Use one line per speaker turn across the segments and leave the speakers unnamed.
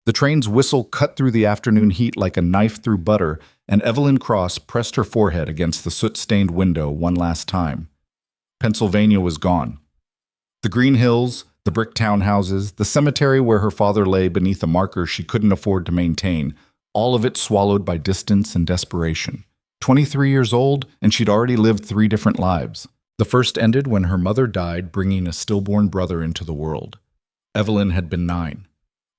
The train's whistle cut through the afternoon heat like a knife through butter, and Evelyn Cross pressed her forehead against the soot-stained window one last time. Pennsylvania was gone. The green hills, the brick townhouses, the cemetery where her father lay beneath a marker she couldn't afford to maintain, all of it swallowed by distance and desperation. 23 years old, and she'd already lived 3 different lives. The first ended when her mother died, bringing a stillborn brother into the world. Evelyn had been 9.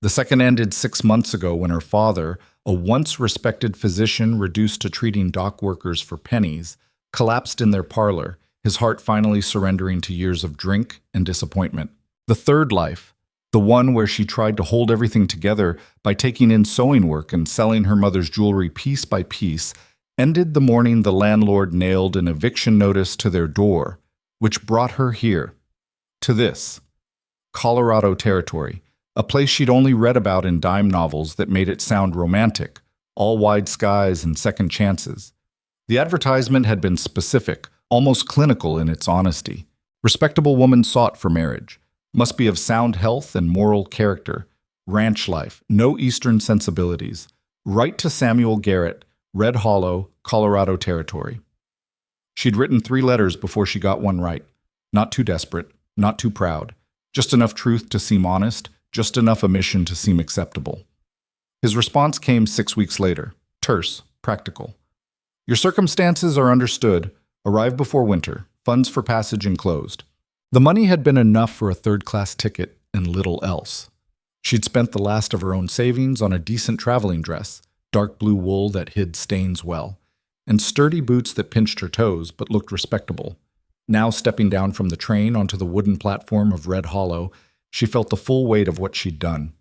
The second ended 6 months ago when her father, a once-respected physician reduced to treating dock workers for pennies, collapsed in their parlor, his heart finally surrendering to years of drink and disappointment. The third life, the one where she tried to hold everything together by taking in sewing work and selling her mother's jewelry piece by piece, ended the morning the landlord nailed an eviction notice to their door, which brought her here, to this, Colorado territory, a place she'd only read about in dime novels that made it sound romantic, all wide skies and second chances. The advertisement had been specific, almost clinical in its honesty. Respectable woman sought for marriage. Must be of sound health and moral character. Ranch life, no Eastern sensibilities. Write to Samuel Garrett, Red Hollow, Colorado territory. She'd written 3 letters before she got one right. Not too desperate, not too proud. Just enough truth to seem honest, just enough omission to seem acceptable. His response came 6 weeks later. Terse, practical. Your circumstances are understood. Arrive before winter. Funds for passage enclosed. The money had been enough for a third-class ticket and little else. She'd spent the last of her own savings on a decent traveling dress, dark blue wool that hid stains well, and sturdy boots that pinched her toes but looked respectable. Now stepping down from the train onto the wooden platform of Red Hollow, she felt the full weight of what she'd done.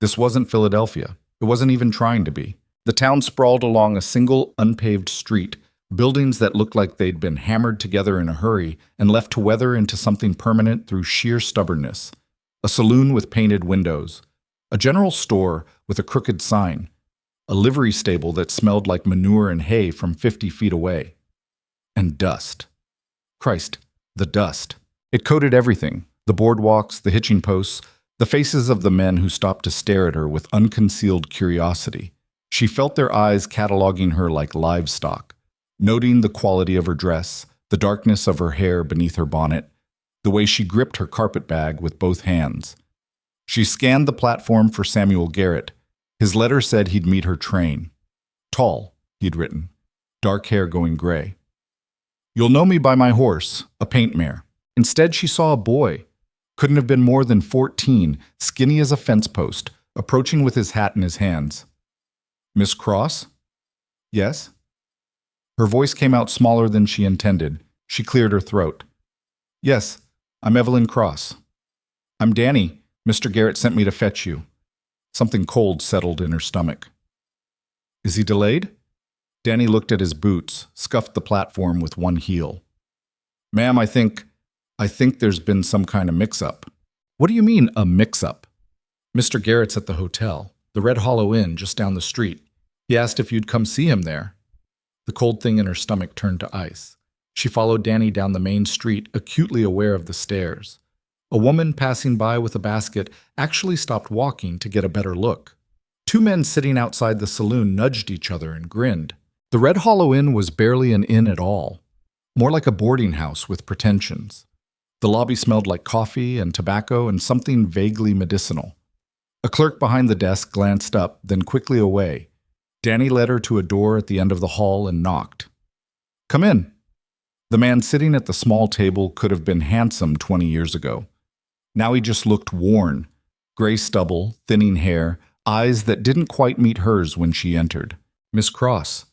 This wasn't Philadelphia. It wasn't even trying to be. The town sprawled along a single, unpaved street, buildings that looked like they'd been hammered together in a hurry and left to weather into something permanent through sheer stubbornness. A saloon with painted windows. A general store with a crooked sign. A livery stable that smelled like manure and hay from 50 feet away. And dust. Christ, the dust. It coated everything. The boardwalks, the hitching posts, the faces of the men who stopped to stare at her with unconcealed curiosity. She felt their eyes cataloging her like livestock, noting the quality of her dress, the darkness of her hair beneath her bonnet, the way she gripped her carpet bag with both hands. She scanned the platform for Samuel Garrett. His letter said he'd meet her train. Tall, he'd written, dark hair going gray. You'll know me by my horse, a paint mare. Instead, she saw a boy. Couldn't have been more than 14, skinny as a fence post, approaching with his hat in his hands. Miss Cross? Yes? Her voice came out smaller than she intended. She cleared her throat. Yes, I'm Evelyn Cross. I'm Danny. Mr. Garrett sent me to fetch you. Something cold settled in her stomach. Is he delayed? Danny looked at his boots, scuffed the platform with one heel. Ma'am, I think there's been some kind of mix-up. What do you mean, a mix-up? Mr. Garrett's at the hotel, the Red Hollow Inn just down the street. He asked if you'd come see him there. The cold thing in her stomach turned to ice. She followed Danny down the main street, acutely aware of the stairs. A woman passing by with a basket actually stopped walking to get a better look. 2 men sitting outside the saloon nudged each other and grinned. The Red Hollow Inn was barely an inn at all, more like a boarding house with pretensions. The lobby smelled like coffee and tobacco and something vaguely medicinal. A clerk behind the desk glanced up, then quickly away. Danny led her to a door at the end of the hall and knocked. Come in. The man sitting at the small table could have been handsome 20 years ago. Now he just looked worn. Gray stubble, thinning hair, eyes that didn't quite meet hers when she entered. Miss Cross.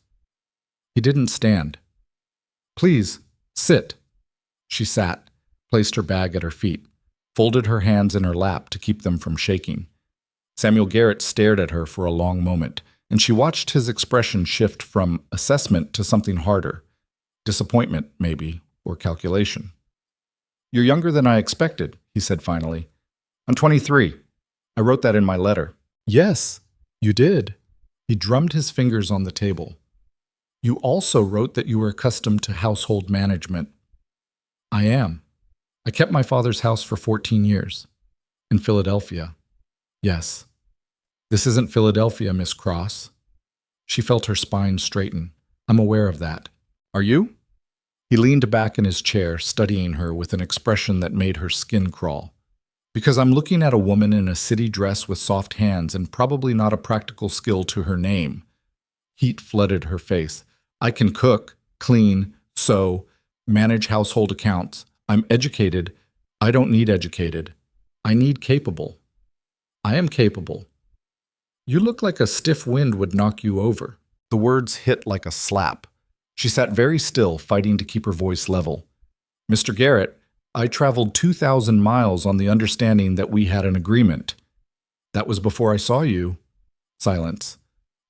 He didn't stand. Please, sit. She sat, placed her bag at her feet, folded her hands in her lap to keep them from shaking. Samuel Garrett stared at her for a long moment, and she watched his expression shift from assessment to something harder. Disappointment, maybe, or calculation. You're younger than I expected, he said finally. I'm 23. I wrote that in my letter. Yes, you did. He drummed his fingers on the table. You also wrote that you were accustomed to household management. I am. I kept my father's house for 14 years. In Philadelphia. Yes. This isn't Philadelphia, Miss Cross. She felt her spine straighten. I'm aware of that. Are you? He leaned back in his chair, studying her with an expression that made her skin crawl. Because I'm looking at a woman in a city dress with soft hands and probably not a practical skill to her name. Heat flooded her face. I can cook, clean, sew, manage household accounts. I'm educated. I don't need educated. I need capable. I am capable. You look like a stiff wind would knock you over. The words hit like a slap. She sat very still, fighting to keep her voice level. Mr. Garrett, I traveled 2,000 miles on the understanding that we had an agreement. That was before I saw you. Silence.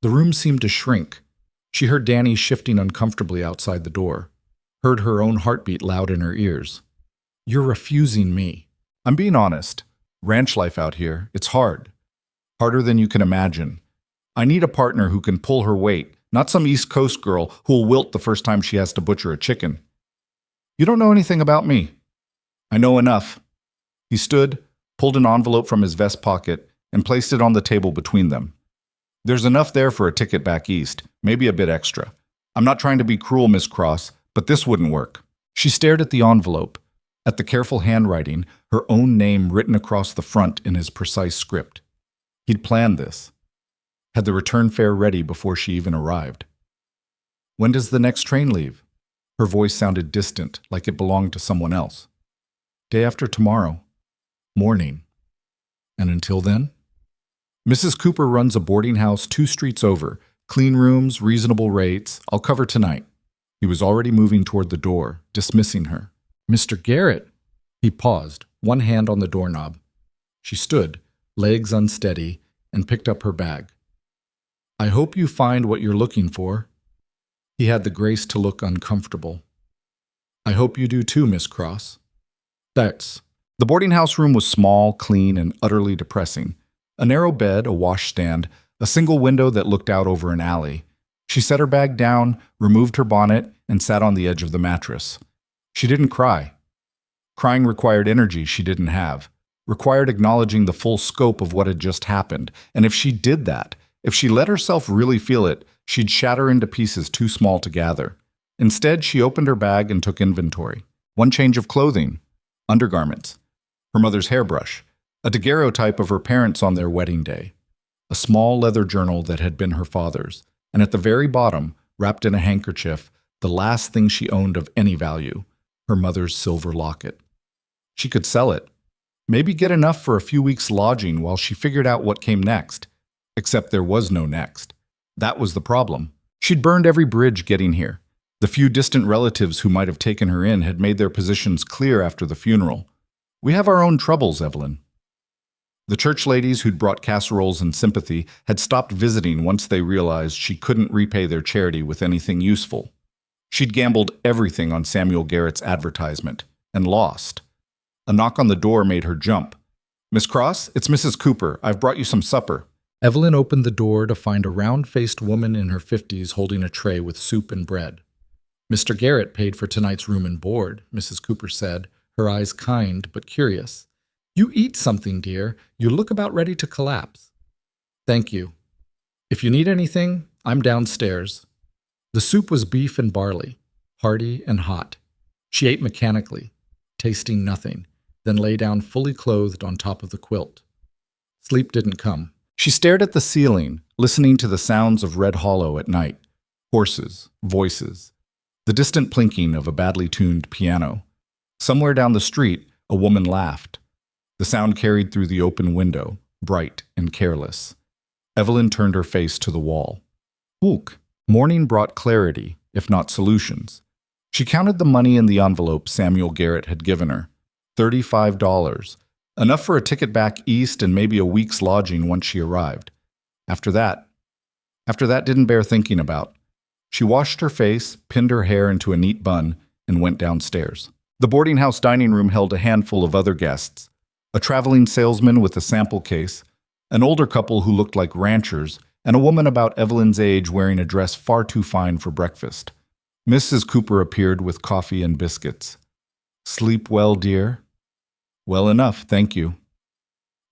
The room seemed to shrink. She heard Danny shifting uncomfortably outside the door. Heard her own heartbeat loud in her ears. You're refusing me. I'm being honest. Ranch life out here, it's hard. Harder than you can imagine. I need a partner who can pull her weight, not some East Coast girl who'll wilt the first time she has to butcher a chicken. You don't know anything about me. I know enough. He stood, pulled an envelope from his vest pocket, and placed it on the table between them. There's enough there for a ticket back east, maybe a bit extra. I'm not trying to be cruel, Miss Cross, but this wouldn't work. She stared at the envelope, at the careful handwriting, her own name written across the front in his precise script. He'd planned this. Had the return fare ready before she even arrived. When does the next train leave? Her voice sounded distant, like it belonged to someone else. Day after tomorrow. Morning. And until then? Mrs. Cooper runs a boarding house 2 streets over. Clean rooms, reasonable rates. I'll cover tonight. He was already moving toward the door, dismissing her. Mr. Garrett. He paused, one hand on the doorknob. She stood, legs unsteady, and picked up her bag. I hope you find what you're looking for. He had the grace to look uncomfortable. I hope you do too, Miss Cross. That's. The boarding house room was small, clean, and utterly depressing. A narrow bed, a washstand, a single window that looked out over an alley. She set her bag down, removed her bonnet, and sat on the edge of the mattress. She didn't cry. Crying required energy she didn't have, required acknowledging the full scope of what had just happened, and if she did that, if she let herself really feel it, she'd shatter into pieces too small to gather. Instead, she opened her bag and took inventory. One change of clothing, undergarments, her mother's hairbrush, a daguerreotype of her parents on their wedding day, a small leather journal that had been her father's, and at the very bottom, wrapped in a handkerchief, the last thing she owned of any value, her mother's silver locket. She could sell it, maybe get enough for a few weeks' lodging while she figured out what came next. Except there was no next. That was the problem. She'd burned every bridge getting here. The few distant relatives who might have taken her in had made their positions clear after the funeral. We have our own troubles, Evelyn. The church ladies who'd brought casseroles and sympathy had stopped visiting once they realized she couldn't repay their charity with anything useful. She'd gambled everything on Samuel Garrett's advertisement, and lost. A knock on the door made her jump. Miss Cross, it's Mrs. Cooper. I've brought you some supper. Evelyn opened the door to find a round-faced woman in her 50s holding a tray with soup and bread. Mr. Garrett paid for tonight's room and board, Mrs. Cooper said, her eyes kind but curious. You eat something, dear. You look about ready to collapse. Thank you. If you need anything, I'm downstairs. The soup was beef and barley, hearty and hot. She ate mechanically, tasting nothing, then lay down fully clothed on top of the quilt. Sleep didn't come. She stared at the ceiling, listening to the sounds of Red Hollow at night. Horses, voices, the distant plinking of a badly tuned piano. Somewhere down the street, a woman laughed. The sound carried through the open window, bright and careless. Evelyn turned her face to the wall. Ook! Morning brought clarity, if not solutions. She counted the money in the envelope Samuel Garrett had given her. $35. Enough for a ticket back east and maybe a week's lodging once she arrived. After that didn't bear thinking about. She washed her face, pinned her hair into a neat bun, and went downstairs. The boarding house dining room held a handful of other guests. A traveling salesman with a sample case, an older couple who looked like ranchers, and a woman about Evelyn's age wearing a dress far too fine for breakfast. Mrs. Cooper appeared with coffee and biscuits. Sleep well, dear? Well enough, thank you.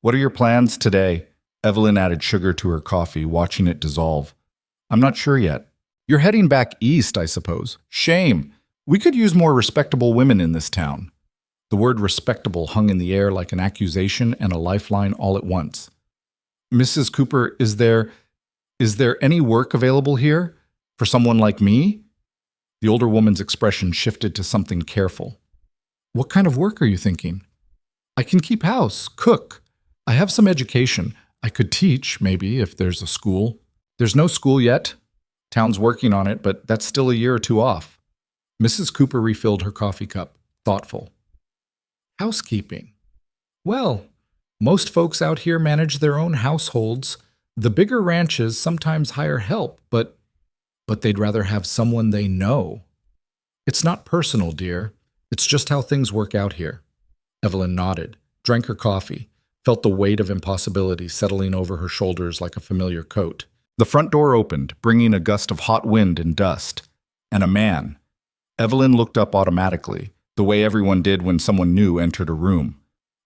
What are your plans today? Evelyn added sugar to her coffee, watching it dissolve. I'm not sure yet. You're heading back east, I suppose. Shame. We could use more respectable women in this town. The word respectable hung in the air like an accusation and a lifeline all at once. Mrs. Cooper, is there any work available here? For someone like me? The older woman's expression shifted to something careful. What kind of work are you thinking? I can keep house, cook. I have some education. I could teach, maybe, if there's a school. There's no school yet. Town's working on it, but that's still a year or two off. Mrs. Cooper refilled her coffee cup, thoughtful. Housekeeping. Well, most folks out here manage their own households. The bigger ranches sometimes hire help, but they'd rather have someone they know. It's not personal, dear. It's just how things work out here. Evelyn nodded, drank her coffee, felt the weight of impossibility settling over her shoulders like a familiar coat. The front door opened, bringing a gust of hot wind and dust. And a man. Evelyn looked up automatically, the way everyone did when someone new entered a room.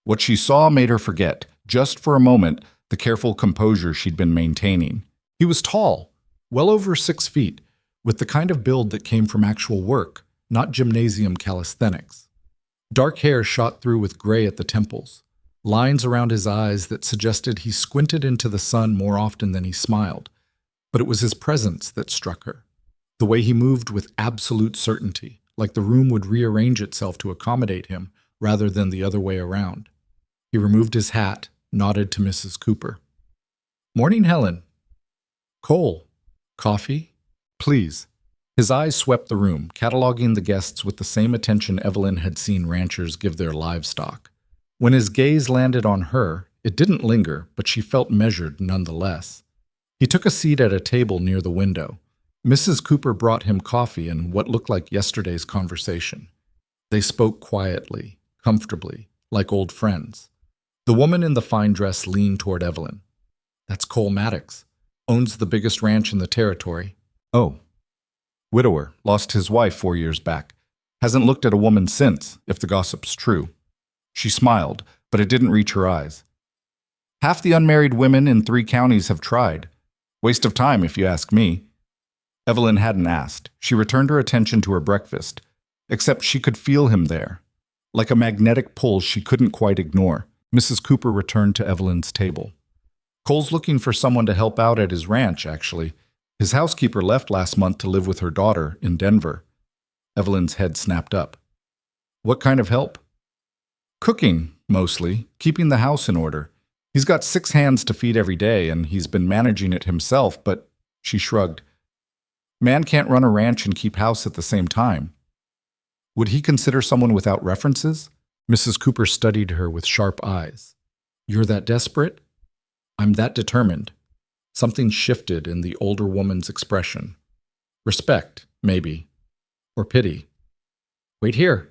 What she saw made her forget, just for a moment, the careful composure she'd been maintaining. He was tall, well over 6 feet, with the kind of build that came from actual work, not gymnasium calisthenics. Dark hair shot through with gray at the temples, lines around his eyes that suggested he squinted into the sun more often than he smiled. But it was his presence that struck her. The way he moved with absolute certainty, like the room would rearrange itself to accommodate him rather than the other way around. He removed his hat, nodded to Mrs. Cooper. Morning, Helen. Cole. Coffee? Please. His eyes swept the room, cataloging the guests with the same attention Evelyn had seen ranchers give their livestock. When his gaze landed on her, it didn't linger, but she felt measured nonetheless. He took a seat at a table near the window. Mrs. Cooper brought him coffee and what looked like yesterday's conversation. They spoke quietly, comfortably, like old friends. The woman in the fine dress leaned toward Evelyn. That's Cole Maddox. Owns the biggest ranch in the territory. Oh. Widower, lost his wife 4 years back. Hasn't looked at a woman since, if the gossip's true. She smiled, but it didn't reach her eyes. Half the unmarried women in 3 counties have tried. Waste of time, if you ask me. Evelyn hadn't asked. She returned her attention to her breakfast, except she could feel him there. Like a magnetic pull she couldn't quite ignore, Mrs. Cooper returned to Evelyn's table. Cole's looking for someone to help out at his ranch, actually. His housekeeper left last month to live with her daughter in Denver. Evelyn's head snapped up. What kind of help? Cooking, mostly, keeping the house in order. He's got 6 hands to feed every day, and he's been managing it himself, but she shrugged. Man can't run a ranch and keep house at the same time. Would he consider someone without references? Mrs. Cooper studied her with sharp eyes. You're that desperate? I'm that determined. Something shifted in the older woman's expression. Respect, maybe. Or pity. Wait here.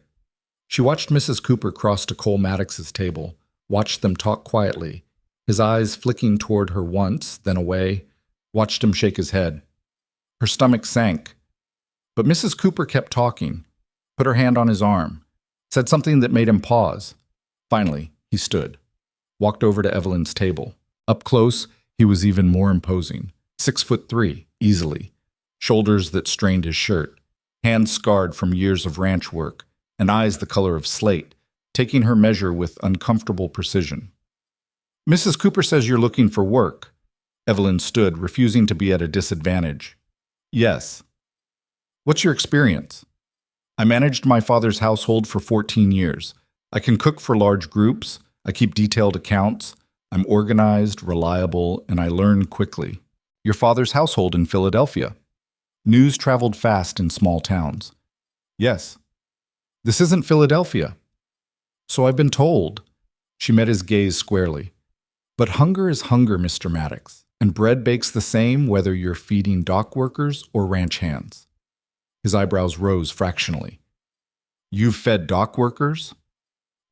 She watched Mrs. Cooper cross to Cole Maddox's table, watched them talk quietly, his eyes flicking toward her once, then away, watched him shake his head. Her stomach sank. But Mrs. Cooper kept talking, put her hand on his arm, said something that made him pause. Finally, he stood, walked over to Evelyn's table. Up close, he was even more imposing. 6'3", easily. Shoulders that strained his shirt, hands scarred from years of ranch work, and eyes the color of slate, taking her measure with uncomfortable precision. Mrs. Cooper says you're looking for work. Evelyn stood, refusing to be at a disadvantage. Yes. What's your experience? I managed my father's household for 14 years. I can cook for large groups. I keep detailed accounts. I'm organized, reliable, and I learn quickly. Your father's household in Philadelphia. News traveled fast in small towns. Yes. This isn't Philadelphia. So I've been told. She met his gaze squarely. But hunger is hunger, Mr. Maddox, and bread bakes the same whether you're feeding dock workers or ranch hands. His eyebrows rose fractionally. You've fed dock workers?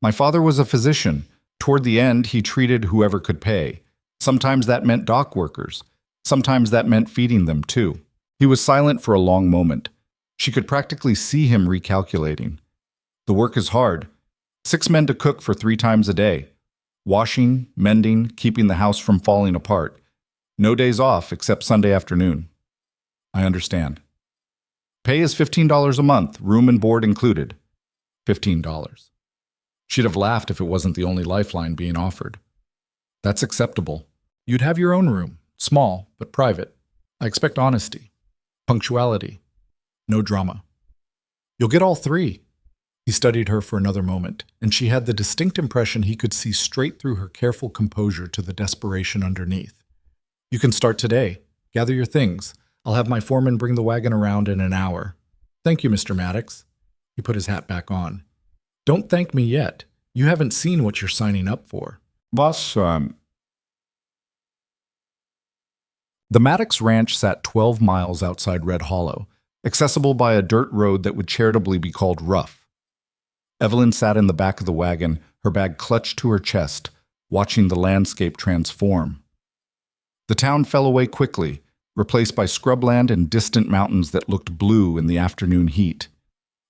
My father was a physician. Toward the end, he treated whoever could pay. Sometimes that meant dock workers. Sometimes that meant feeding them, too. He was silent for a long moment. She could practically see him recalculating. The work is hard. 6 men to cook for 3 times a day. Washing, mending, keeping the house from falling apart. No days off except Sunday afternoon. I understand. Pay is $15 a month, room and board included. $15. She'd have laughed if it wasn't the only lifeline being offered. That's acceptable. You'd have your own room, small but private. I expect honesty, punctuality, no drama. You'll get all three. He studied her for another moment, and she had the distinct impression he could see straight through her careful composure to the desperation underneath. You can start today. Gather your things. I'll have my foreman bring the wagon around in an hour. Thank you, Mr. Maddox. He put his hat back on. Don't thank me yet. You haven't seen what you're signing up for.
Boss,
The Maddox Ranch sat 12 miles outside Red Hollow, accessible by a dirt road that would charitably be called rough. Evelyn sat in the back of the wagon, her bag clutched to her chest, watching the landscape transform. The town fell away quickly, replaced by scrubland and distant mountains that looked blue in the afternoon heat.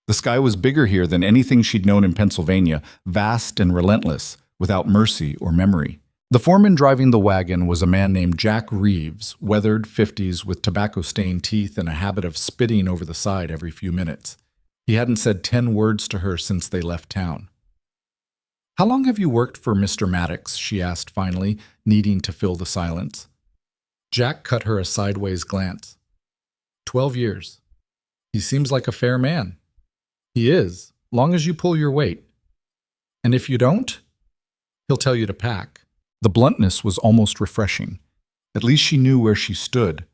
The sky was bigger here than anything she'd known in Pennsylvania, vast and relentless, without mercy or memory. The foreman driving the wagon was a man named Jack Reeves, weathered 50s with tobacco-stained teeth and a habit of spitting over the side every few minutes. He hadn't said 10 words to her since they left town. How long have you worked for Mr. Maddox? She asked finally, needing to fill the silence. Jack cut her a sideways glance. 12 years. He seems like a fair man. He is, long as you pull your weight. And if you don't, he'll tell you to pack. The bluntness was almost refreshing. At least she knew where she stood.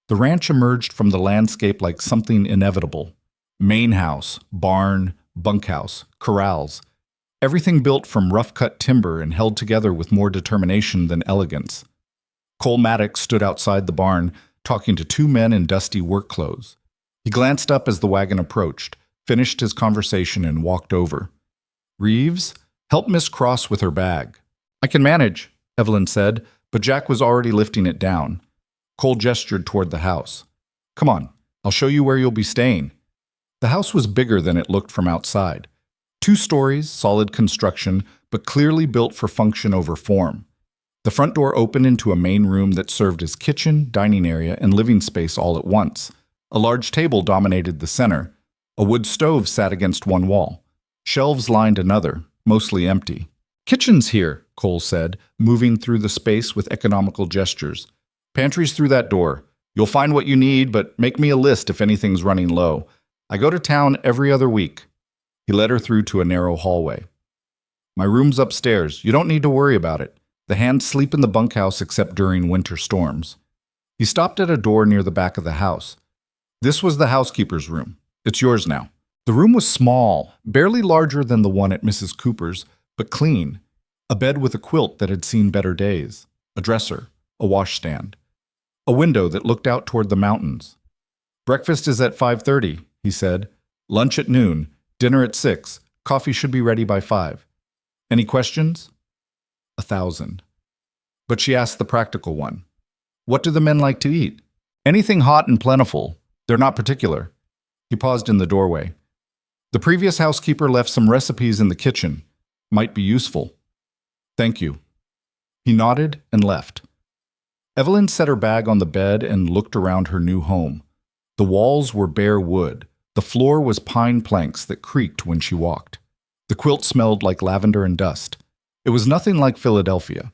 The ranch emerged from the landscape like something inevitable. Main house, barn, bunkhouse, corrals. Everything built from rough-cut timber and held together with more determination than elegance. Cole Maddox stood outside the barn, talking to 2 men in dusty work clothes. He glanced up as the wagon approached, finished his conversation, and walked over. Reeves, help Miss Cross with her bag. I can manage, Evelyn said, but Jack was already lifting it down. Cole gestured toward the house. Come on, I'll show you where you'll be staying. The house was bigger than it looked from outside. 2 stories, solid construction, but clearly built for function over form. The front door opened into a main room that served as kitchen, dining area, and living space all at once. A large table dominated the center. A wood stove sat against one wall. Shelves lined another, mostly empty. Kitchen's here, Cole said, moving through the space with economical gestures. Pantry's through that door. You'll find what you need, but make me a list if anything's running low. I go to town every other week. He led her through to a narrow hallway. My room's upstairs. You don't need to worry about it. The hands sleep in the bunkhouse except during winter storms. He stopped at a door near the back of the house. This was the housekeeper's room. It's yours now. The room was small, barely larger than the one at Mrs. Cooper's, but clean. A bed with a quilt that had seen better days. A dresser. A washstand. A window that looked out toward the mountains. Breakfast is at 5:30, he said. Lunch at noon. Dinner at 6. Coffee should be ready by 5. Any questions? 1,000. But she asked the practical one. What do the men like to eat? Anything hot and plentiful. They're not particular. He paused in the doorway. The previous housekeeper left some recipes in the kitchen. Might be useful. Thank you. He nodded and left. Evelyn set her bag on the bed and looked around her new home. The walls were bare wood. The floor was pine planks that creaked when she walked. The quilt smelled like lavender and dust. It was nothing like Philadelphia.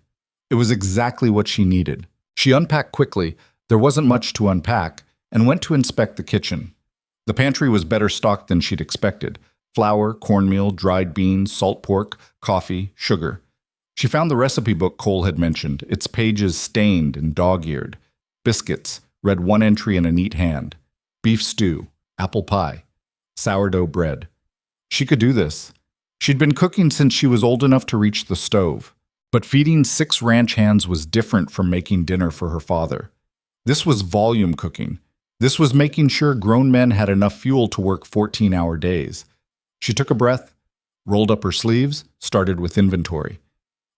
It was exactly what she needed. She unpacked quickly, there wasn't much to unpack, and went to inspect the kitchen. The pantry was better stocked than she'd expected. Flour, cornmeal, dried beans, salt pork, coffee, sugar. She found the recipe book Cole had mentioned, its pages stained and dog-eared. Biscuits, read one entry in a neat hand. Beef stew, apple pie, sourdough bread. She could do this. She'd been cooking since she was old enough to reach the stove. But feeding 6 ranch hands was different from making dinner for her father. This was volume cooking. This was making sure grown men had enough fuel to work 14-hour days. She took a breath, rolled up her sleeves, started with inventory.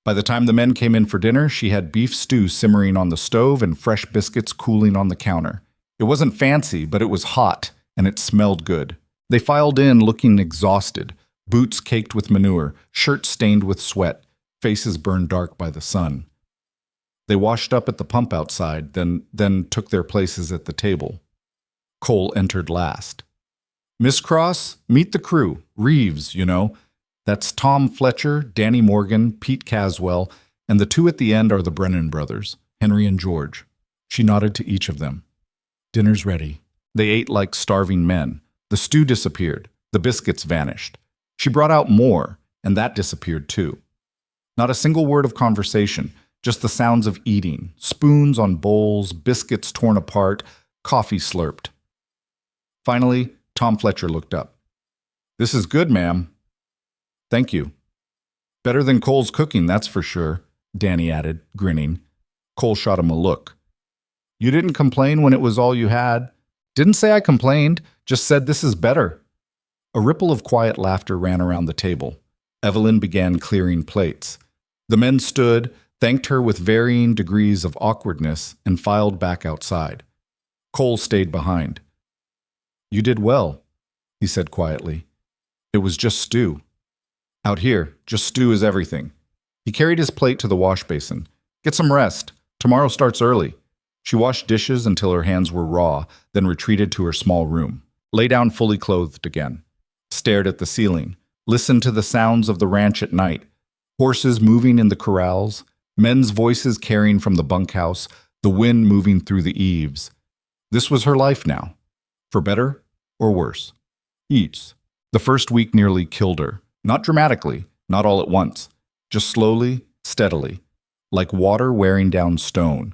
By the time the men came in for dinner, she had beef stew simmering on the stove and fresh biscuits cooling on the counter. It wasn't fancy, but it was hot, and it smelled good. They filed in looking exhausted, boots caked with manure, shirts stained with sweat. faces burned dark by the sun. They washed up at the pump outside, then took their places at the table. Cole entered last. "Miss Cross, meet the crew. Reeves, you know. That's Tom Fletcher, Danny Morgan, Pete Caswell, and the two at the end are the Brennan brothers, Henry and George." She nodded to each of them. "Dinner's ready." They ate like starving men. The stew disappeared. The biscuits vanished. She brought out more, and that disappeared too. Not a single word of conversation, just the sounds of eating, spoons on bowls, biscuits torn apart, coffee slurped. Finally, Tom Fletcher looked up. "This is good, ma'am." "Thank you." "Better than Cole's cooking, that's for sure," Danny added, grinning. Cole shot him a look. "You didn't complain when it was all you had." "Didn't say I complained, just said this is better." A ripple of quiet laughter ran around the table. Evelyn began clearing plates. The men stood, thanked her with varying degrees of awkwardness, and filed back outside. Cole stayed behind. "You did well," he said quietly. "It was just stew. Out here, just stew is everything." He carried his plate to the wash basin. "Get some rest. Tomorrow starts early." She washed dishes until her hands were raw, then retreated to her small room. Lay down fully clothed again. Stared at the ceiling. Listened to the sounds of the ranch at night. Horses moving in the corrals. Men's voices carrying from the bunkhouse. The wind moving through the eaves. This was her life now. For better or worse. Each. The first week nearly killed her. Not dramatically, not all at once. Just slowly, steadily. Like water wearing down stone.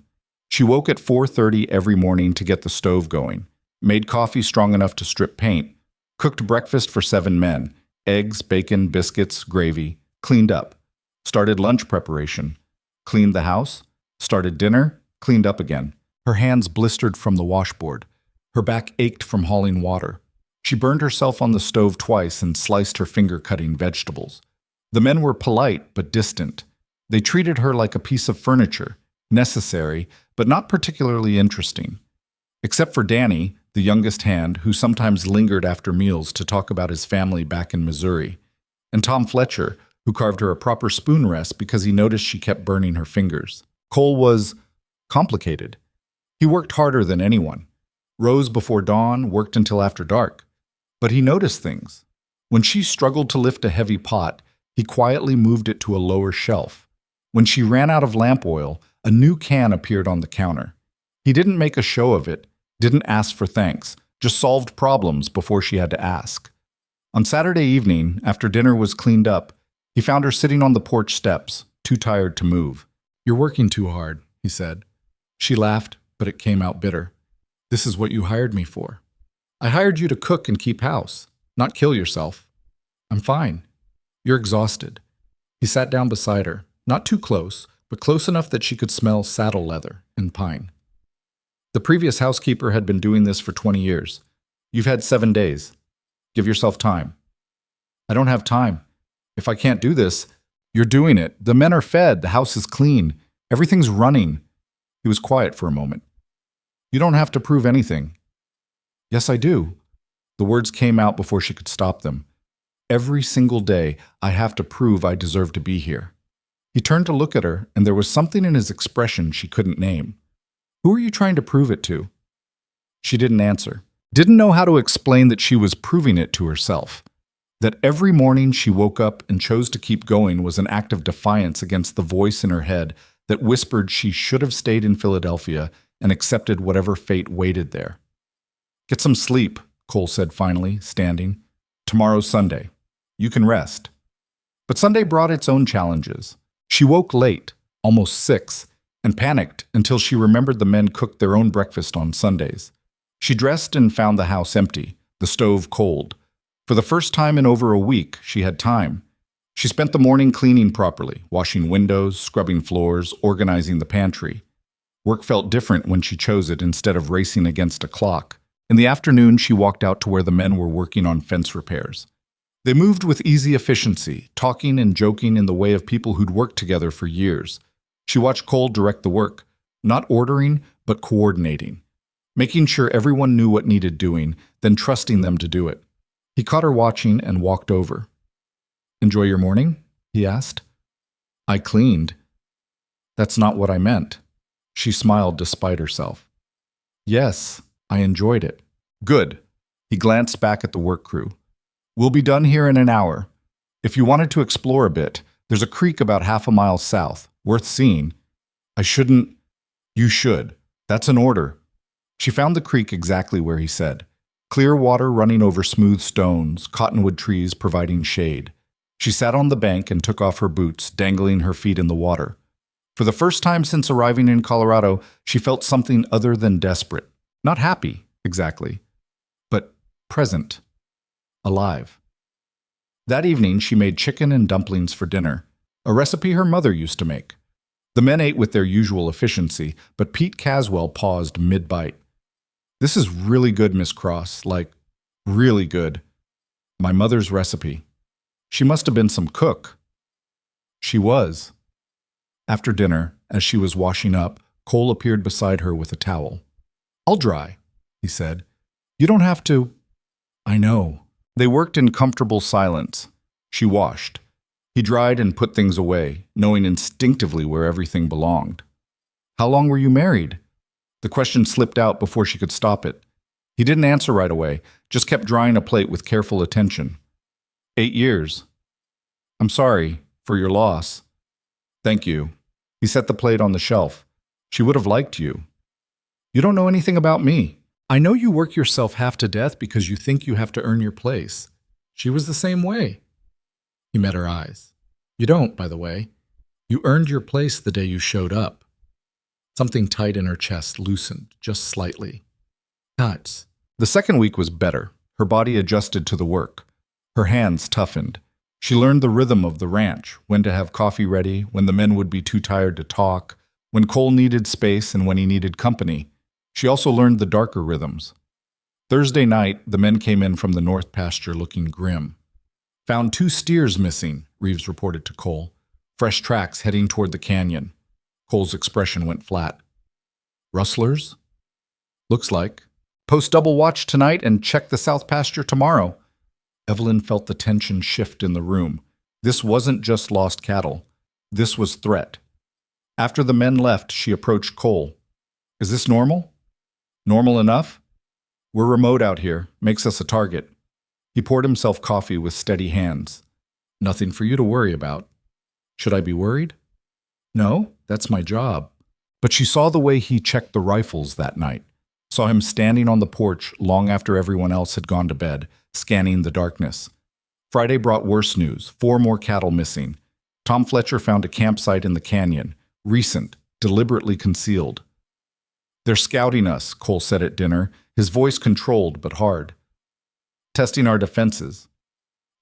She woke at 4:30 every morning to get the stove going. Made coffee strong enough to strip paint. Cooked breakfast for 7 men. Eggs, bacon, biscuits, gravy. Cleaned up. Started lunch preparation. Cleaned the house. Started dinner. Cleaned up again. Her hands blistered from the washboard. Her back ached from hauling water. She burned herself on the stove twice and sliced her finger cutting vegetables. The men were polite but distant. They treated her like a piece of furniture, necessary, but not particularly interesting. Except for Danny, the youngest hand, who sometimes lingered after meals to talk about his family back in Missouri, and Tom Fletcher, who carved her a proper spoon rest because he noticed she kept burning her fingers. Cole was complicated. He worked harder than anyone. Rose before dawn, worked until after dark. But he noticed things. When she struggled to lift a heavy pot, he quietly moved it to a lower shelf. When she ran out of lamp oil, a new can appeared on the counter. He didn't make a show of it, didn't ask for thanks, just solved problems before she had to ask. On Saturday evening, after dinner was cleaned up, he found her sitting on the porch steps, too tired to move. "You're working too hard," he said. She laughed, but it came out bitter. "This is what you hired me for. I hired you to cook and keep house, not kill yourself." "I'm fine." "You're exhausted." He sat down beside her, not too close, but close enough that she could smell saddle leather and pine. "The previous housekeeper had been doing this for 20 years. You've had 7 days. Give yourself time." "I don't have time. If I can't do this..." "You're doing it. The men are fed. The house is clean. Everything's running." He was quiet for a moment. "You don't have to prove anything." "Yes, I do." The words came out before she could stop them. "Every single day, I have to prove I deserve to be here." He turned to look at her, and there was something in his expression she couldn't name. "Who are you trying to prove it to?" She didn't answer. Didn't know how to explain that she was proving it to herself. That every morning she woke up and chose to keep going was an act of defiance against the voice in her head that whispered she should have stayed in Philadelphia and accepted whatever fate waited there. "Get some sleep," Cole said finally, standing. "Tomorrow's Sunday. You can rest." But Sunday brought its own challenges. She woke late, almost 6, and panicked until she remembered the men cooked their own breakfast on Sundays. She dressed and found the house empty, the stove cold. For the first time in over a week, she had time. She spent the morning cleaning properly, washing windows, scrubbing floors, organizing the pantry. Work felt different when she chose it instead of racing against a clock. In the afternoon, she walked out to where the men were working on fence repairs. They moved with easy efficiency, talking and joking in the way of people who'd worked together for years. She watched Cole direct the work, not ordering, but coordinating, making sure everyone knew what needed doing, then trusting them to do it. He caught her watching and walked over. "Enjoy your morning?" he asked. I cleaned. That's not what I meant. She smiled despite herself. Yes, I enjoyed it. Good. He glanced back at the work crew. We'll be done here in an hour. If you wanted to explore a bit, there's a creek about half a mile south, worth seeing. I shouldn't. You should. That's an order. She found the creek exactly where he said. Clear water running over smooth stones, cottonwood trees providing shade. She sat on the bank and took off her boots, dangling her feet in the water. For the first time since arriving in Colorado, she felt something other than desperate. Not happy, exactly, but present, alive. That evening, she made chicken and dumplings for dinner, a recipe her mother used to make. The men ate with their usual efficiency, but Pete Caswell paused mid-bite. This is really good, Miss Cross, like, really good. My mother's recipe. She must have been some cook. She was. After dinner, as she was washing up, Cole appeared beside her with a towel. I'll dry, he said. You don't have to. I know. They worked in comfortable silence. She washed. He dried and put things away, knowing instinctively where everything belonged. How long were you married? The question slipped out before she could stop it. He didn't answer right away, just kept drying a plate with careful attention. 8 years. I'm sorry for your loss. Thank you. He set the plate on the shelf. She would have liked you. You don't know anything about me. I know you work yourself half to death because you think you have to earn your place. She was the same way. He met her eyes. You don't, by the way. You earned your place the day you showed up. Something tight in her chest loosened, just slightly. Nuts. The second week was better. Her body adjusted to the work. Her hands toughened. She learned the rhythm of the ranch, when to have coffee ready, when the men would be too tired to talk, when Cole needed space and when he needed company. She also learned the darker rhythms. Thursday night, the men came in from the north pasture looking grim. Found 2 steers missing, Reeves reported to Cole. Fresh tracks heading toward the canyon. Cole's expression went flat. Rustlers? Looks like. Post double watch tonight and check the south pasture tomorrow. Evelyn felt the tension shift in the room. This wasn't just lost cattle. This was threat. After the men left, she approached Cole. Is this normal? Normal enough? We're remote out here. Makes us a target. He poured himself coffee with steady hands. Nothing for you to worry about. Should I be worried? No, that's my job. But she saw the way he checked the rifles that night. Saw him standing on the porch long after everyone else had gone to bed, scanning the darkness. Friday brought worse news. 4 more cattle missing. Tom Fletcher found a campsite in the canyon. Recent, deliberately concealed. They're scouting us, Cole said at dinner, his voice controlled but hard. Testing our defenses.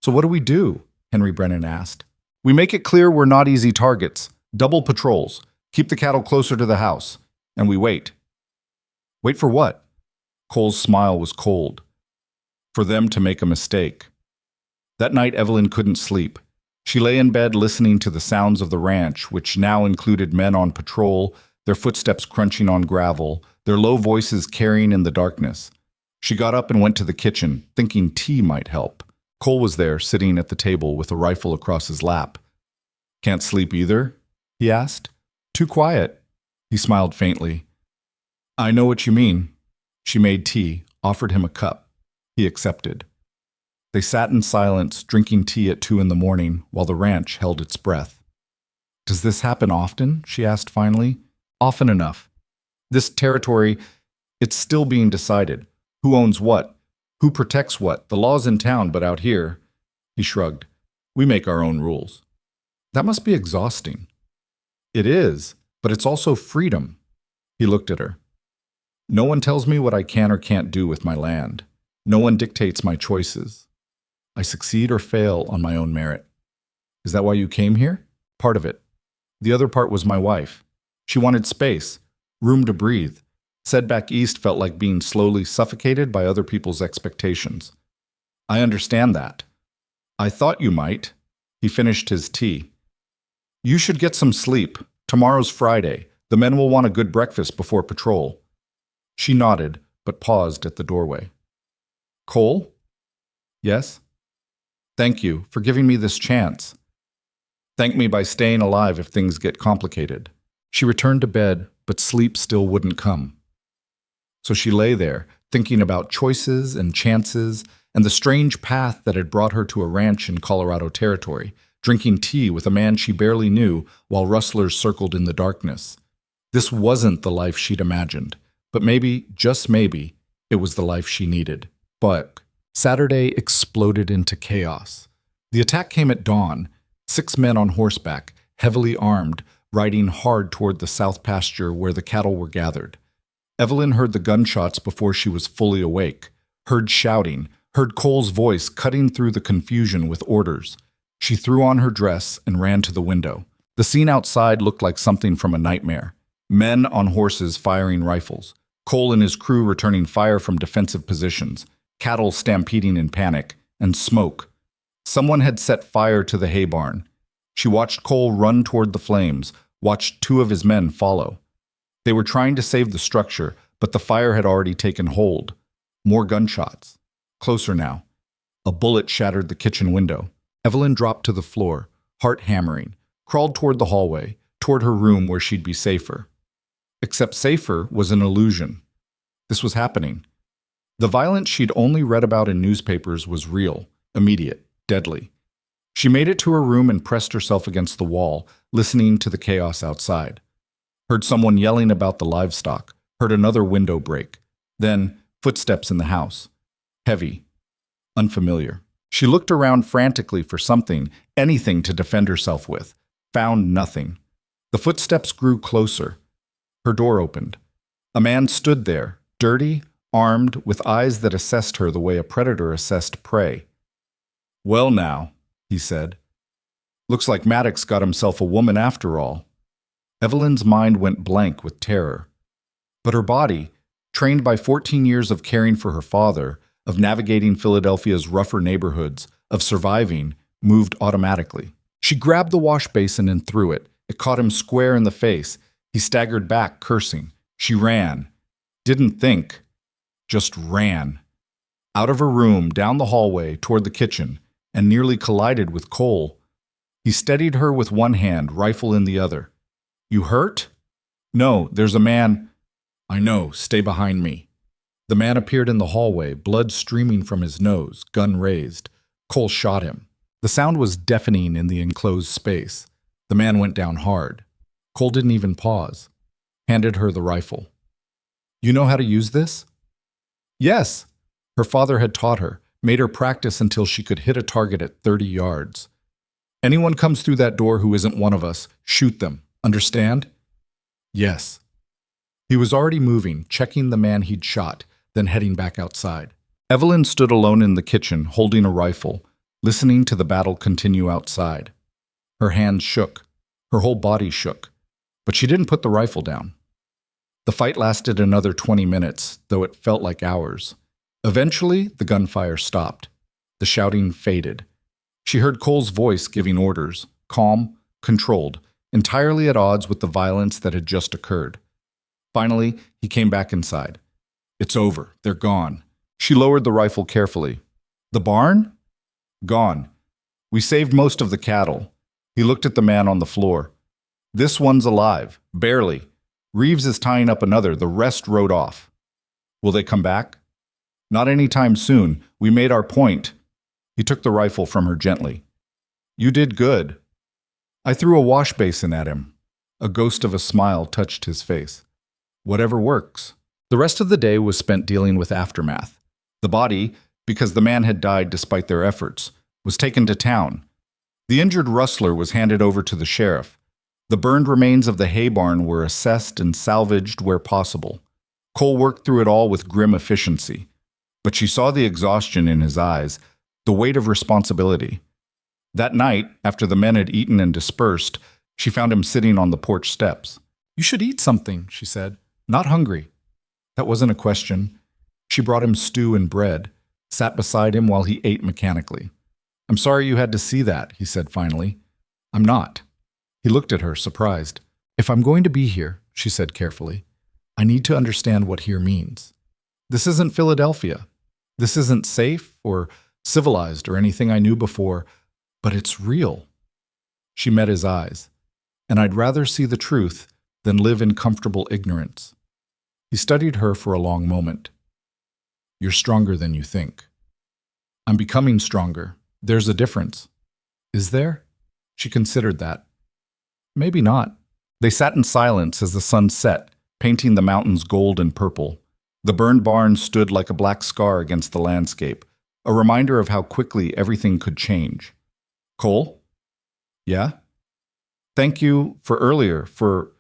So what do we do? Henry Brennan asked. We make it clear we're not easy targets. Double patrols. Keep the cattle closer to the house. And we wait. Wait for what? Cole's smile was cold. For them to make a mistake. That night, Evelyn couldn't sleep. She lay in bed listening to the sounds of the ranch, which now included men on patrol, their footsteps crunching on gravel, their low voices carrying in the darkness. She got up and went to the kitchen, thinking tea might help. Cole was there, sitting at the table with a rifle across his lap. Can't sleep either? He asked. Too quiet. He smiled faintly. I know what you mean. She made tea, offered him a cup. He accepted. They sat in silence, drinking tea at 2 a.m, while the ranch held its breath. Does this happen often? She asked finally. Often enough. This territory, it's still being decided. Who owns what? Who protects what? The law's in town, but out here, he shrugged. We make our own rules. That must be exhausting. It is, but it's also freedom. He looked at her. No one tells me what I can or can't do with my land. No one dictates my choices. I succeed or fail on my own merit. Is that why you came here? Part of it. The other part was my wife. She wanted space, room to breathe. Said back east felt like being slowly suffocated by other people's expectations. I understand that. I thought you might. He finished his tea. You should get some sleep. Tomorrow's Friday. The men will want a good breakfast before patrol. She nodded, but paused at the doorway. Cole? Yes? Thank you for giving me this chance. Thank me by staying alive if things get complicated. She returned to bed, but sleep still wouldn't come. So she lay there, thinking about choices and chances and the strange path that had brought her to a ranch in Colorado Territory, drinking tea with a man she barely knew while rustlers circled in the darkness. This wasn't the life she'd imagined, but maybe, just maybe, it was the life she needed. But Saturday exploded into chaos. The attack came at dawn. 6 men on horseback, heavily armed, riding hard toward the south pasture where the cattle were gathered. Evelyn heard the gunshots before she was fully awake, heard shouting, heard Cole's voice cutting through the confusion with orders. She threw on her dress and ran to the window. The scene outside looked like something from a nightmare. Men on horses firing rifles, Cole and his crew returning fire from defensive positions, cattle stampeding in panic, and smoke. Someone had set fire to the hay barn. She watched Cole run toward the flames, watched 2 of his men follow. They were trying to save the structure, but the fire had already taken hold. More gunshots. Closer now. A bullet shattered the kitchen window. Evelyn dropped to the floor, heart hammering, crawled toward the hallway, toward her room where she'd be safer. Except safer was an illusion. This was happening. The violence she'd only read about in newspapers was real, immediate, deadly. She made it to her room and pressed herself against the wall, listening to the chaos outside. Heard someone yelling about the livestock, heard another window break. Then, footsteps in the house. Heavy, unfamiliar. She looked around frantically for something, anything to defend herself with. Found nothing. The footsteps grew closer. Her door opened. A man stood there, dirty, armed, with eyes that assessed her the way a predator assessed prey. "Well now," he said. "Looks like Maddox got himself a woman after all." Evelyn's mind went blank with terror. But her body, trained by 14 years of caring for her father, of navigating Philadelphia's rougher neighborhoods, of surviving, moved automatically. She grabbed the wash basin and threw it. It caught him square in the face. He staggered back, cursing. She ran. Didn't think. Just ran. Out of her room, down the hallway, toward the kitchen, and nearly collided with Cole. He steadied her with one hand, rifle in the other. "You hurt?" "No, there's a man." "I know, stay behind me." The man appeared in the hallway, blood streaming from his nose, gun raised. Cole shot him. The sound was deafening in the enclosed space. The man went down hard. Cole didn't even pause. Handed her the rifle. "You know how to use this?" "Yes." Her father had taught her, made her practice until she could hit a target at 30 yards. "Anyone comes through that door who isn't one of us, shoot them. Understand?" "Yes." He was already moving, checking the man he'd shot, then heading back outside. Evelyn stood alone in the kitchen, holding a rifle, listening to the battle continue outside. Her hands shook. Her whole body shook. But she didn't put the rifle down. The fight lasted another 20 minutes, though it felt like hours. Eventually, the gunfire stopped. The shouting faded. She heard Cole's voice giving orders, calm, controlled, entirely at odds with the violence that had just occurred. Finally, he came back inside. "It's over. They're gone." She lowered the rifle carefully. "The barn?" "Gone. We saved most of the cattle." He looked at the man on the floor. "This one's alive. Barely. Reeves is tying up another. The rest rode off." "Will they come back?" "Not any time soon. We made our point." He took the rifle from her gently. "You did good." I threw a wash basin at him. A ghost of a smile touched his face. "Whatever works." The rest of the day was spent dealing with aftermath. The body, because the man had died despite their efforts, was taken to town. The injured rustler was handed over to the sheriff. The burned remains of the hay barn were assessed and salvaged where possible. Cole worked through it all with grim efficiency. But she saw the exhaustion in his eyes, the weight of responsibility. That night, after the men had eaten and dispersed, she found him sitting on the porch steps. "You should eat something," she said. "Not hungry." That wasn't a question. She brought him stew and bread, sat beside him while he ate mechanically. "I'm sorry you had to see that," he said finally. "I'm not." He looked at her, surprised. "If I'm going to be here," she said carefully, "I need to understand what here means. This isn't Philadelphia. This isn't safe or civilized or anything I knew before, but it's real." She met his eyes. And I'd rather see the truth than live in comfortable ignorance. He studied her for a long moment. You're stronger than you think. I'm becoming stronger. There's a difference. Is there? She considered that. Maybe not. They sat in silence as the sun set, painting the mountains gold and purple. The burned barn stood like a black scar against the landscape, a reminder of how quickly everything could change. Cole? Yeah? Thank you for earlier, for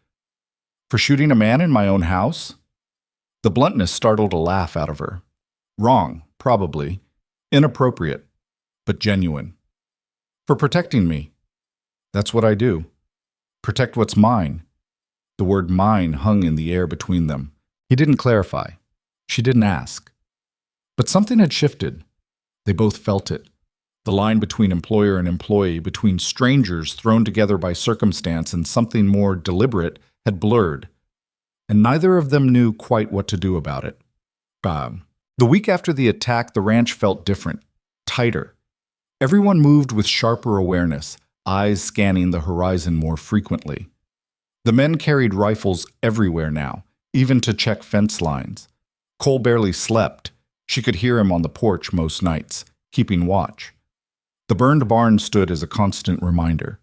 shooting a man in my own house? The bluntness startled a laugh out of her. Wrong, probably. Inappropriate, but genuine. For protecting me. That's what I do. Protect what's mine. The word mine hung in the air between them. He didn't clarify. She didn't ask. But something had shifted. They both felt it. The line between employer and employee, between strangers thrown together by circumstance and something more deliberate, had blurred. And neither of them knew quite what to do about it. The week after the attack, the ranch felt different, tighter. Everyone moved with sharper awareness, eyes scanning the horizon more frequently. The men carried rifles everywhere now, even to check fence lines. Cole barely slept. She could hear him on the porch most nights, keeping watch. The burned barn stood as a constant reminder.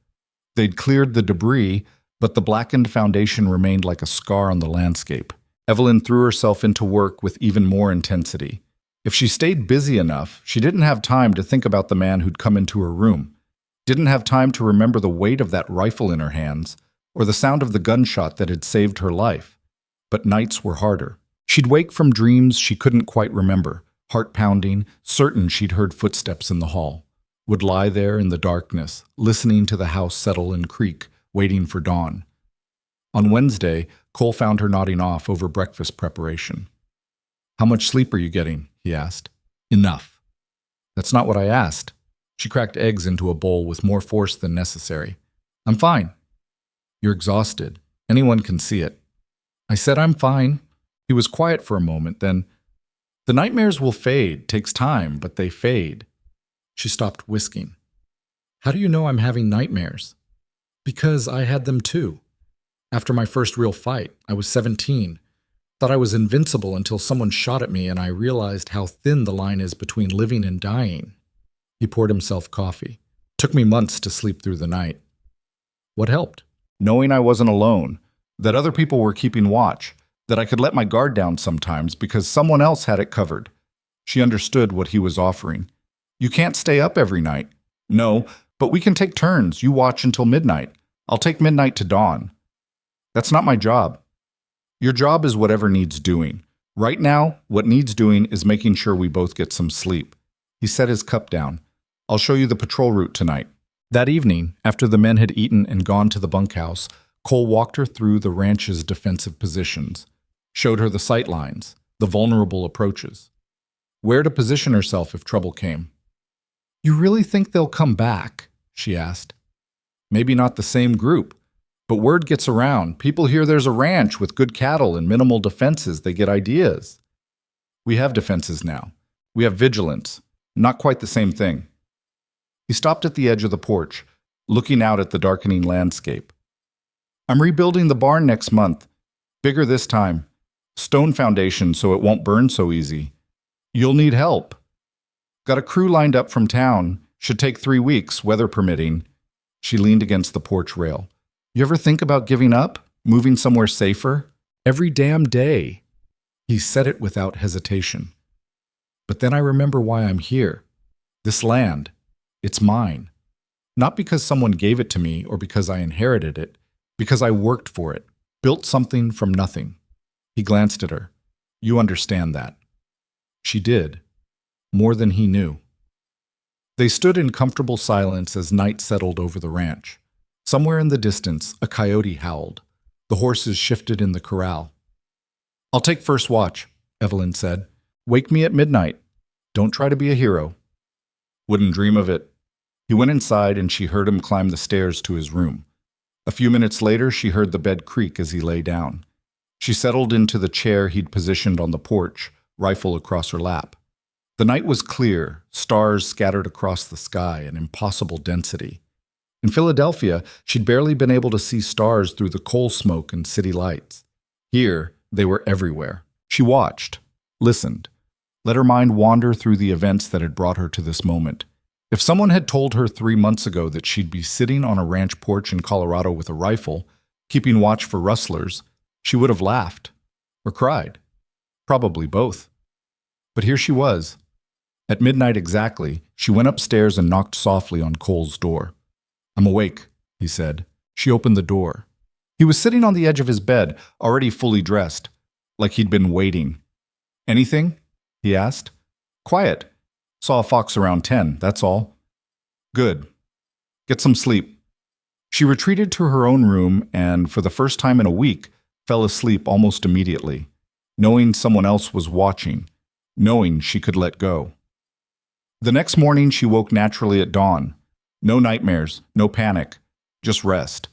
They'd cleared the debris, but the blackened foundation remained like a scar on the landscape. Evelyn threw herself into work with even more intensity. If she stayed busy enough, she didn't have time to think about the man who'd come into her room, didn't have time to remember the weight of that rifle in her hands, or the sound of the gunshot that had saved her life. But nights were harder. She'd wake from dreams she couldn't quite remember, heart pounding, certain she'd heard footsteps in the hall. Would lie there in the darkness, listening to the house settle and creak, waiting for dawn. On Wednesday, Cole found her nodding off over breakfast preparation. How much sleep are you getting? He asked. Enough. That's not what I asked. She cracked eggs into a bowl with more force than necessary. I'm fine. You're exhausted. Anyone can see it. I said I'm fine. He was quiet for a moment, then, the nightmares will fade. Takes time, but they fade. She stopped whisking. How do you know I'm having nightmares? Because I had them too. After my first real fight, I was 17. Thought I was invincible until someone shot at me and I realized how thin the line is between living and dying. He poured himself coffee. Took me months to sleep through the night. What helped? Knowing I wasn't alone, that other people were keeping watch, that I could let my guard down sometimes because someone else had it covered. She understood what he was offering. You can't stay up every night. No, but we can take turns. You watch until midnight. I'll take midnight to dawn. That's not my job. Your job is whatever needs doing. Right now, what needs doing is making sure we both get some sleep. He set his cup down. I'll show you the patrol route tonight. That evening, after the men had eaten and gone to the bunkhouse, Cole walked her through the ranch's defensive positions, showed her the sight lines, the vulnerable approaches, where to position herself if trouble came. You really think they'll come back? She asked. Maybe not the same group. But word gets around. People hear there's a ranch with good cattle and minimal defenses. They get ideas. We have defenses now. We have vigilance. Not quite the same thing. He stopped at the edge of the porch, looking out at the darkening landscape. I'm rebuilding the barn next month. Bigger this time. Stone foundation so it won't burn so easy. You'll need help. Got a crew lined up from town. Should take 3 weeks, weather permitting. She leaned against the porch rail. You ever think about giving up? Moving somewhere safer? Every damn day. He said it without hesitation. But then I remember why I'm here. This land. It's mine. Not because someone gave it to me or because I inherited it. Because I worked for it. Built something from nothing. He glanced at her. You understand that. She did. More than he knew. They stood in comfortable silence as night settled over the ranch. Somewhere in the distance, a coyote howled. The horses shifted in the corral. I'll take first watch, Evelyn said. Wake me at midnight. Don't try to be a hero. Wouldn't dream of it. He went inside and she heard him climb the stairs to his room. A few minutes later, she heard the bed creak as he lay down. She settled into the chair he'd positioned on the porch, rifle across her lap. The night was clear, stars scattered across the sky, an impossible density. In Philadelphia, she'd barely been able to see stars through the coal smoke and city lights. Here, they were everywhere. She watched, listened, let her mind wander through the events that had brought her to this moment. If someone had told her 3 months ago that she'd be sitting on a ranch porch in Colorado with a rifle, keeping watch for rustlers, she would have laughed or cried. Probably both. But here she was. At midnight exactly, she went upstairs and knocked softly on Cole's door. "I'm awake," he said. She opened the door. He was sitting on the edge of his bed, already fully dressed, like he'd been waiting. "Anything?" he asked. "Quiet. Saw a fox around 10, that's all." "Good. Get some sleep." She retreated to her own room and, for the first time in a week, fell asleep almost immediately, knowing someone else was watching, knowing she could let go. The next morning she woke naturally at dawn. No nightmares, no panic, just rest.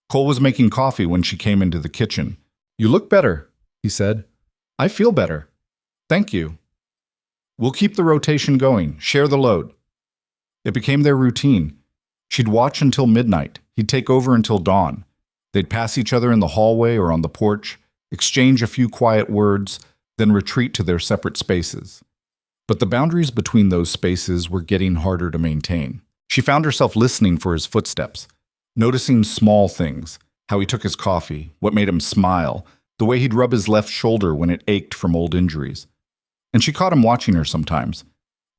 Cole was making coffee when she came into the kitchen. "You look better," he said. "I feel better. Thank you." "We'll keep the rotation going, share the load." It became their routine. She'd watch until midnight. He'd take over until dawn. They'd pass each other in the hallway or on the porch, exchange a few quiet words, then retreat to their separate spaces. But the boundaries between those spaces were getting harder to maintain. She found herself listening for his footsteps, noticing small things, how he took his coffee, what made him smile, the way he'd rub his left shoulder when it ached from old injuries. And she caught him watching her sometimes,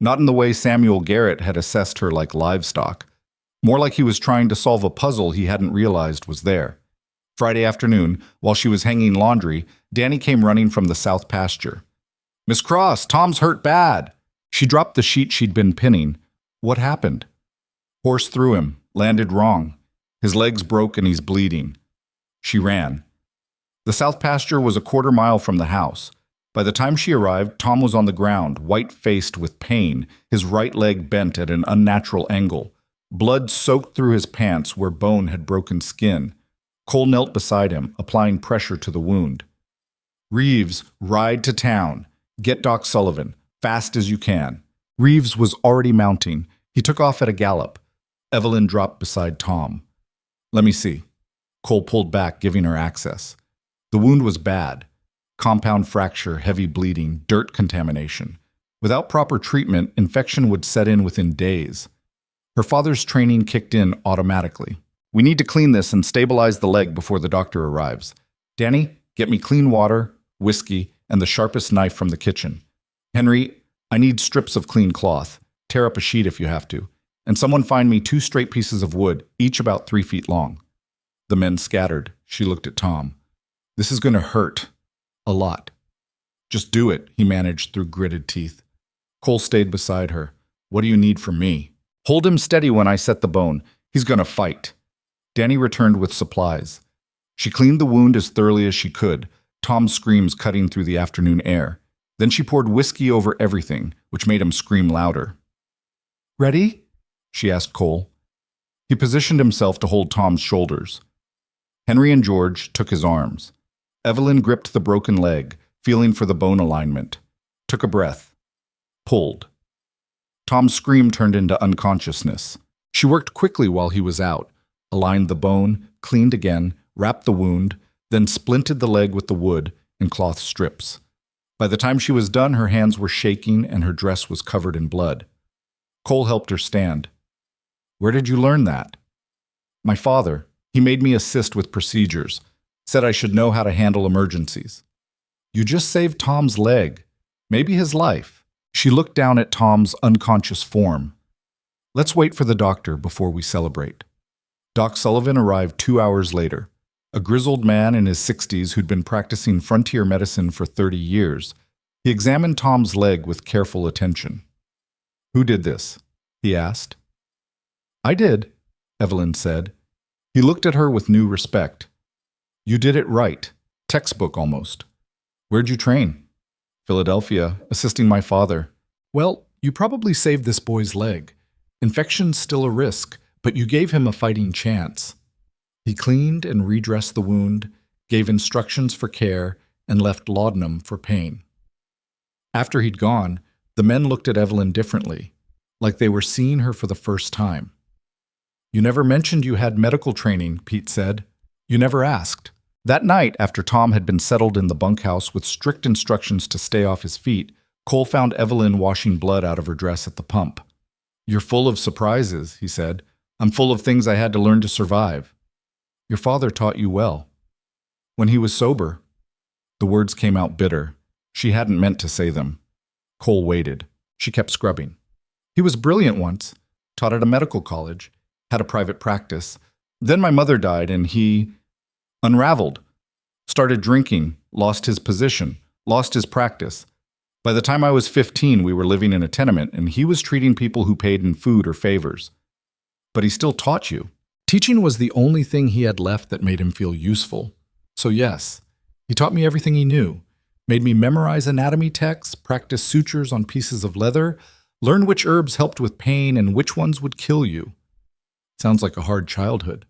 not in the way Samuel Garrett had assessed her like livestock, more like he was trying to solve a puzzle he hadn't realized was there. Friday afternoon, while she was hanging laundry, Danny came running from the south pasture. "Miss Cross, Tom's hurt bad." She dropped the sheet she'd been pinning. "What happened?" "Horse threw him, landed wrong. His legs broke and he's bleeding." She ran. The south pasture was a quarter mile from the house. By the time she arrived, Tom was on the ground, white-faced with pain, his right leg bent at an unnatural angle. Blood soaked through his pants where bone had broken skin. Cole knelt beside him, applying pressure to the wound. "Reeves, ride to town. Get Doc Sullivan, fast as you can." Reeves was already mounting. He took off at a gallop. Evelyn dropped beside Tom. "Let me see." Cole pulled back, giving her access. The wound was bad. Compound fracture, heavy bleeding, dirt contamination. Without proper treatment, infection would set in within days. Her father's training kicked in automatically. "We need to clean this and stabilize the leg before the doctor arrives. Danny, get me clean water, whiskey, and the sharpest knife from the kitchen. Henry, I need strips of clean cloth. Tear up a sheet if you have to. And someone find me 2 straight pieces of wood, each about 3 feet long." The men scattered. She looked at Tom. "This is going to hurt. A lot." "Just do it," he managed through gritted teeth. Cole stayed beside her. "What do you need from me?" "Hold him steady when I set the bone. He's going to fight." Danny returned with supplies. She cleaned the wound as thoroughly as she could, Tom's screams cutting through the afternoon air. Then she poured whiskey over everything, which made him scream louder. "Ready?" she asked Cole. He positioned himself to hold Tom's shoulders. Henry and George took his arms. Evelyn gripped the broken leg, feeling for the bone alignment. Took a breath. Pulled. Tom's scream turned into unconsciousness. She worked quickly while he was out, aligned the bone, cleaned again, wrapped the wound, then splinted the leg with the wood in cloth strips. By the time she was done, her hands were shaking and her dress was covered in blood. Cole helped her stand. "Where did you learn that?" "My father. He made me assist with procedures. Said I should know how to handle emergencies." "You just saved Tom's leg. Maybe his life." She looked down at Tom's unconscious form. "Let's wait for the doctor before we celebrate." Doc Sullivan arrived 2 hours later. A grizzled man in his 60s who'd been practicing frontier medicine for 30 years. He examined Tom's leg with careful attention. "Who did this?" he asked. "I did," Evelyn said. He looked at her with new respect. "You did it right. Textbook almost. Where'd you train?" "Philadelphia, assisting my father." "Well, you probably saved this boy's leg. Infection's still a risk, but you gave him a fighting chance." He cleaned and redressed the wound, gave instructions for care, and left laudanum for pain. After he'd gone, the men looked at Evelyn differently, like they were seeing her for the first time. You never mentioned you had medical training, Pete said. You never asked. That night, after Tom had been settled in the bunkhouse with strict instructions to stay off his feet, Cole found Evelyn washing blood out of her dress at the pump. You're full of surprises, he said. I'm full of things I had to learn to survive. Your father taught you well. When he was sober. The words came out bitter. She hadn't meant to say them. Cole waited. She kept scrubbing. He was brilliant once, taught at a medical college, had a private practice. Then my mother died and he unraveled, started drinking, lost his position, lost his practice. By the time I was 15, we were living in a tenement and he was treating people who paid in food or favors. But he still taught you. Teaching was the only thing he had left that made him feel useful. So yes, he taught me everything he knew, made me memorize anatomy texts, practice sutures on pieces of leather, learn which herbs helped with pain and which ones would kill you. Sounds like a hard childhood.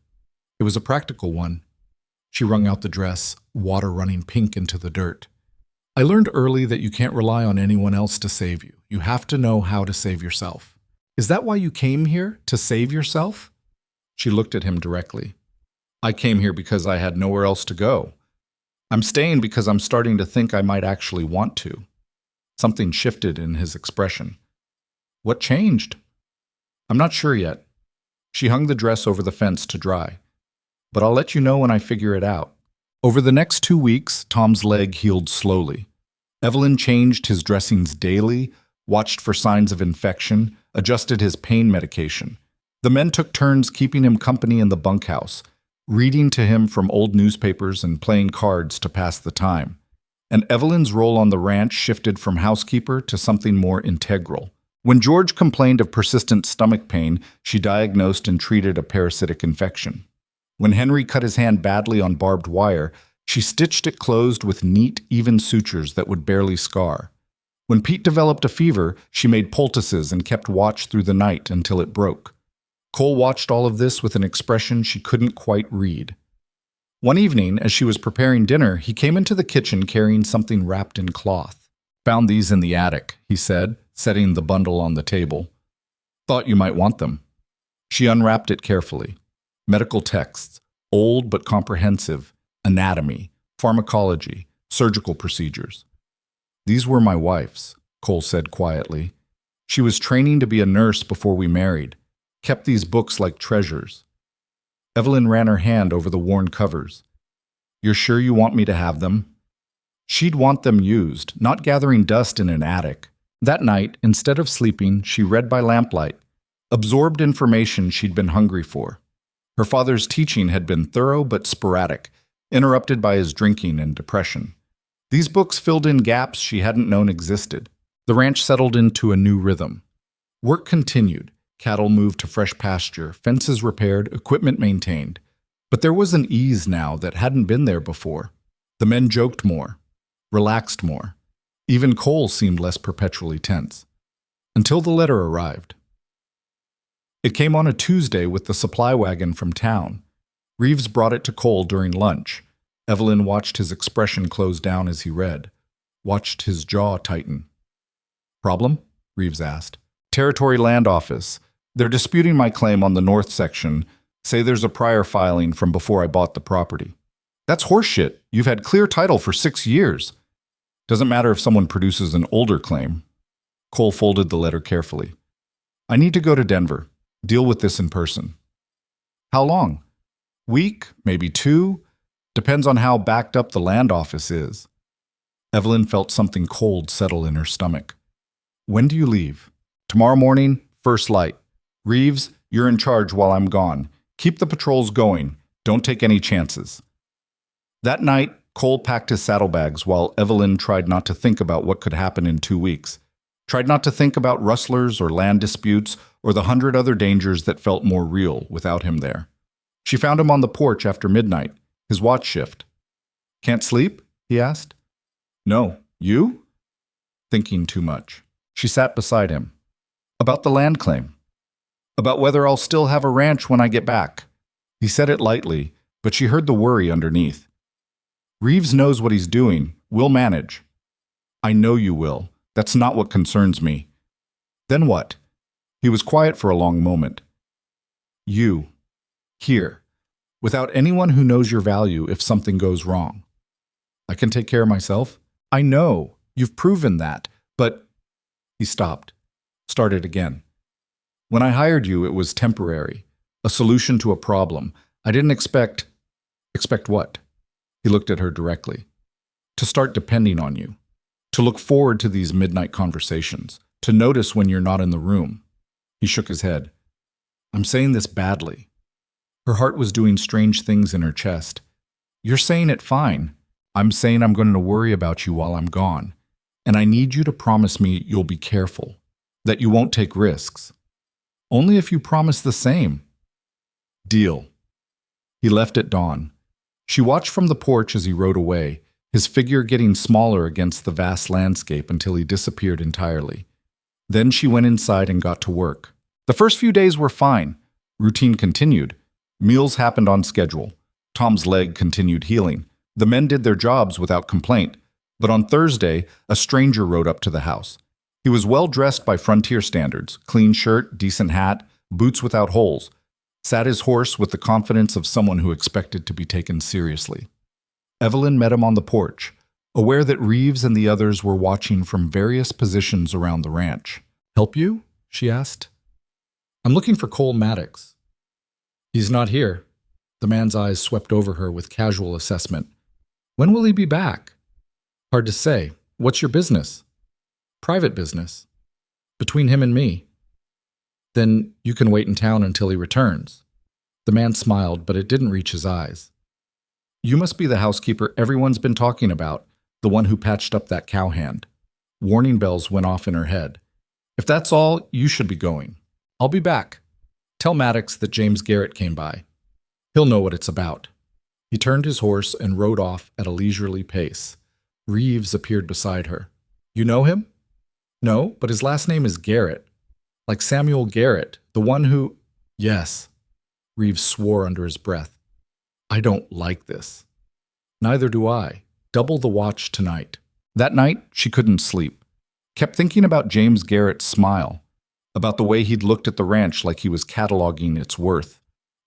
It was a practical one. She wrung out the dress, water running pink into the dirt. I learned early that you can't rely on anyone else to save you. You have to know how to save yourself. Is that why you came here, to save yourself? She looked at him directly. I came here because I had nowhere else to go. I'm staying because I'm starting to think I might actually want to. Something shifted in his expression. What changed? I'm not sure yet. She hung the dress over the fence to dry. But I'll let you know when I figure it out. Over the next 2 weeks, Tom's leg healed slowly. Evelyn changed his dressings daily, watched for signs of infection, adjusted his pain medication. The men took turns keeping him company in the bunkhouse, reading to him from old newspapers and playing cards to pass the time. And Evelyn's role on the ranch shifted from housekeeper to something more integral. When George complained of persistent stomach pain, she diagnosed and treated a parasitic infection. When Henry cut his hand badly on barbed wire, she stitched it closed with neat, even sutures that would barely scar. When Pete developed a fever, she made poultices and kept watch through the night until it broke. Cole watched all of this with an expression she couldn't quite read. One evening, as she was preparing dinner, he came into the kitchen carrying something wrapped in cloth. Found these in the attic, he said, setting the bundle on the table. Thought you might want them. She unwrapped it carefully. Medical texts, old but comprehensive, anatomy, pharmacology, surgical procedures. These were my wife's, Cole said quietly. She was training to be a nurse before we married, kept these books like treasures. Evelyn ran her hand over the worn covers. You're sure you want me to have them? She'd want them used, not gathering dust in an attic. That night, instead of sleeping, she read by lamplight, absorbed information she'd been hungry for. Her father's teaching had been thorough but sporadic, interrupted by his drinking and depression. These books filled in gaps she hadn't known existed. The ranch settled into a new rhythm. Work continued. Cattle moved to fresh pasture, fences repaired, equipment maintained. But there was an ease now that hadn't been there before. The men joked more, relaxed more. Even Cole seemed less perpetually tense. Until the letter arrived. It came on a Tuesday with the supply wagon from town. Reeves brought it to Cole during lunch. Evelyn watched his expression close down as he read, watched his jaw tighten. Problem? Reeves asked. Territory Land Office. They're disputing my claim on the north section, say there's a prior filing from before I bought the property. That's horseshit. You've had clear title for 6 years. Doesn't matter if someone produces an older claim. Cole folded the letter carefully. I need to go to Denver. Deal with this in person. How long? Week, maybe 2. Depends on how backed up the land office is. Evelyn felt something cold settle in her stomach. When do you leave? Tomorrow morning, first light. Reeves, you're in charge while I'm gone. Keep the patrols going. Don't take any chances. That night, Cole packed his saddlebags while Evelyn tried not to think about what could happen in 2 weeks. Tried not to think about rustlers or land disputes or the 100 other dangers that felt more real without him there. She found him on the porch after midnight, his watch shift. Can't sleep? He asked. No. You? Thinking too much. She sat beside him. About the land claim. About whether I'll still have a ranch when I get back. He said it lightly, but she heard the worry underneath. Reeves knows what he's doing. We'll manage. I know you will. That's not what concerns me. Then what? He was quiet for a long moment. You, Here, without anyone who knows your value if something goes wrong. I can take care of myself. I know, you've proven that, but he stopped, started again. When I hired you, it was temporary, a solution to a problem. I didn't expect what? He looked at her directly. To start depending on you, to look forward to these midnight conversations, to notice when you're not in the room. He shook his head. I'm saying this badly. Her heart was doing strange things in her chest. You're saying it fine. I'm saying I'm going to worry about you while I'm gone. And I need you to promise me you'll be careful, that you won't take risks. Only if you promise the same. Deal. He left at dawn. She watched from the porch as he rode away, his figure getting smaller against the vast landscape until he disappeared entirely. Then she went inside and got to work. The first few days were fine. Routine continued. Meals happened on schedule. Tom's leg continued healing. The men did their jobs without complaint. But on Thursday, a stranger rode up to the house. He was well dressed by frontier standards, clean shirt, decent hat, boots without holes. Sat his horse with the confidence of someone who expected to be taken seriously. Evelyn met him on the porch, aware that Reeves and the others were watching from various positions around the ranch. Help you? She asked. I'm looking for Cole Maddox. He's not here. The man's eyes swept over her with casual assessment. When will he be back? Hard to say. What's your business? Private business. Between him and me. Then you can wait in town until he returns. The man smiled, but it didn't reach his eyes. You must be the housekeeper everyone's been talking about, the one who patched up that cowhand. Warning bells went off in her head. If that's all, you should be going. I'll be back. Tell Maddox that James Garrett came by. He'll know what it's about. He turned his horse and rode off at a leisurely pace. Reeves appeared beside her. You know him? No, but his last name is Garrett. Like Samuel Garrett, the one who… Yes. Reeves swore under his breath. I don't like this. Neither do I. Double the watch tonight. That night, she couldn't sleep. Kept thinking about James Garrett's smile, about the way he'd looked at the ranch like he was cataloging its worth.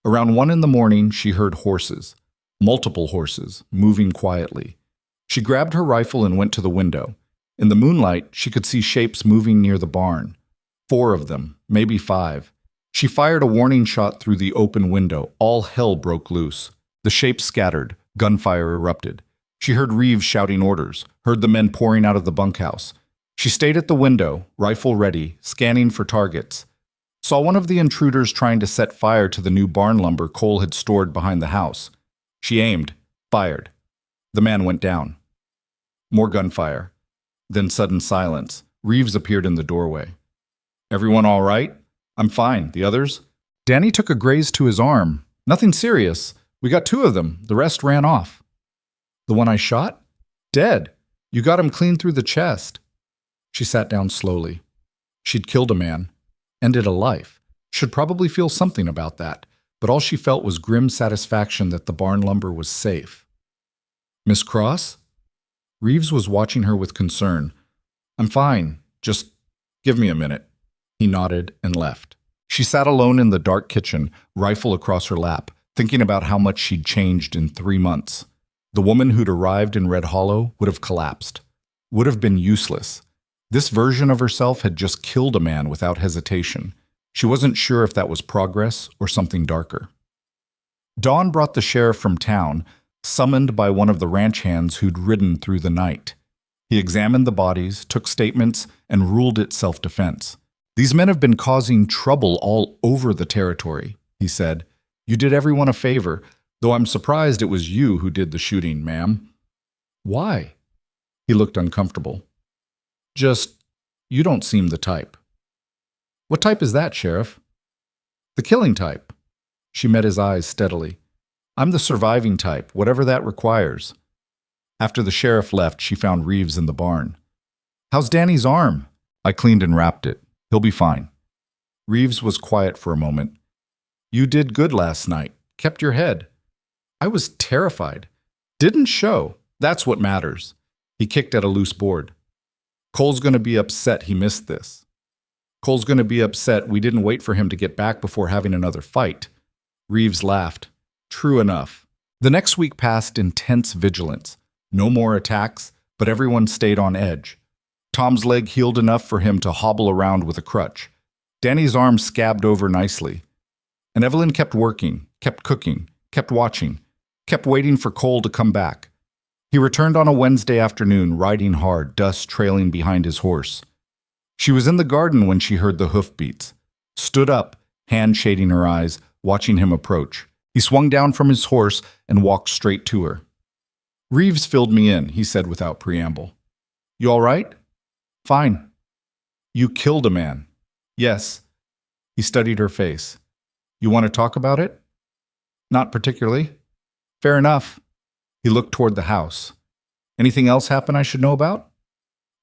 Around 1 a.m, she heard horses, multiple horses, moving quietly. She grabbed her rifle and went to the window. In the moonlight, she could see shapes moving near the barn. 4 of them, maybe 5. She fired a warning shot through the open window. All hell broke loose. The shapes scattered. Gunfire erupted. She heard Reeves shouting orders, heard the men pouring out of the bunkhouse. She stayed at the window, rifle ready, scanning for targets. Saw one of the intruders trying to set fire to the new barn lumber Cole had stored behind the house. She aimed, fired. The man went down. More gunfire. Then sudden silence. Reeves appeared in the doorway. Everyone all right? I'm fine. The others? Danny took a graze to his arm. Nothing serious. We got 2 of them. The rest ran off. The one I shot? Dead. You got him clean through the chest. She sat down slowly. She'd killed a man. Ended a life. Should probably feel something about that. But all she felt was grim satisfaction that the barn lumber was safe. Miss Cross? Reeves was watching her with concern. I'm fine. Just give me a minute. He nodded and left. She sat alone in the dark kitchen, rifle across her lap, thinking about how much she'd changed in 3 months. The woman who'd arrived in Red Hollow would have collapsed, would have been useless. This version of herself had just killed a man without hesitation. She wasn't sure if that was progress or something darker. Dawn brought the sheriff from town, summoned by one of the ranch hands who'd ridden through the night. He examined the bodies, took statements, and ruled it self-defense. These men have been causing trouble all over the territory, he said. You did everyone a favor, though I'm surprised it was you who did the shooting, ma'am. Why? He looked uncomfortable. Just, you don't seem the type. What type is that, Sheriff? The killing type. She met his eyes steadily. I'm the surviving type, whatever that requires. After the sheriff left, she found Reeves in the barn. How's Danny's arm? I cleaned and wrapped it. He'll be fine. Reeves was quiet for a moment. You did good last night. Kept your head. I was terrified. Didn't show. That's what matters. He kicked at a loose board. Cole's going to be upset he missed this. Cole's going to be upset we didn't wait for him to get back before having another fight. Reeves laughed. True enough. The next week passed in tense vigilance. No more attacks, but everyone stayed on edge. Tom's leg healed enough for him to hobble around with a crutch. Danny's arm scabbed over nicely. And Evelyn kept working, kept cooking, kept watching, kept waiting for Cole to come back. He returned on a Wednesday afternoon, riding hard, dust trailing behind his horse. She was in the garden when she heard the hoofbeats. Stood up, hand shading her eyes, watching him approach. He swung down from his horse and walked straight to her. Reeves filled me in, he said without preamble. You all right? Fine. You killed a man. Yes. He studied her face. You want to talk about it? Not particularly. Fair enough. He looked toward the house. Anything else happen I should know about?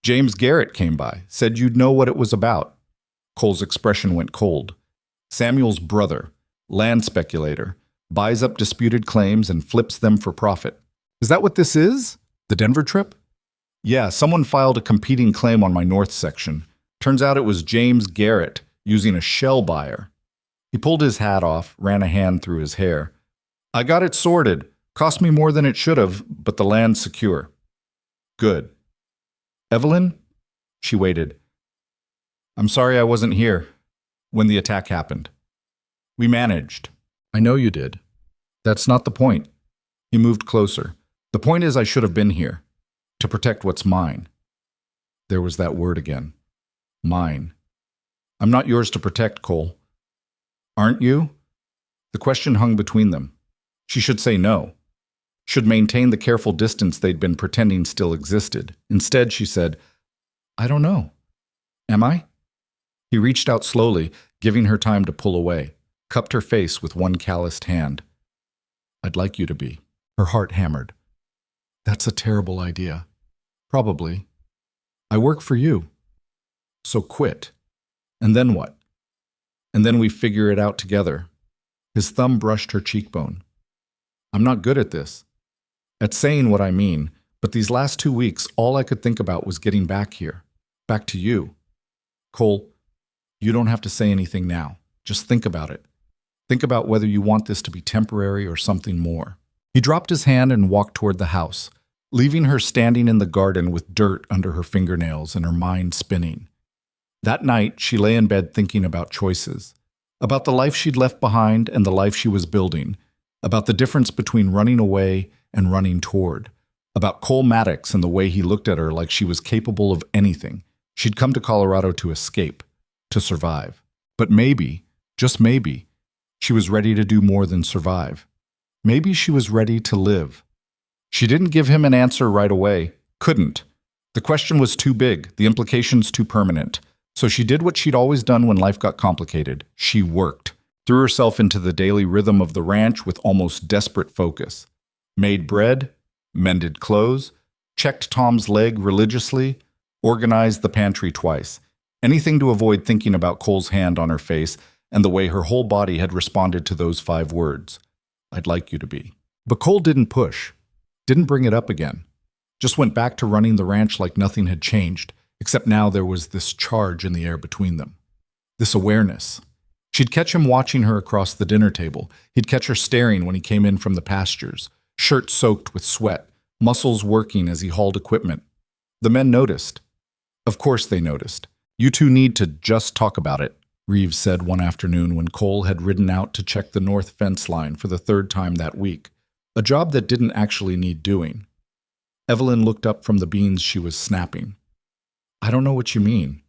James Garrett came by, said you'd know what it was about. Cole's expression went cold. Samuel's brother, land speculator, buys up disputed claims and flips them for profit. Is that what this is? The Denver trip? Yeah, someone filed a competing claim on my north section. Turns out it was James Garrett using a shell buyer. He pulled his hat off, ran a hand through his hair. I got it sorted. Cost me more than it should have, but the land's secure. Good. Evelyn? She waited. I'm sorry I wasn't here when the attack happened. We managed. I know you did. That's not the point. He moved closer. The point is I should have been here. To protect what's mine. There was that word again. Mine. I'm not yours to protect, Cole. Aren't you? The question hung between them. She should say no. Should maintain the careful distance they'd been pretending still existed. Instead, she said, I don't know. Am I? He reached out slowly, giving her time to pull away, cupped her face with one calloused hand. I'd like you to be. Her heart hammered. That's a terrible idea. Probably. I work for you. So quit. And then what? And then we figure it out together. His thumb brushed her cheekbone. I'm not good at this. At saying what I mean, but these last 2 weeks, all I could think about was getting back here. Back to you. Cole, you don't have to say anything now. Just think about it. Think about whether you want this to be temporary or something more. He dropped his hand and walked toward the house, leaving her standing in the garden with dirt under her fingernails and her mind spinning. That night, she lay in bed thinking about choices, about the life she'd left behind and the life she was building, about the difference between running away and running toward, about Cole Maddox and the way he looked at her like she was capable of anything. She'd come to Colorado to escape, to survive. But maybe, just maybe, she was ready to do more than survive. Maybe she was ready to live. She didn't give him an answer right away. Couldn't. The question was too big, the implications too permanent. So she did what she'd always done when life got complicated. She worked. Threw herself into the daily rhythm of the ranch with almost desperate focus. Made bread, mended clothes, checked Tom's leg religiously, organized the pantry twice. Anything to avoid thinking about Cole's hand on her face and the way her whole body had responded to those 5 words. I'd like you to be. But Cole didn't push. Didn't bring it up again. Just went back to running the ranch like nothing had changed, except now there was this charge in the air between them. This awareness. She'd catch him watching her across the dinner table. He'd catch her staring when he came in from the pastures, shirt soaked with sweat, muscles working as he hauled equipment. The men noticed. Of course they noticed. You two need to just talk about it, Reeves said one afternoon when Cole had ridden out to check the north fence line for the 3rd time that week, a job that didn't actually need doing. Evelyn looked up from the beans she was snapping. I don't know what you mean.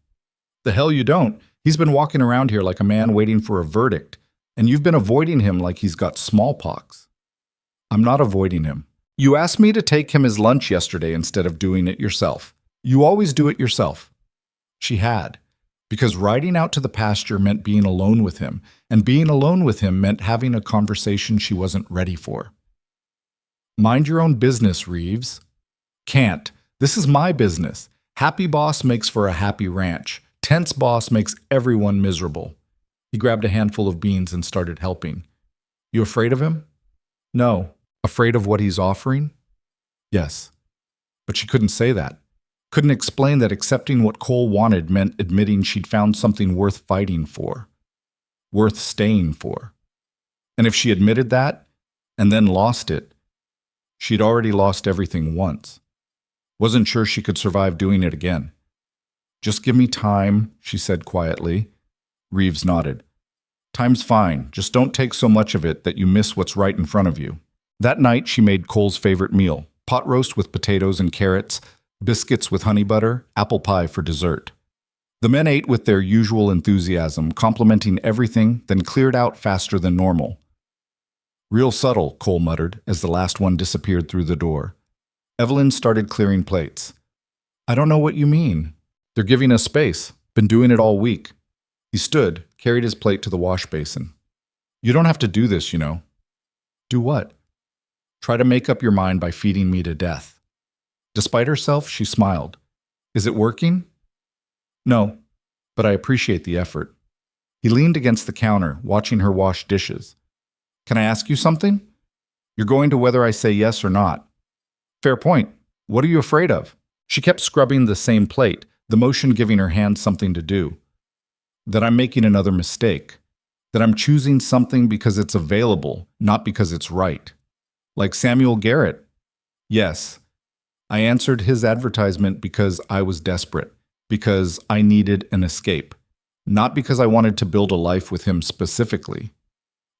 The hell you don't. He's been walking around here like a man waiting for a verdict, and you've been avoiding him like he's got smallpox. I'm not avoiding him. You asked me to take him his lunch yesterday instead of doing it yourself. You always do it yourself. She had, because riding out to the pasture meant being alone with him, and being alone with him meant having a conversation she wasn't ready for. Mind your own business, Reeves. Can't. This is my business. Happy boss makes for a happy ranch. Tense boss makes everyone miserable. He grabbed a handful of beans and started helping. You afraid of him? No. Afraid of what he's offering? Yes. But she couldn't say that. Couldn't explain that accepting what Cole wanted meant admitting she'd found something worth fighting for. Worth staying for. And if she admitted that, and then lost it, she'd already lost everything once. Wasn't sure she could survive doing it again. "Just give me time," she said quietly. Reeves nodded. "Time's fine, just don't take so much of it that you miss what's right in front of you." That night she made Cole's favorite meal, pot roast with potatoes and carrots, biscuits with honey butter, apple pie for dessert. The men ate with their usual enthusiasm, complimenting everything, then cleared out faster than normal. "Real subtle," Cole muttered as the last one disappeared through the door. Evelyn started clearing plates. "I don't know what you mean." "They're giving us space. Been doing it all week." He stood, carried his plate to the wash basin. "You don't have to do this, you know." "Do what?" "Try to make up your mind by feeding me to death." Despite herself, she smiled. "Is it working?" "No, but I appreciate the effort." He leaned against the counter, watching her wash dishes. "Can I ask you something? You're going to whether I say yes or not." "Fair point. What are you afraid of?" She kept scrubbing the same plate, the motion giving her hand something to do. "That I'm making another mistake. That I'm choosing something because it's available, not because it's right. Like Samuel Garrett." "Yes. I answered his advertisement because I was desperate, because I needed an escape, not because I wanted to build a life with him specifically."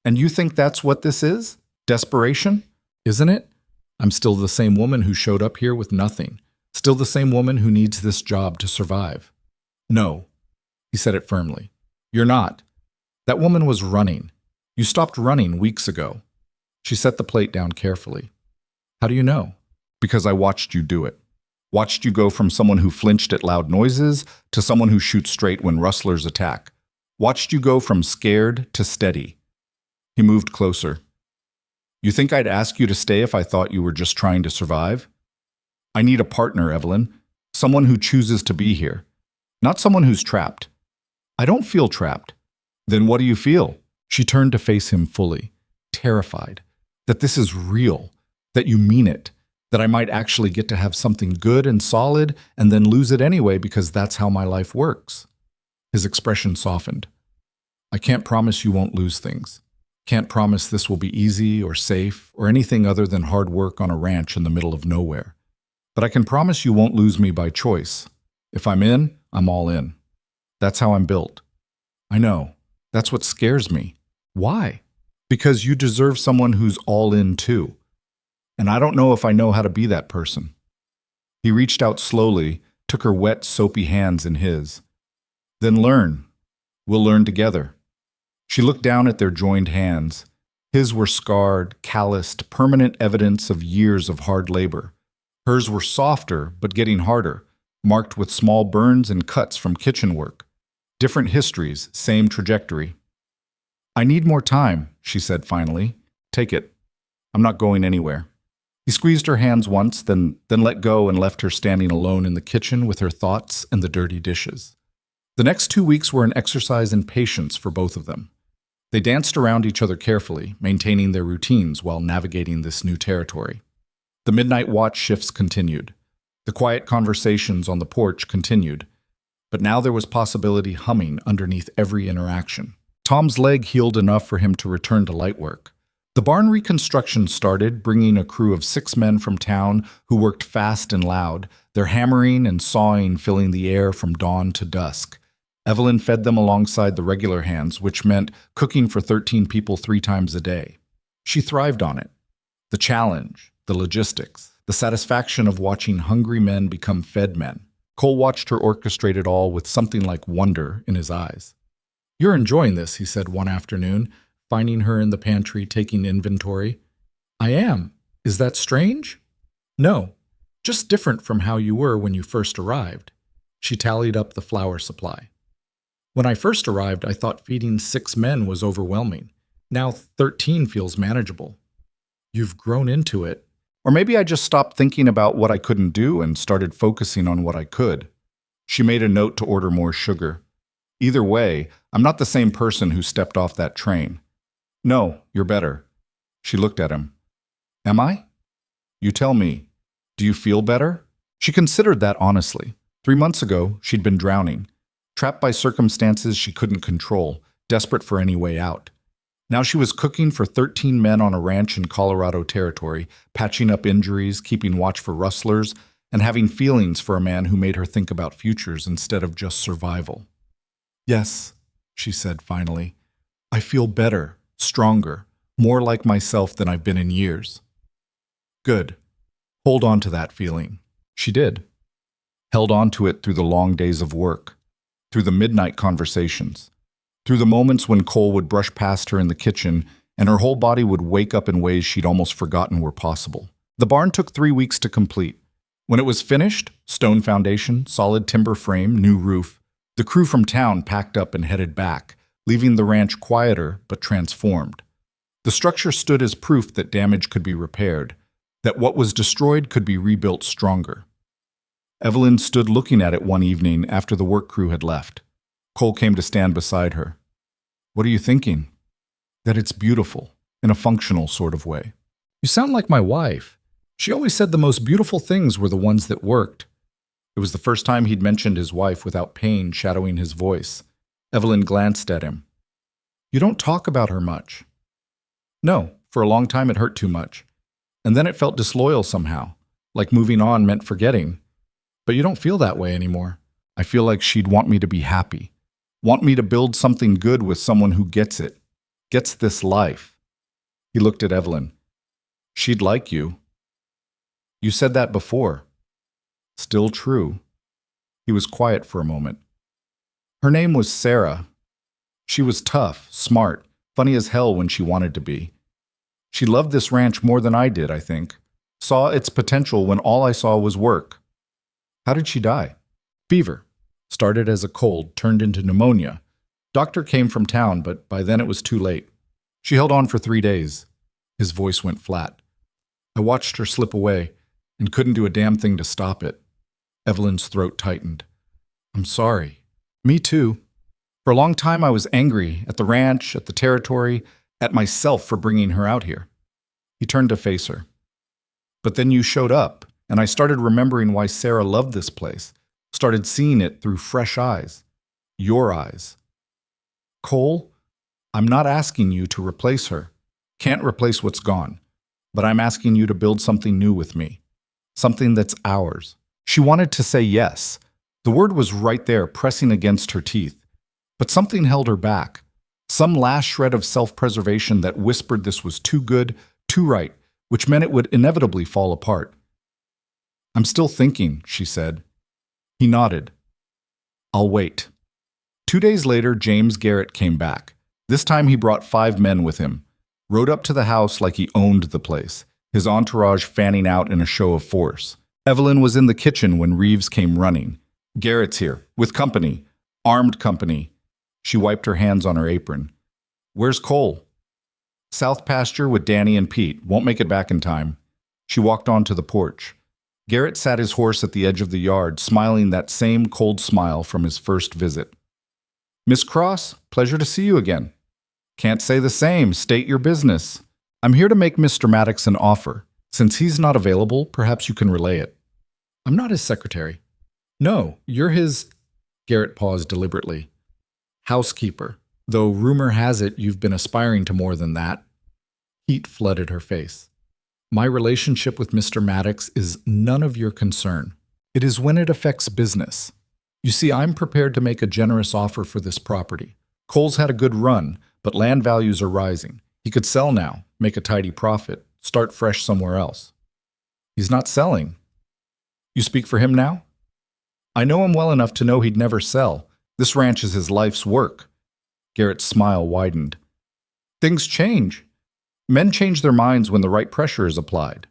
"And you think that's what this is? Desperation?" "Isn't it? I'm still the same woman who showed up here with nothing. Still the same woman who needs this job to survive." "No." He said it firmly. "You're not. That woman was running. You stopped running weeks ago." She set the plate down carefully. "How do you know?" "Because I watched you do it. Watched you go from someone who flinched at loud noises to someone who shoots straight when rustlers attack. Watched you go from scared to steady." He moved closer. "You think I'd ask you to stay if I thought you were just trying to survive? I need a partner, Evelyn. Someone who chooses to be here. Not someone who's trapped." "I don't feel trapped." "Then what do you feel?" She turned to face him fully, terrified. "That this is real. That you mean it. That I might actually get to have something good and solid and then lose it anyway because that's how my life works." His expression softened. "I can't promise you won't lose things. Can't promise this will be easy or safe or anything other than hard work on a ranch in the middle of nowhere. But I can promise you won't lose me by choice. If I'm in, I'm all in. That's how I'm built." "I know. That's what scares me." "Why?" "Because you deserve someone who's all in too. And I don't know if I know how to be that person." He reached out slowly, took her wet, soapy hands in his. "Then learn. We'll learn together." She looked down at their joined hands. His were scarred, calloused, permanent evidence of years of hard labor. Hers were softer, but getting harder, marked with small burns and cuts from kitchen work. Different histories, same trajectory. "I need more time," she said finally. "Take it. I'm not going anywhere." He squeezed her hands once, then let go and left her standing alone in the kitchen with her thoughts and the dirty dishes. The next 2 weeks were an exercise in patience for both of them. They danced around each other carefully, maintaining their routines while navigating this new territory. The midnight watch shifts continued. The quiet conversations on the porch continued. But now there was possibility humming underneath every interaction. Tom's leg healed enough for him to return to light work. The barn reconstruction started, bringing a crew of 6 men from town who worked fast and loud, their hammering and sawing filling the air from dawn to dusk. Evelyn fed them alongside the regular hands, which meant cooking for 13 people 3 times a day. She thrived on it. The challenge, the logistics, the satisfaction of watching hungry men become fed men. Cole watched her orchestrate it all with something like wonder in his eyes. "You're enjoying this," he said one afternoon, finding her in the pantry taking inventory. "I am. Is that strange?" "No, just different from how you were when you first arrived." She tallied up the flour supply. "When I first arrived, I thought feeding 6 men was overwhelming. Now 13 feels manageable." "You've grown into it." Or maybe I just stopped thinking about what I couldn't do and started focusing on what I could. She made a note to order more sugar. Either way, I'm not the same person who stepped off that train. "No, you're better." She looked at him. "Am I?" "You tell me. Do you feel better?" She considered that honestly. 3 months ago, she'd been drowning, trapped by circumstances she couldn't control, desperate for any way out. Now she was cooking for 13 men on a ranch in Colorado Territory, patching up injuries, keeping watch for rustlers, and having feelings for a man who made her think about futures instead of just survival. "Yes," she said finally. "I feel better, stronger, more like myself than I've been in years." "Good. Hold on to that feeling." She did. Held on to it through the long days of work, through the midnight conversations, through the moments when Cole would brush past her in the kitchen and her whole body would wake up in ways she'd almost forgotten were possible. The barn took 3 weeks to complete. When it was finished, stone foundation, solid timber frame, new roof, the crew from town packed up and headed back, leaving the ranch quieter but transformed. The structure stood as proof that damage could be repaired, that what was destroyed could be rebuilt stronger. Evelyn stood looking at it one evening after the work crew had left. Cole came to stand beside her. "What are you thinking?" "That it's beautiful, in a functional sort of way." "You sound like my wife. She always said the most beautiful things were the ones that worked." It was the first time he'd mentioned his wife without pain shadowing his voice. Evelyn glanced at him. "You don't talk about her much." "No, for a long time it hurt too much. And then it felt disloyal somehow, like moving on meant forgetting. But you don't feel that way anymore. I feel like she'd want me to be happy, want me to build something good with someone who gets it, gets this life." He looked at Evelyn. "She'd like you." "You said that before." "Still true." He was quiet for a moment. "Her name was Sarah. She was tough, smart, funny as hell when she wanted to be. She loved this ranch more than I did, I think. Saw its potential when all I saw was work." "How did she die?" "Fever. Started as a cold, turned into pneumonia. Doctor came from town, but by then it was too late. She held on for 3 days. His voice went flat. "I watched her slip away and couldn't do a damn thing to stop it." Evelyn's throat tightened. "I'm sorry." "Me too. For a long time I was angry at the ranch, at the territory, at myself for bringing her out here." He turned to face her. "But then you showed up, and I started remembering why Sarah loved this place, started seeing it through fresh eyes. Your eyes. Cole, I'm not asking you to replace her. Can't replace what's gone. But I'm asking you to build something new with me. Something that's ours." She wanted to say yes. The word was right there, pressing against her teeth. But something held her back. Some last shred of self-preservation that whispered this was too good, too right, which meant it would inevitably fall apart. "I'm still thinking," she said. He nodded. "I'll wait." 2 days later, James Garrett came back. This time he brought 5 men with him. Rode up to the house like he owned the place, his entourage fanning out in a show of force. Evelyn was in the kitchen when Reeves came running. "Garrett's here, with company. Armed company." She wiped her hands on her apron. "Where's Cole?" "South pasture with Danny and Pete. Won't make it back in time." She walked onto the porch. Garrett sat his horse at the edge of the yard, smiling that same cold smile from his first visit. "Miss Cross, pleasure to see you again." "Can't say the same. State your business." "I'm here to make Mr. Maddox an offer. Since he's not available, perhaps you can relay it." "I'm not his secretary." "No, you're his—" Garrett paused deliberately. "Housekeeper, though rumor has it you've been aspiring to more than that." Heat flooded her face. "My relationship with Mr. Maddox is none of your concern. It is when it affects business. You see, I'm prepared to make a generous offer for this property. Cole's had a good run, but land values are rising. He could sell now, make a tidy profit, start fresh somewhere else." "He's not selling." "You speak for him now?" "I know him well enough to know he'd never sell. This ranch is his life's work." Garrett's smile widened. "Things change. Men change their minds when the right pressure is applied."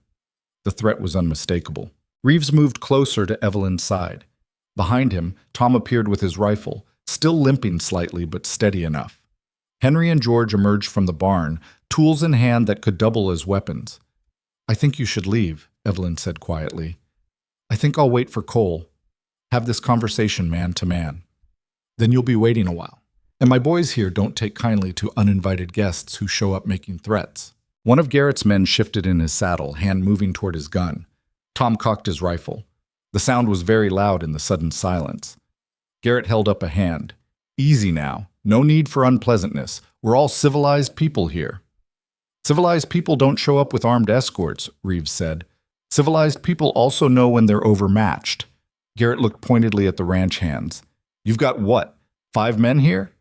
The threat was unmistakable. Reeves moved closer to Evelyn's side. Behind him, Tom appeared with his rifle, still limping slightly but steady enough. Henry and George emerged from the barn, tools in hand that could double as weapons. "I think you should leave," Evelyn said quietly. "I think I'll wait for Cole. Have this conversation man to man. Then you'll be waiting a while. And my boys here don't take kindly to uninvited guests who show up making threats." One of Garrett's men shifted in his saddle, hand moving toward his gun. Tom cocked his rifle. The sound was very loud in the sudden silence. Garrett held up a hand. "Easy now. No need for unpleasantness. We're all civilized people here. Civilized people don't show up with armed escorts, Reeves said. Civilized people also know when they're overmatched. Garrett looked pointedly at the ranch hands. You've got what, 5 men here?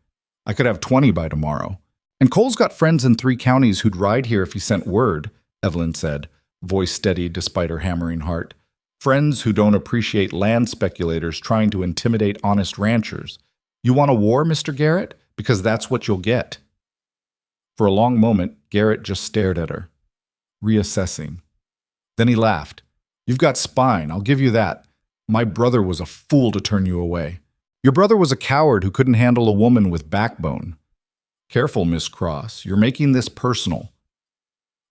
I could have 20 by tomorrow. And Cole's got friends in 3 counties who'd ride here if he sent word, Evelyn said, voice steady despite her hammering heart. Friends who don't appreciate land speculators trying to intimidate honest ranchers. You want a war, Mr. Garrett? Because that's what you'll get. For a long moment, Garrett just stared at her, reassessing. Then he laughed. You've got spine, I'll give you that. My brother was a fool to turn you away. Your brother was a coward who couldn't handle a woman with backbone. Careful, Miss Cross, you're making this personal.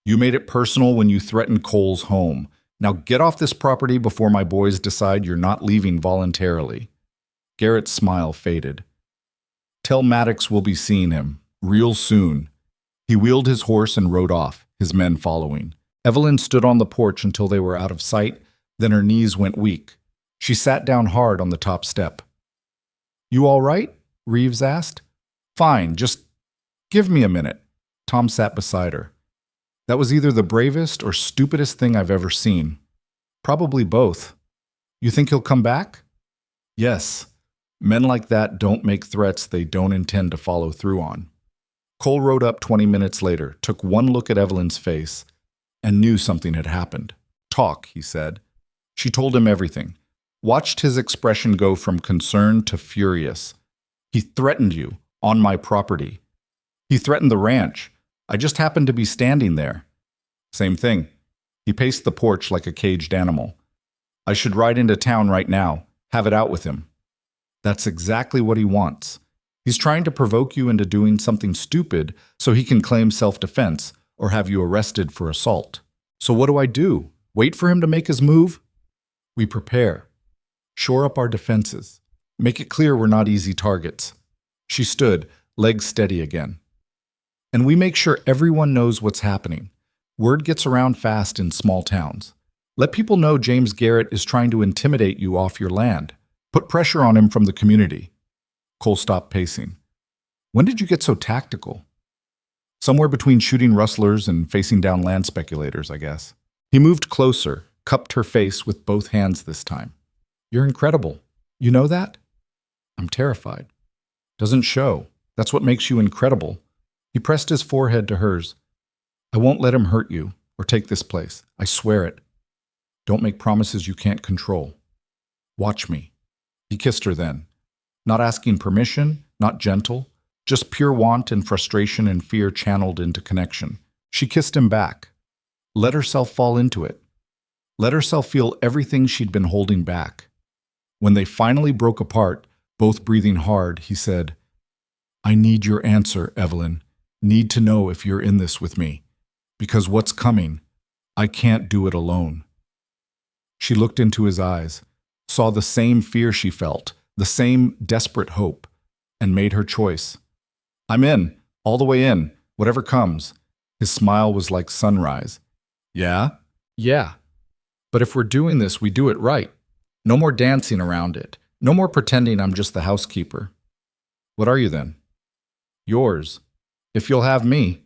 You made it personal when you threatened Cole's home. Now get off this property before my boys decide you're not leaving voluntarily. Garrett's smile faded. Tell Maddox we'll be seeing him, real soon. He wheeled his horse and rode off, his men following. Evelyn stood on the porch until they were out of sight, then her knees went weak. She sat down hard on the top step. You all right? Reeves asked. Fine, just give me a minute. Tom sat beside her. That was either the bravest or stupidest thing I've ever seen. Probably both. You think he'll come back? Yes. Men like that don't make threats they don't intend to follow through on. Cole rode up 20 minutes later, took one look at Evelyn's face, and knew something had happened. Talk, he said. She told him everything. Watched his expression go from concerned to furious. He threatened you, on my property. He threatened the ranch. I just happened to be standing there. Same thing. He paced the porch like a caged animal. I should ride into town right now, have it out with him. That's exactly what he wants. He's trying to provoke you into doing something stupid so he can claim self-defense or have you arrested for assault. So what do I do? Wait for him to make his move? We prepare. Shore up our defenses. Make it clear we're not easy targets. She stood, legs steady again. And we make sure everyone knows what's happening. Word gets around fast in small towns. Let people know James Garrett is trying to intimidate you off your land. Put pressure on him from the community. Cole stopped pacing. When did you get so tactical? Somewhere between shooting rustlers and facing down land speculators, I guess. He moved closer, cupped her face with both hands this time. You're incredible. You know that? I'm terrified. Doesn't show. That's what makes you incredible. He pressed his forehead to hers. I won't let him hurt you or take this place. I swear it. Don't make promises you can't control. Watch me. He kissed her then. Not asking permission, not gentle, just pure want and frustration and fear channeled into connection. She kissed him back. Let herself fall into it. Let herself feel everything she'd been holding back. When they finally broke apart, both breathing hard, he said, I need your answer, Evelyn. Need to know if you're in this with me. Because what's coming, I can't do it alone. She looked into his eyes, saw the same fear she felt, the same desperate hope, and made her choice. I'm in, all the way in, whatever comes. His smile was like sunrise. Yeah? Yeah. But if we're doing this, we do it right. No more dancing around it. No more pretending I'm just the housekeeper. What are you then? Yours. If you'll have me.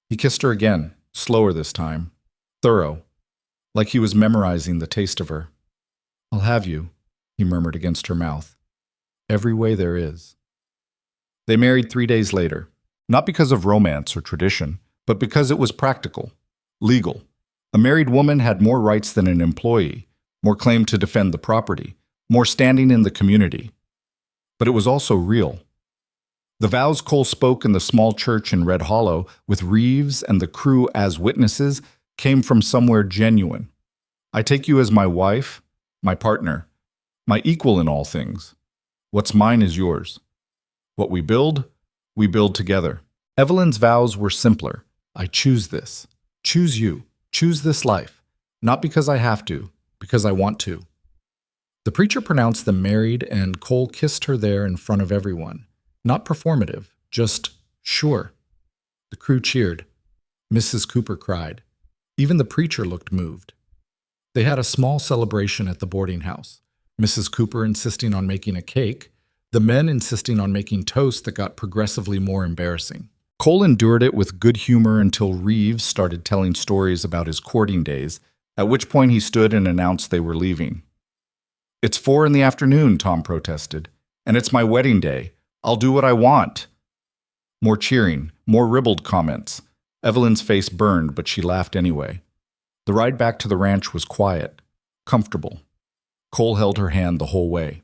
He kissed her again, slower this time, thorough, like he was memorizing the taste of her. I'll have you, he murmured against her mouth. Every way there is. They married 3 days later, not because of romance or tradition, but because it was practical, legal. A married woman had more rights than an employee, more claim to defend the property, more standing in the community. But it was also real. The vows Cole spoke in the small church in Red Hollow, with Reeves and the crew as witnesses, came from somewhere genuine. I take you as my wife, my partner, my equal in all things. What's mine is yours. What we build together. Evelyn's vows were simpler. I choose this. Choose you. Choose this life. Not because I have to, because I want to. The preacher pronounced them married, and Cole kissed her there in front of everyone. Not performative, just sure. The crew cheered. Mrs. Cooper cried. Even the preacher looked moved. They had a small celebration at the boarding house. Mrs. Cooper insisting on making a cake, the men insisting on making toast that got progressively more embarrassing. Cole endured it with good humor until Reeves started telling stories about his courting days, at which point he stood and announced they were leaving. "It's 4 in the afternoon," Tom protested, "and it's my wedding day. I'll do what I want." More cheering, more ribald comments. Evelyn's face burned, but she laughed anyway. The ride back to the ranch was quiet, comfortable. Cole held her hand the whole way.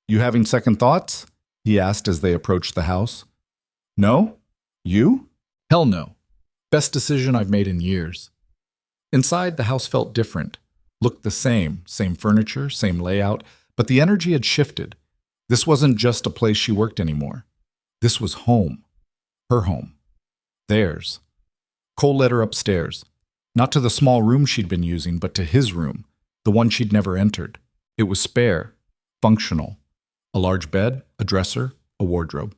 "You having second thoughts?" he asked as they approached the house. "No? You?" "Hell no. Best decision I've made in years." Inside, the house felt different. Looked the same furniture, same layout, but the energy had shifted. This wasn't just a place she worked anymore. This was home. Her home. Theirs. Cole led her upstairs. Not to the small room she'd been using, but to his room, the one she'd never entered. It was spare, functional. A large bed, a dresser, a wardrobe.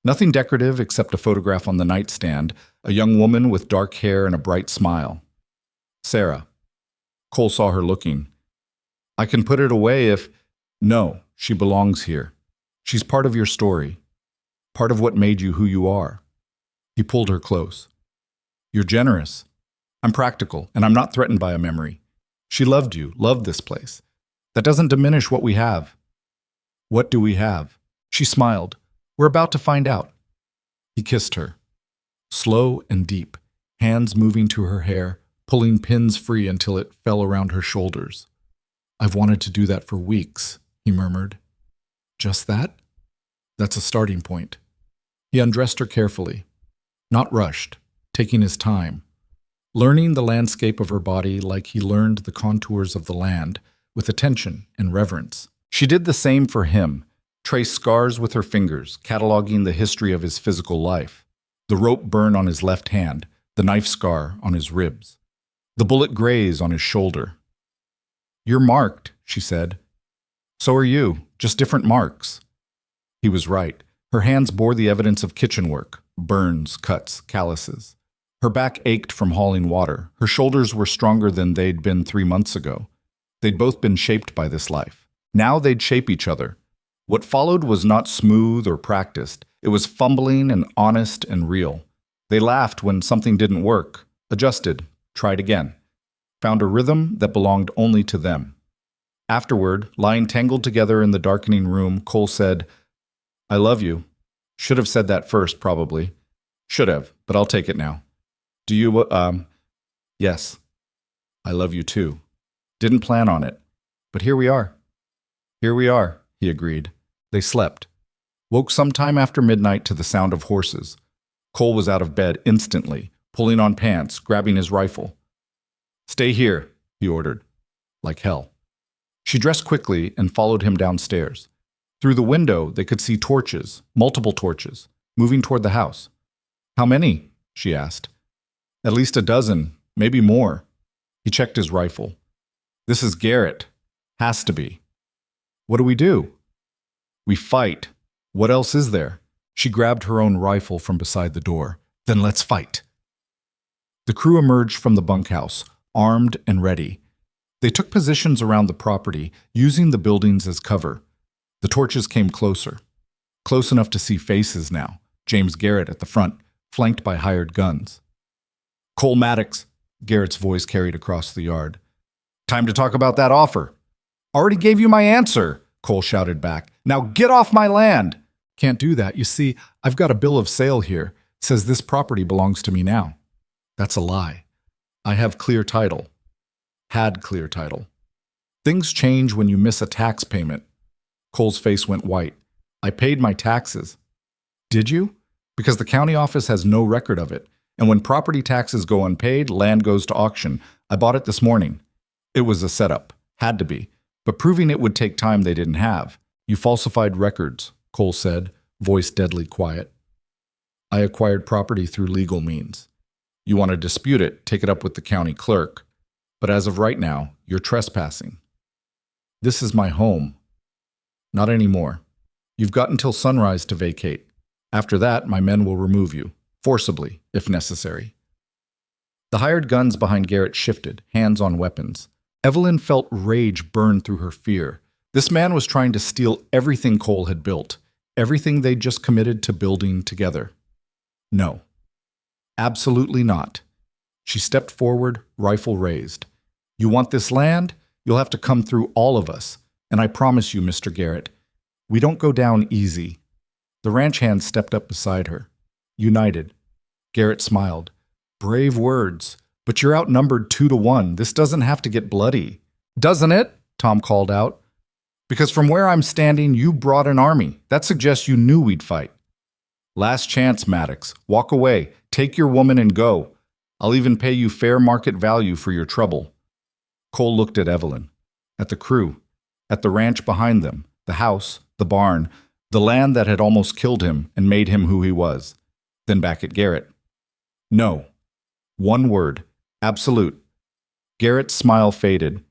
Nothing decorative except a photograph on the nightstand, a young woman with dark hair and a bright smile. Sarah. Cole saw her looking. "I can put it away if—" "No, she belongs here. She's part of your story. Part of what made you who you are." He pulled her close. "You're generous. I'm practical, and I'm not threatened by a memory. She loved you, loved this place. That doesn't diminish what we have." "What do we have?" She smiled. "We're about to find out." He kissed her. Slow and deep, hands moving to her hair, pulling pins free until it fell around her shoulders. "I've wanted to do that for weeks," he murmured. "Just that?" "That's a starting point." He undressed her carefully. Not rushed, taking his time. Learning the landscape of her body like he learned the contours of the land, with attention and reverence. She did the same for him, traced scars with her fingers, cataloging the history of his physical life. The rope burn on his left hand, the knife scar on his ribs. The bullet graze on his shoulder. "You're marked," she said. "So are you, just different marks." He was right. Her hands bore the evidence of kitchen work, burns, cuts, calluses. Her back ached from hauling water. Her shoulders were stronger than they'd been 3 months ago. They'd both been shaped by this life. Now they'd shape each other. What followed was not smooth or practiced. It was fumbling and honest and real. They laughed when something didn't work, adjusted, tried again, found a rhythm that belonged only to them. Afterward, lying tangled together in the darkening room, Cole said, "I love you. Should have said that first, probably. Should have, but I'll take it now. Do you, yes. I love you too. Didn't plan on it, but here we are." "Here we are," he agreed. They slept. Woke sometime after midnight to the sound of horses. Cole was out of bed instantly, pulling on pants, grabbing his rifle. "Stay here," he ordered. Like hell. She dressed quickly and followed him downstairs. Through the window, they could see torches, multiple torches, moving toward the house. "How many?" she asked. "At least a dozen, maybe more." He checked his rifle. "This is Garrett. Has to be." "What do we do?" "We fight. What else is there?" She grabbed her own rifle from beside the door. "Then let's fight." The crew emerged from the bunkhouse, armed and ready. They took positions around the property, using the buildings as cover. The torches came closer. Close enough to see faces now. James Garrett at the front, flanked by hired guns. "Cole Maddox," Garrett's voice carried across the yard. "Time to talk about that offer." "Already gave you my answer," Cole shouted back. "Now get off my land." "Can't do that. You see, I've got a bill of sale here. Says this property belongs to me now." "That's a lie. I have clear title." Had clear title. "Things change when you miss a tax payment." Cole's face went white. "I paid my taxes." "Did you?" "Because the county office has no record of it. And when property taxes go unpaid, land goes to auction. I bought it this morning." It was a setup. Had to be. But proving it would take time they didn't have. "You falsified records," Cole said, voice deadly quiet. "I acquired property through legal means. You want to dispute it, take it up with the county clerk. But as of right now, you're trespassing." "This is my home." "Not anymore. You've got until sunrise to vacate. After that, my men will remove you, forcibly, if necessary." The hired guns behind Garrett shifted, hands on weapons. Evelyn felt rage burn through her fear. This man was trying to steal everything Cole had built, everything they'd just committed to building together. No, absolutely not. She stepped forward, rifle raised. You want this land? You'll have to come through all of us. And I promise you, Mr. Garrett, we don't go down easy. The ranch hand stepped up beside her. United. Garrett smiled. Brave words, but you're outnumbered 2-1. This doesn't have to get bloody. Doesn't it? Tom called out. Because from where I'm standing, you brought an army. That suggests you knew we'd fight. Last chance, Maddox. Walk away. Take your woman and go. I'll even pay you fair market value for your trouble. Cole looked at Evelyn, at the crew, at the ranch behind them, the house, the barn, the land that had almost killed him and made him who he was. Then back at Garrett. No. One word. Absolute. Garrett's smile faded.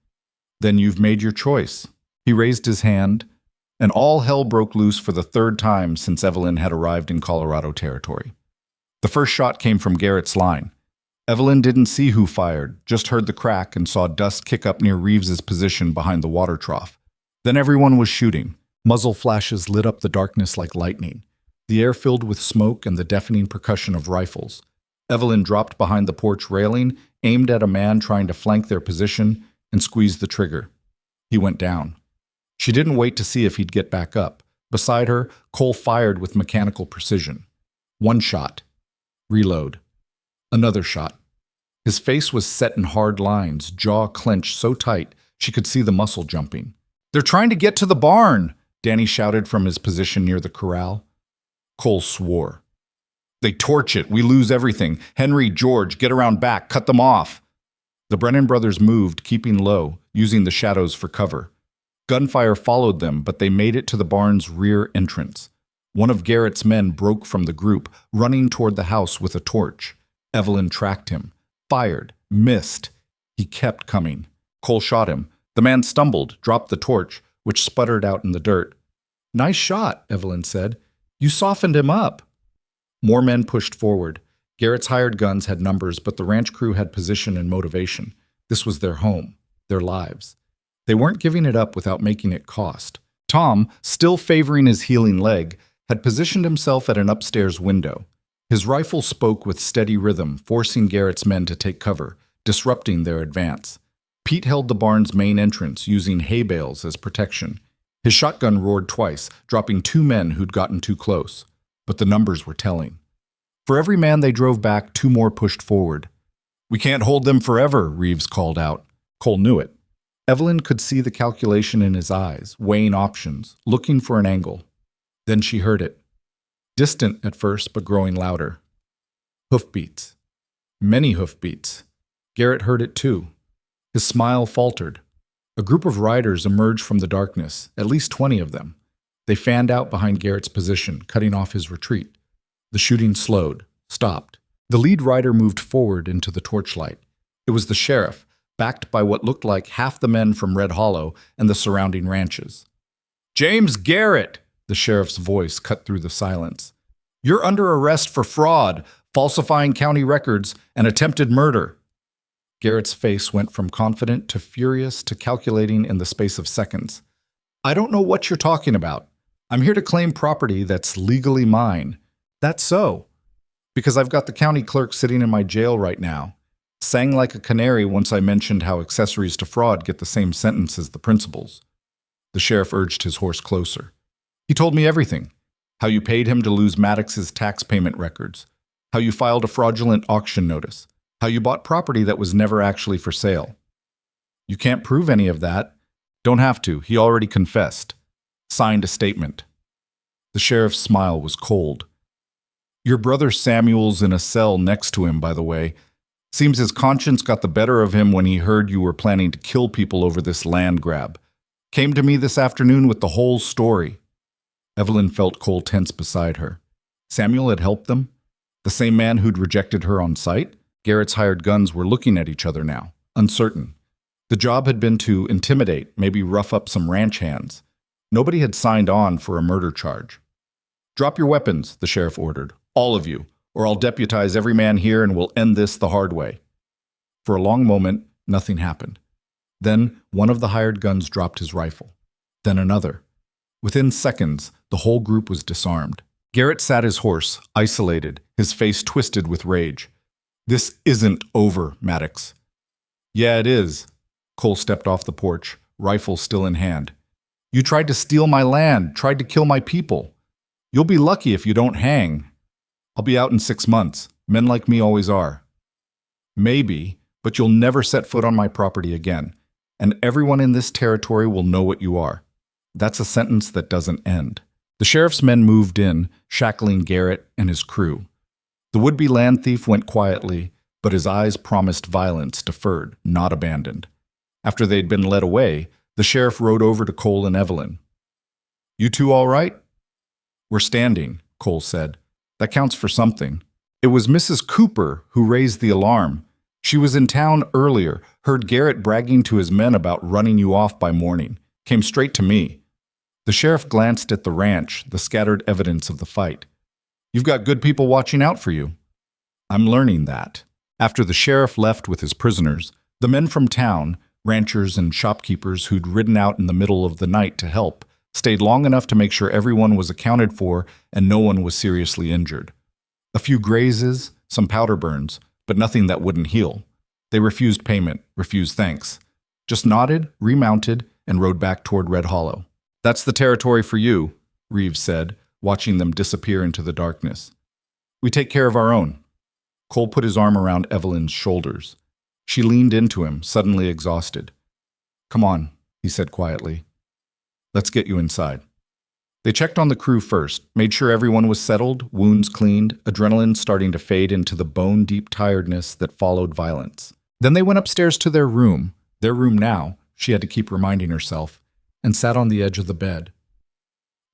Then you've made your choice. He raised his hand, and all hell broke loose for the third time since Evelyn had arrived in Colorado territory. The first shot came from Garrett's line. Evelyn didn't see who fired, just heard the crack and saw dust kick up near Reeves's position behind the water trough. Then everyone was shooting. Muzzle flashes lit up the darkness like lightning. The air filled with smoke and the deafening percussion of rifles. Evelyn dropped behind the porch railing, aimed at a man trying to flank their position, and squeezed the trigger. He went down. She didn't wait to see if he'd get back up. Beside her, Cole fired with mechanical precision. One shot. Reload. Another shot. His face was set in hard lines, jaw clenched so tight she could see the muscle jumping. They're trying to get to the barn, Danny shouted from his position near the corral. Cole swore. They torch it. We lose everything. Henry, George, get around back. Cut them off. The Brennan brothers moved, keeping low, using the shadows for cover. Gunfire followed them, but they made it to the barn's rear entrance. One of Garrett's men broke from the group, running toward the house with a torch. Evelyn tracked him. Fired. Missed. He kept coming. Cole shot him. The man stumbled, dropped the torch, which sputtered out in the dirt. Nice shot, Evelyn said. You softened him up. More men pushed forward. Garrett's hired guns had numbers, but the ranch crew had position and motivation. This was their home, their lives. They weren't giving it up without making it cost. Tom, still favoring his healing leg, had positioned himself at an upstairs window. His rifle spoke with steady rhythm, forcing Garrett's men to take cover, disrupting their advance. Pete held the barn's main entrance, using hay bales as protection. His shotgun roared twice, dropping 2 men who'd gotten too close. But the numbers were telling. For every man they drove back, 2 more pushed forward. We can't hold them forever, Reeves called out. Cole knew it. Evelyn could see the calculation in his eyes, weighing options, looking for an angle. Then she heard it. Distant at first, but growing louder. Hoofbeats. Many hoofbeats. Garrett heard it too. His smile faltered. A group of riders emerged from the darkness, at least 20 of them. They fanned out behind Garrett's position, cutting off his retreat. The shooting slowed, stopped. The lead rider moved forward into the torchlight. It was the sheriff, backed by what looked like half the men from Red Hollow and the surrounding ranches. James Garrett! The sheriff's voice cut through the silence. You're under arrest for fraud, falsifying county records, and attempted murder. Garrett's face went from confident to furious to calculating in the space of seconds. I don't know what you're talking about. I'm here to claim property that's legally mine. That's so. Because I've got the county clerk sitting in my jail right now. Sang like a canary once I mentioned how accessories to fraud get the same sentence as the principals. The sheriff urged his horse closer. He told me everything. How you paid him to lose Maddox's tax payment records. How you filed a fraudulent auction notice. How you bought property that was never actually for sale. You can't prove any of that. Don't have to. He already confessed. Signed a statement. The sheriff's smile was cold. Your brother Samuel's in a cell next to him, by the way. Seems his conscience got the better of him when he heard you were planning to kill people over this land grab. Came to me this afternoon with the whole story. Evelyn felt Cole tense beside her. Samuel had helped them? The same man who'd rejected her on sight? Garrett's hired guns were looking at each other now, uncertain. The job had been to intimidate, maybe rough up some ranch hands. Nobody had signed on for a murder charge. Drop your weapons, the sheriff ordered. All of you, or I'll deputize every man here and we'll end this the hard way. For a long moment, nothing happened. Then one of the hired guns dropped his rifle. Then another. Within seconds, the whole group was disarmed. Garrett sat his horse, isolated, his face twisted with rage. This isn't over, Maddox. Yeah, it is. Cole stepped off the porch, rifle still in hand. You tried to steal my land, tried to kill my people. You'll be lucky if you don't hang. I'll be out in 6 months. Men like me always are. Maybe, but you'll never set foot on my property again, and everyone in this territory will know what you are. That's a sentence that doesn't end. The sheriff's men moved in, shackling Garrett and his crew. The would-be land thief went quietly, but his eyes promised violence deferred, not abandoned. After they'd been led away, the sheriff rode over to Cole and Evelyn. You two all right? We're standing, Cole said. That counts for something. It was Mrs. Cooper who raised the alarm. She was in town earlier, heard Garrett bragging to his men about running you off by morning. Came straight to me. The sheriff glanced at the ranch, the scattered evidence of the fight. You've got good people watching out for you. I'm learning that. After the sheriff left with his prisoners, the men from town, ranchers and shopkeepers who'd ridden out in the middle of the night to help, stayed long enough to make sure everyone was accounted for and no one was seriously injured. A few grazes, some powder burns, but nothing that wouldn't heal. They refused payment, refused thanks. Just nodded, remounted, and rode back toward Red Hollow. That's the territory for you, Reeves said, watching them disappear into the darkness. We take care of our own. Cole put his arm around Evelyn's shoulders. She leaned into him, suddenly exhausted. Come on, he said quietly. Let's get you inside. They checked on the crew first, made sure everyone was settled, wounds cleaned, adrenaline starting to fade into the bone-deep tiredness that followed violence. Then they went upstairs to their room now, she had to keep reminding herself, and sat on the edge of the bed.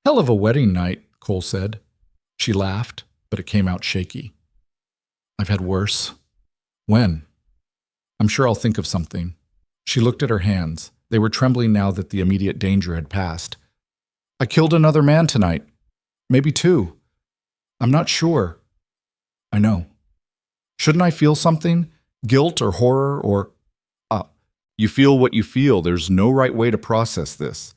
Hell of a wedding night, Cole said. She laughed, but it came out shaky. I've had worse. When? I'm sure I'll think of something. She looked at her hands. They were trembling now that the immediate danger had passed. I killed another man tonight. Maybe 2. I'm not sure. I know. Shouldn't I feel something? Guilt or horror or... You feel what you feel. There's no right way to process this.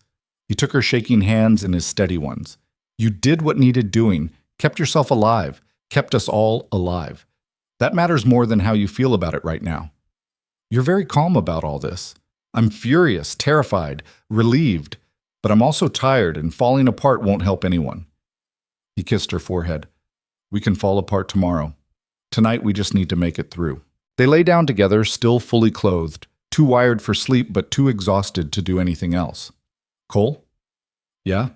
He took her shaking hands in his steady ones. You did what needed doing, kept yourself alive, kept us all alive. That matters more than how you feel about it right now. You're very calm about all this. I'm furious, terrified, relieved, but I'm also tired, and falling apart won't help anyone. He kissed her forehead. We can fall apart tomorrow. Tonight we just need to make it through. They lay down together, still fully clothed, too wired for sleep but too exhausted to do anything else. Cole? Yeah?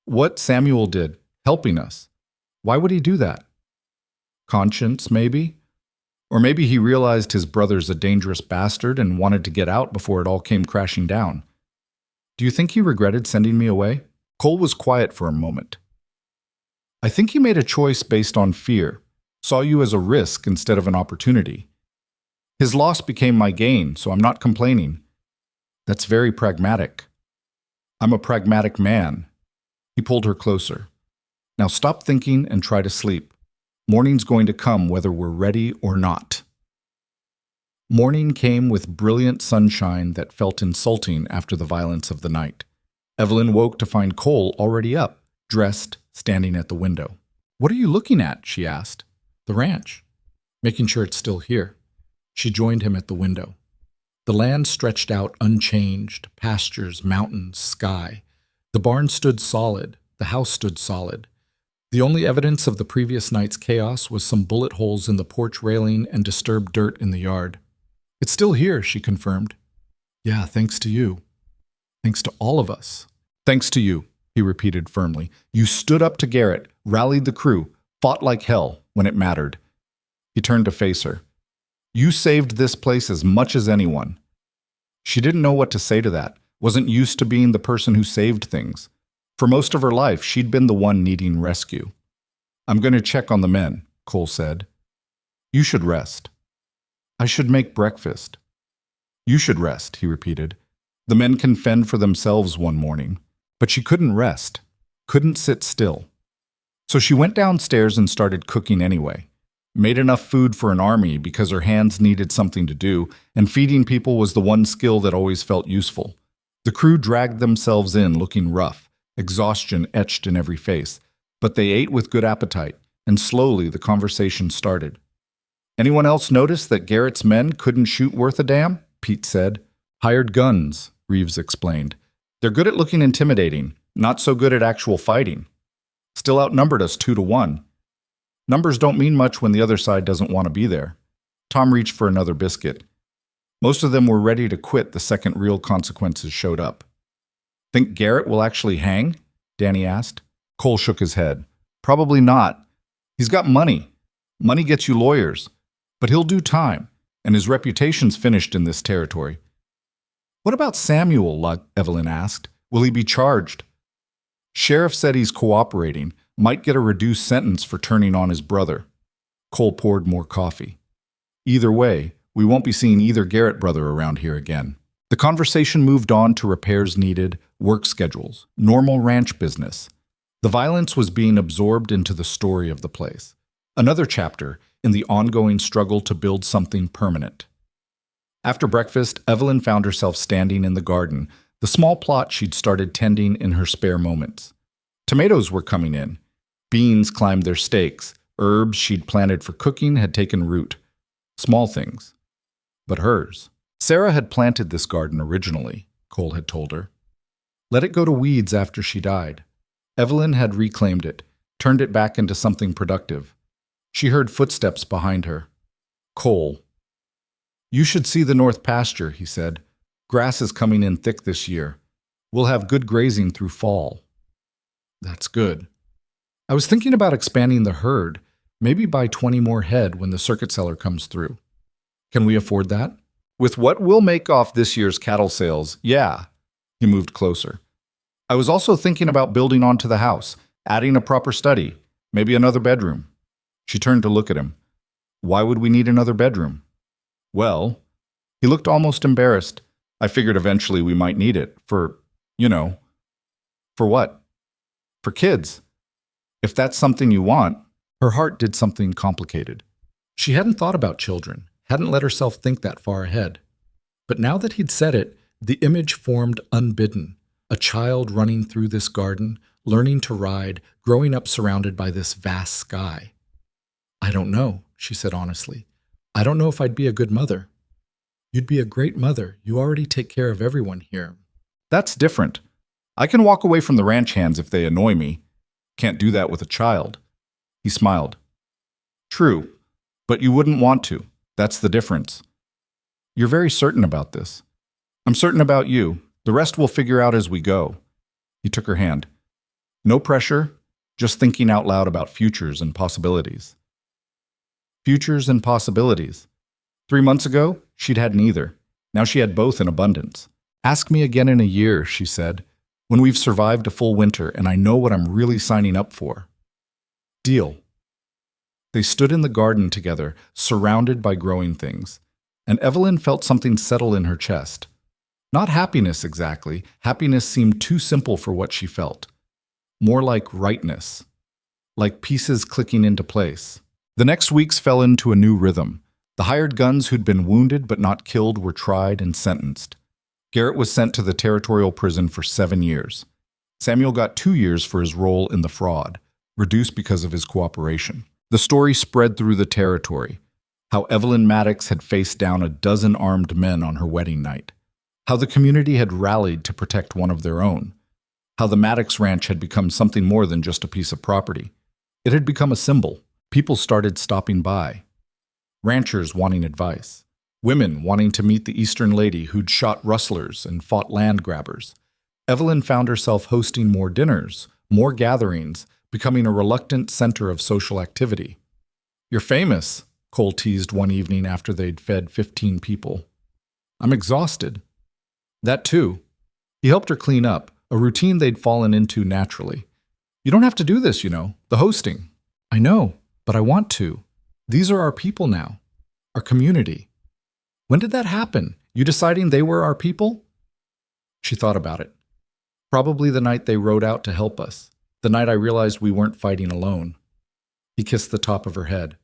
What Samuel did, helping us. Why would he do that? Conscience, maybe? Or maybe he realized his brother's a dangerous bastard and wanted to get out before it all came crashing down. Do you think he regretted sending me away? Cole was quiet for a moment. I think he made a choice based on fear, saw you as a risk instead of an opportunity. His loss became my gain, so I'm not complaining. That's very pragmatic. I'm a pragmatic man. He pulled her closer. Now stop thinking and try to sleep. Morning's going to come whether we're ready or not. Morning came with brilliant sunshine that felt insulting after the violence of the night. Evelyn woke to find Cole already up, dressed, standing at the window. What are you looking at? She asked. The ranch. Making sure it's still here. She joined him at the window. The land stretched out unchanged, pastures, mountains, sky. The barn stood solid, the house stood solid. The only evidence of the previous night's chaos was some bullet holes in the porch railing and disturbed dirt in the yard. It's still here, she confirmed. Yeah, thanks to you. Thanks to all of us. Thanks to you, he repeated firmly. You stood up to Garrett, rallied the crew, fought like hell when it mattered. He turned to face her. You saved this place as much as anyone. She didn't know what to say to that, wasn't used to being the person who saved things. For most of her life, she'd been the one needing rescue. I'm going to check on the men, Cole said. You should rest. I should make breakfast. You should rest, he repeated. The men can fend for themselves one morning. But she couldn't rest, couldn't sit still. So she went downstairs and started cooking anyway. Made enough food for an army because her hands needed something to do, and feeding people was the one skill that always felt useful. The crew dragged themselves in looking rough, exhaustion etched in every face. But they ate with good appetite, and slowly the conversation started. Anyone else notice that Garrett's men couldn't shoot worth a damn? Pete said. Hired guns, Reeves explained. They're good at looking intimidating, not so good at actual fighting. Still outnumbered us 2-1. Numbers don't mean much when the other side doesn't want to be there. Tom reached for another biscuit. Most of them were ready to quit the second real consequences showed up. Think Garrett will actually hang? Danny asked. Cole shook his head. Probably not. He's got money. Money gets you lawyers. But he'll do time, and his reputation's finished in this territory. What about Samuel? Evelyn asked. Will he be charged? Sheriff said he's cooperating, might get a reduced sentence for turning on his brother. Cole poured more coffee. Either way, we won't be seeing either Garrett brother around here again. The conversation moved on to repairs needed, work schedules, normal ranch business. The violence was being absorbed into the story of the place. Another chapter in the ongoing struggle to build something permanent. After breakfast, Evelyn found herself standing in the garden, the small plot she'd started tending in her spare moments. Tomatoes were coming in. Beans climbed their stakes. Herbs she'd planted for cooking had taken root. Small things. But hers. Sarah had planted this garden originally, Cole had told her. Let it go to weeds after she died. Evelyn had reclaimed it, turned it back into something productive. She heard footsteps behind her. Cole. You should see the north pasture, he said. Grass is coming in thick this year. We'll have good grazing through fall. That's good. I was thinking about expanding the herd, maybe by 20 more head when the circuit seller comes through. Can we afford that? With what we'll make off this year's cattle sales, yeah. He moved closer. I was also thinking about building onto the house, adding a proper study, maybe another bedroom. She turned to look at him. Why would we need another bedroom? Well, he looked almost embarrassed. I figured eventually we might need it for what? For kids. If that's something you want. Her heart did something complicated. She hadn't thought about children, hadn't let herself think that far ahead. But now that he'd said it, the image formed unbidden. A child running through this garden, learning to ride, growing up surrounded by this vast sky. I don't know, she said honestly. I don't know if I'd be a good mother. You'd be a great mother. You already take care of everyone here. That's different. I can walk away from the ranch hands if they annoy me. Can't do that with a child. He smiled. True, but you wouldn't want to. That's the difference. You're very certain about this. I'm certain about you. The rest we'll figure out as we go. He took her hand. No pressure, just thinking out loud about futures and possibilities. Futures and possibilities. 3 months ago, she'd had neither. Now she had both in abundance. Ask me again in a year, she said, when we've survived a full winter and I know what I'm really signing up for. Deal. They stood in the garden together, surrounded by growing things, and Evelyn felt something settle in her chest. Not happiness exactly. Happiness seemed too simple for what she felt. More like rightness. Like pieces clicking into place. The next weeks fell into a new rhythm. The hired guns who'd been wounded but not killed were tried and sentenced. Garrett was sent to the territorial prison for 7 years. Samuel got 2 years for his role in the fraud, reduced because of his cooperation. The story spread through the territory. How Evelyn Maddox had faced down a dozen armed men on her wedding night. How the community had rallied to protect one of their own. How the Maddox Ranch had become something more than just a piece of property. It had become a symbol. People started stopping by. Ranchers wanting advice. Women wanting to meet the Eastern lady who'd shot rustlers and fought land grabbers. Evelyn found herself hosting more dinners, more gatherings, becoming a reluctant center of social activity. You're famous, Cole teased one evening after they'd fed 15 people. I'm exhausted. That too. He helped her clean up, a routine they'd fallen into naturally. You don't have to do this, the hosting. I know, but I want to. These are our people now, our community. When did that happen? You deciding they were our people? She thought about it. Probably the night they rode out to help us, the night I realized we weren't fighting alone. He kissed the top of her head.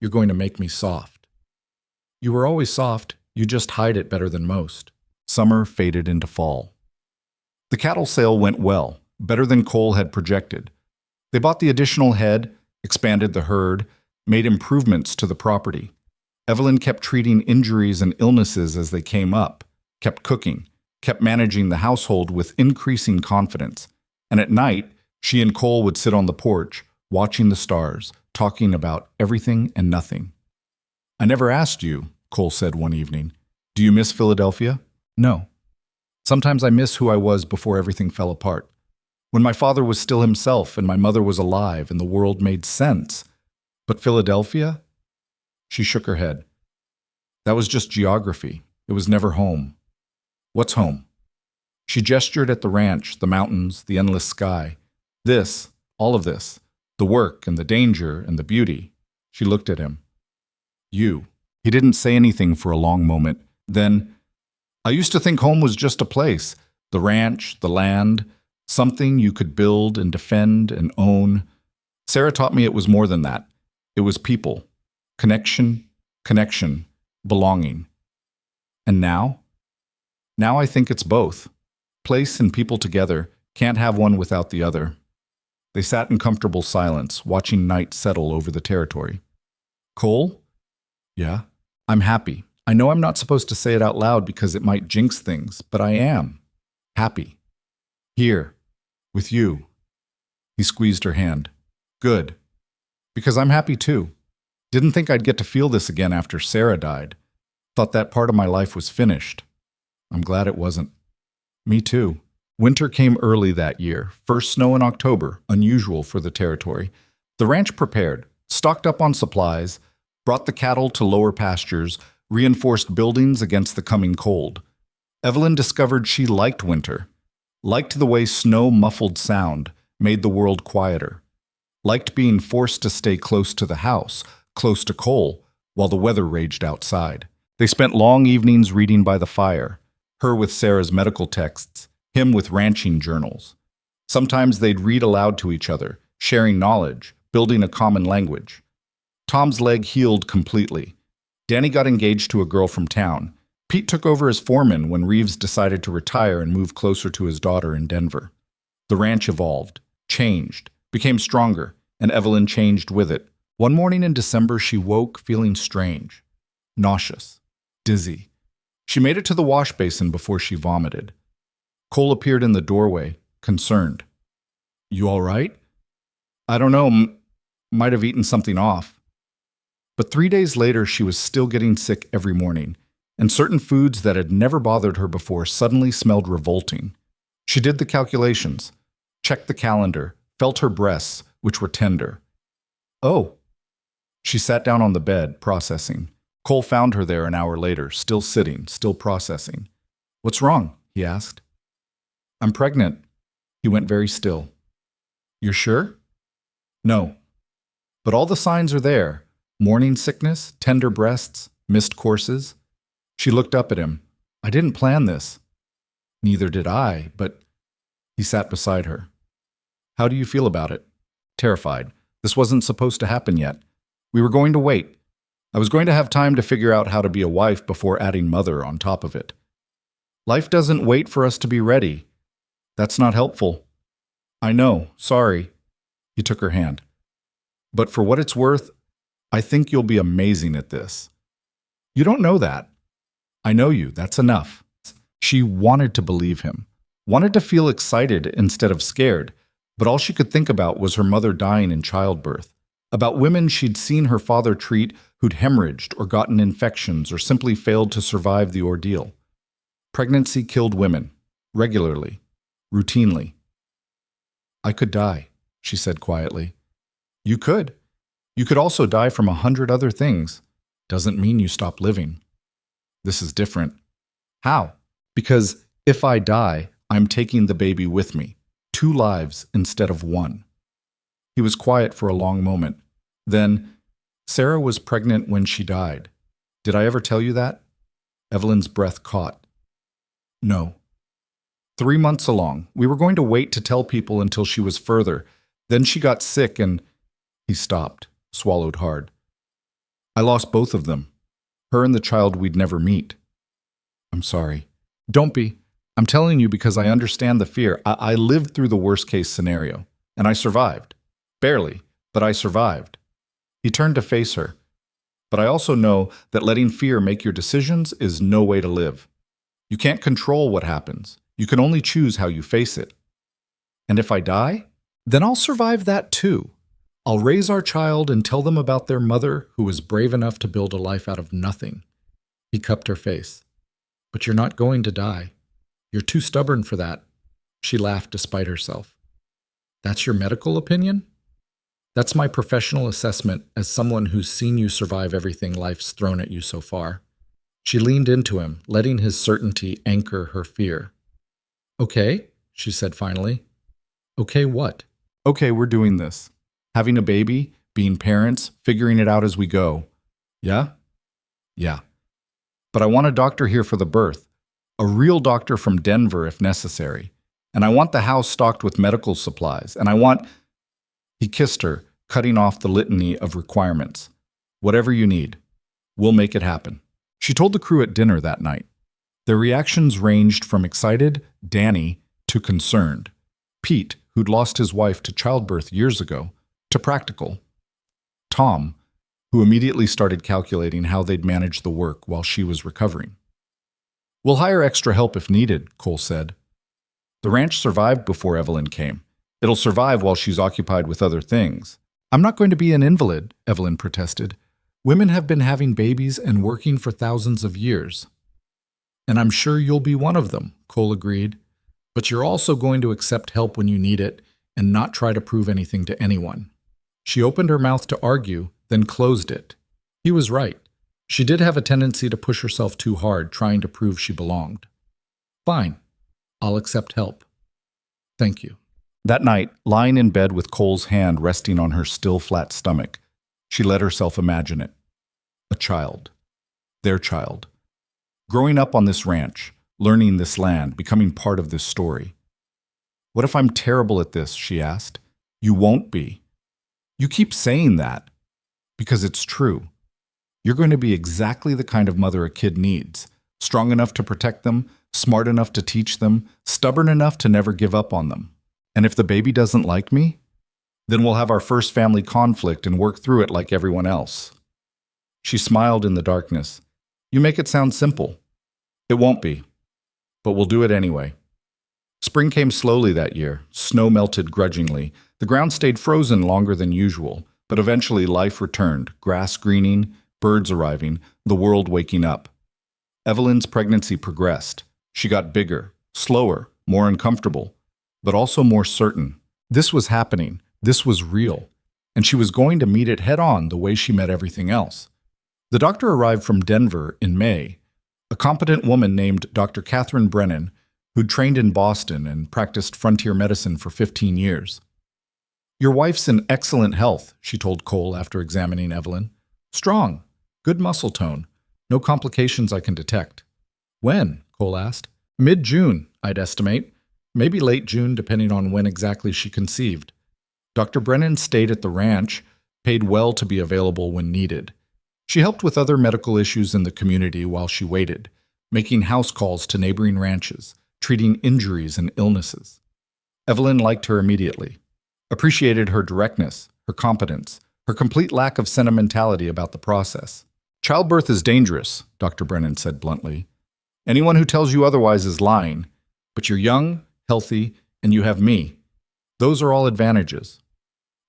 You're going to make me soft. You were always soft, you just hide it better than most. Summer faded into fall. The cattle sale went well, better than Cole had projected. They bought the additional head, expanded the herd, made improvements to the property. Evelyn kept treating injuries and illnesses as they came up, kept cooking, kept managing the household with increasing confidence. And at night, she and Cole would sit on the porch, watching the stars, talking about everything and nothing. "I never asked you," Cole said one evening. "Do you miss Philadelphia?" "No. Sometimes I miss who I was before everything fell apart. When my father was still himself and my mother was alive and the world made sense. But Philadelphia?" She shook her head. "That was just geography. It was never home." "What's home?" She gestured at the ranch, the mountains, the endless sky. "This, all of this, the work and the danger and the beauty." She looked at him. "You." He didn't say anything for a long moment. Then, "I used to think home was just a place, the ranch, the land, something you could build and defend and own. Sarah taught me it was more than that. It was people, connection, belonging. And now? Now I think it's both. Place and people together, can't have one without the other." They sat in comfortable silence, watching night settle over the territory. "Cole?" "Yeah?" "I'm happy. I know I'm not supposed to say it out loud because it might jinx things, but I am. Happy. Here. With you." He squeezed her hand. "Good. Because I'm happy too. Didn't think I'd get to feel this again after Sarah died. Thought that part of my life was finished. I'm glad it wasn't." "Me too." Winter came early that year. First snow in October, unusual for the territory. The ranch prepared, stocked up on supplies, brought the cattle to lower pastures, reinforced buildings against the coming cold. Evelyn discovered she liked winter, liked the way snow muffled sound, made the world quieter, liked being forced to stay close to the house, close to Cole, while the weather raged outside. They spent long evenings reading by the fire, her with Sarah's medical texts, him with ranching journals. Sometimes they'd read aloud to each other, sharing knowledge, building a common language. Tom's leg healed completely. Danny got engaged to a girl from town. Pete took over as foreman when Reeves decided to retire and move closer to his daughter in Denver. The ranch evolved, changed, became stronger, and Evelyn changed with it. One morning in December, she woke feeling strange, nauseous, dizzy. She made it to the wash basin before she vomited. Cole appeared in the doorway, concerned. "You all right?" "I don't know, might have eaten something off." But 3 days later, she was still getting sick every morning, and certain foods that had never bothered her before suddenly smelled revolting. She did the calculations, checked the calendar, felt her breasts, which were tender. "Oh." She sat down on the bed, processing. Cole found her there an hour later, still sitting, still processing. "What's wrong?" he asked. "I'm pregnant." He went very still. "You're sure?" "No. But all the signs are there. Morning sickness, tender breasts, missed courses." She looked up at him. "I didn't plan this." "Neither did I, but—" He sat beside her. "How do you feel about it?" "Terrified. This wasn't supposed to happen yet. We were going to wait. I was going to have time to figure out how to be a wife before adding mother on top of it. Life doesn't wait for us to be ready. That's not helpful." "I know. Sorry." He took her hand. "But for what it's worth, I think you'll be amazing at this." "You don't know that." "I know you. That's enough." She wanted to believe him, wanted to feel excited instead of scared, but all she could think about was her mother dying in childbirth, about women she'd seen her father treat who'd hemorrhaged or gotten infections or simply failed to survive the ordeal. Pregnancy killed women, regularly, routinely. "I could die," she said quietly. "You could. You could also die from 100 other things. Doesn't mean you stop living. This is different." "How?" "Because if I die, I'm taking the baby with me. 2 lives instead of 1. He was quiet for a long moment. Then, "Sarah was pregnant when she died. Did I ever tell you that?" Evelyn's breath caught. "No." 3 months along. We were going to wait to tell people until she was further. Then she got sick and—" He stopped, swallowed hard. "I lost both of them. Her and the child we'd never meet." "I'm sorry." "Don't be. I'm telling you because I understand the fear. I lived through the worst-case scenario, and I survived. Barely, but I survived. He turned to face her. But I also know that letting fear make your decisions is no way to live. You can't control what happens. You can only choose how you face it. And if I die, then I'll survive that too. I'll raise our child and tell them about their mother who was brave enough to build a life out of nothing. He cupped her face. But you're not going to die. You're too stubborn for that. She laughed despite herself. That's your medical opinion? That's my professional assessment as someone who's seen you survive everything life's thrown at you so far. She leaned into him, letting his certainty anchor her fear. Okay, she said finally. Okay, what? Okay, we're doing this. Having a baby, being parents, figuring it out as we go. Yeah? Yeah. But I want a doctor here for the birth. A real doctor from Denver if necessary. And I want the house stocked with medical supplies. And I want... He kissed her, cutting off the litany of requirements. Whatever you need. We'll make it happen. She told the crew at dinner that night. Their reactions ranged from excited, Danny, to concerned. Pete, who'd lost his wife to childbirth years ago, to practical. Tom, who immediately started calculating how they'd manage the work while she was recovering. We'll hire extra help if needed, Cole said. The ranch survived before Evelyn came. It'll survive while she's occupied with other things. I'm not going to be an invalid, Evelyn protested. Women have been having babies and working for thousands of years. And I'm sure you'll be one of them, Cole agreed. But you're also going to accept help when you need it and not try to prove anything to anyone. She opened her mouth to argue, then closed it. He was right. She did have a tendency to push herself too hard, trying to prove she belonged. Fine. I'll accept help. Thank you. That night, lying in bed with Cole's hand resting on her still flat stomach, she let herself imagine it. A child. Their child. Growing up on this ranch, learning this land, becoming part of this story. What if I'm terrible at this, she asked. You won't be. You keep saying that. Because it's true. You're going to be exactly the kind of mother a kid needs. Strong enough to protect them, smart enough to teach them, stubborn enough to never give up on them. And if the baby doesn't like me, then we'll have our first family conflict and work through it like everyone else. She smiled in the darkness. You make it sound simple. It won't be. But we'll do it anyway. Spring came slowly that year. Snow melted grudgingly. The ground stayed frozen longer than usual, but eventually life returned, grass greening, birds arriving, the world waking up. Evelyn's pregnancy progressed. She got bigger, slower, more uncomfortable, but also more certain. This was happening. This was real. And she was going to meet it head-on the way she met everything else. The doctor arrived from Denver in May, a competent woman named Dr. Catherine Brennan, who'd trained in Boston and practiced frontier medicine for 15 years. Your wife's in excellent health, she told Cole after examining Evelyn. Strong, good muscle tone, no complications I can detect. When? Cole asked. Mid-June, I'd estimate. Maybe late June, depending on when exactly she conceived. Dr. Brennan stayed at the ranch, paid well to be available when needed. She helped with other medical issues in the community while she waited, making house calls to neighboring ranches, treating injuries and illnesses. Evelyn liked her immediately, appreciated her directness, her competence, her complete lack of sentimentality about the process. Childbirth is dangerous, Dr. Brennan said bluntly. Anyone who tells you otherwise is lying, but you're young, healthy, and you have me. Those are all advantages.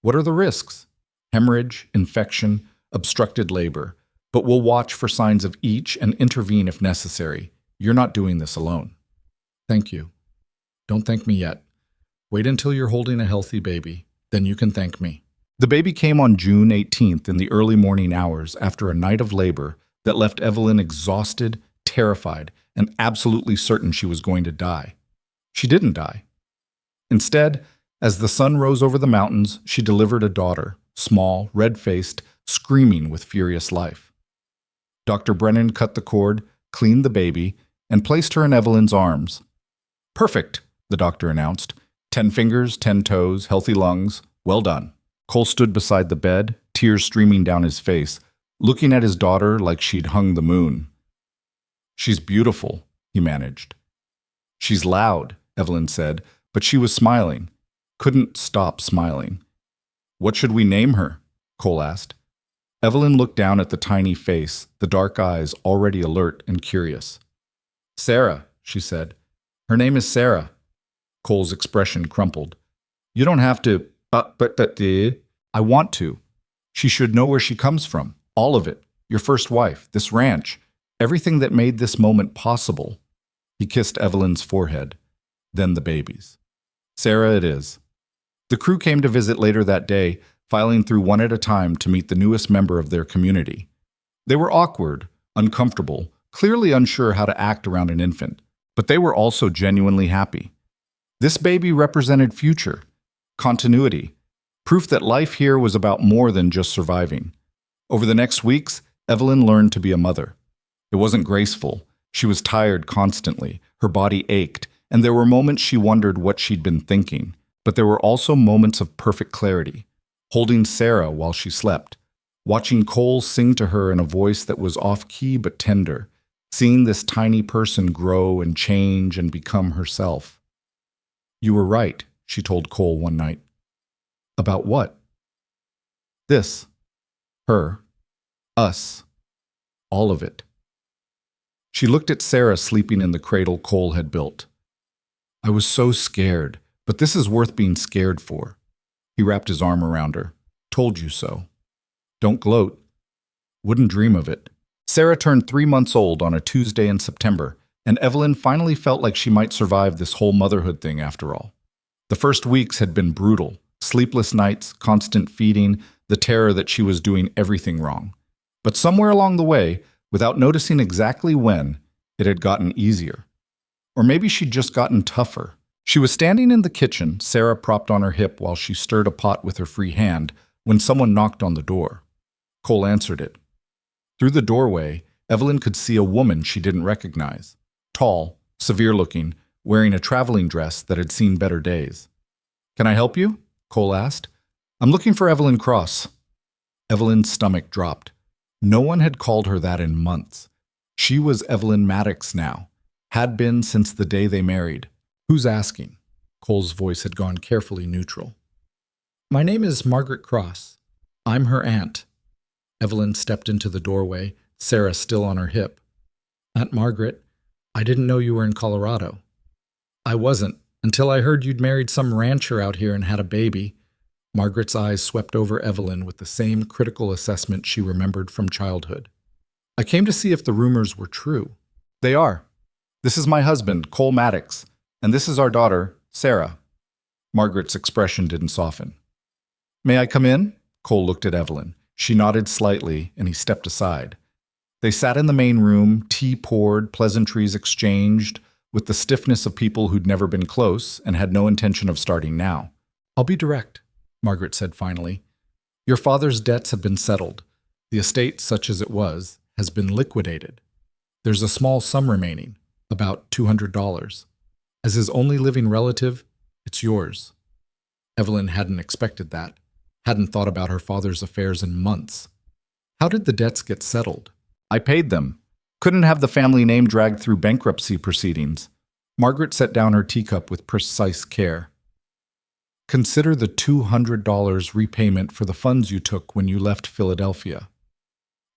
What are the risks? Hemorrhage, infection, obstructed labor. But we'll watch for signs of each and intervene if necessary. You're not doing this alone. Thank you. Don't thank me yet. Wait until you're holding a healthy baby. Then you can thank me. The baby came on June 18th in the early morning hours after a night of labor that left Evelyn exhausted, terrified, and absolutely certain she was going to die. She didn't die. Instead, as the sun rose over the mountains, she delivered a daughter, small, red-faced, screaming with furious life. Dr. Brennan cut the cord, cleaned the baby, and placed her in Evelyn's arms. Perfect, the doctor announced. 10 fingers, 10 toes, healthy lungs. Well done. Cole stood beside the bed, tears streaming down his face, looking at his daughter like she'd hung the moon. She's beautiful, he managed. She's loud, Evelyn said, but she was smiling. Couldn't stop smiling. What should we name her? Cole asked. Evelyn looked down at the tiny face, the dark eyes already alert and curious. Sarah, she said. Her name is Sarah. Cole's expression crumpled. You don't have to, I want to. She should know where she comes from. All of it. Your first wife, this ranch, everything that made this moment possible. He kissed Evelyn's forehead, then the baby's. Sarah it is. The crew came to visit later that day, filing through one at a time to meet the newest member of their community. They were awkward, uncomfortable, clearly unsure how to act around an infant, but they were also genuinely happy. This baby represented future, continuity, proof that life here was about more than just surviving. Over the next weeks, Evelyn learned to be a mother. It wasn't graceful. She was tired constantly. Her body ached, and there were moments she wondered what she'd been thinking. But there were also moments of perfect clarity. Holding Sarah while she slept, watching Cole sing to her in a voice that was off-key but tender, seeing this tiny person grow and change and become herself. You were right, she told Cole one night. About what? This. Her. Us. All of it. She looked at Sarah sleeping in the cradle Cole had built. I was so scared, but this is worth being scared for. He wrapped his arm around her. Told you so. Don't gloat. Wouldn't dream of it. Sarah turned 3 months old on a Tuesday in September, and Evelyn finally felt like she might survive this whole motherhood thing after all. The first weeks had been brutal. Sleepless nights, constant feeding, the terror that she was doing everything wrong. But somewhere along the way, without noticing exactly when, it had gotten easier. Or maybe she'd just gotten tougher. She was standing in the kitchen, Sarah propped on her hip while she stirred a pot with her free hand, when someone knocked on the door. Cole answered it. Through the doorway, Evelyn could see a woman she didn't recognize. Tall, severe-looking, wearing a traveling dress that had seen better days. Can I help you? Cole asked. I'm looking for Evelyn Cross. Evelyn's stomach dropped. No one had called her that in months. She was Evelyn Maddox now. Had been since the day they married. Who's asking? Cole's voice had gone carefully neutral. My name is Margaret Cross. I'm her aunt. Evelyn stepped into the doorway, Sarah still on her hip. Aunt Margaret, I didn't know you were in Colorado. I wasn't, until I heard you'd married some rancher out here and had a baby. Margaret's eyes swept over Evelyn with the same critical assessment she remembered from childhood. I came to see if the rumors were true. They are. This is my husband, Cole Maddox, and this is our daughter, Sarah. Margaret's expression didn't soften. May I come in? Cole looked at Evelyn. She nodded slightly, and he stepped aside. They sat in the main room, tea poured, pleasantries exchanged, with the stiffness of people who'd never been close and had no intention of starting now. I'll be direct, Margaret said finally. Your father's debts have been settled. The estate, such as it was, has been liquidated. There's a small sum remaining, about $200. As his only living relative, it's yours. Evelyn hadn't expected that, hadn't thought about her father's affairs in months. How did the debts get settled? I paid them. Couldn't have the family name dragged through bankruptcy proceedings. Margaret set down her teacup with precise care. Consider the $200 repayment for the funds you took when you left Philadelphia.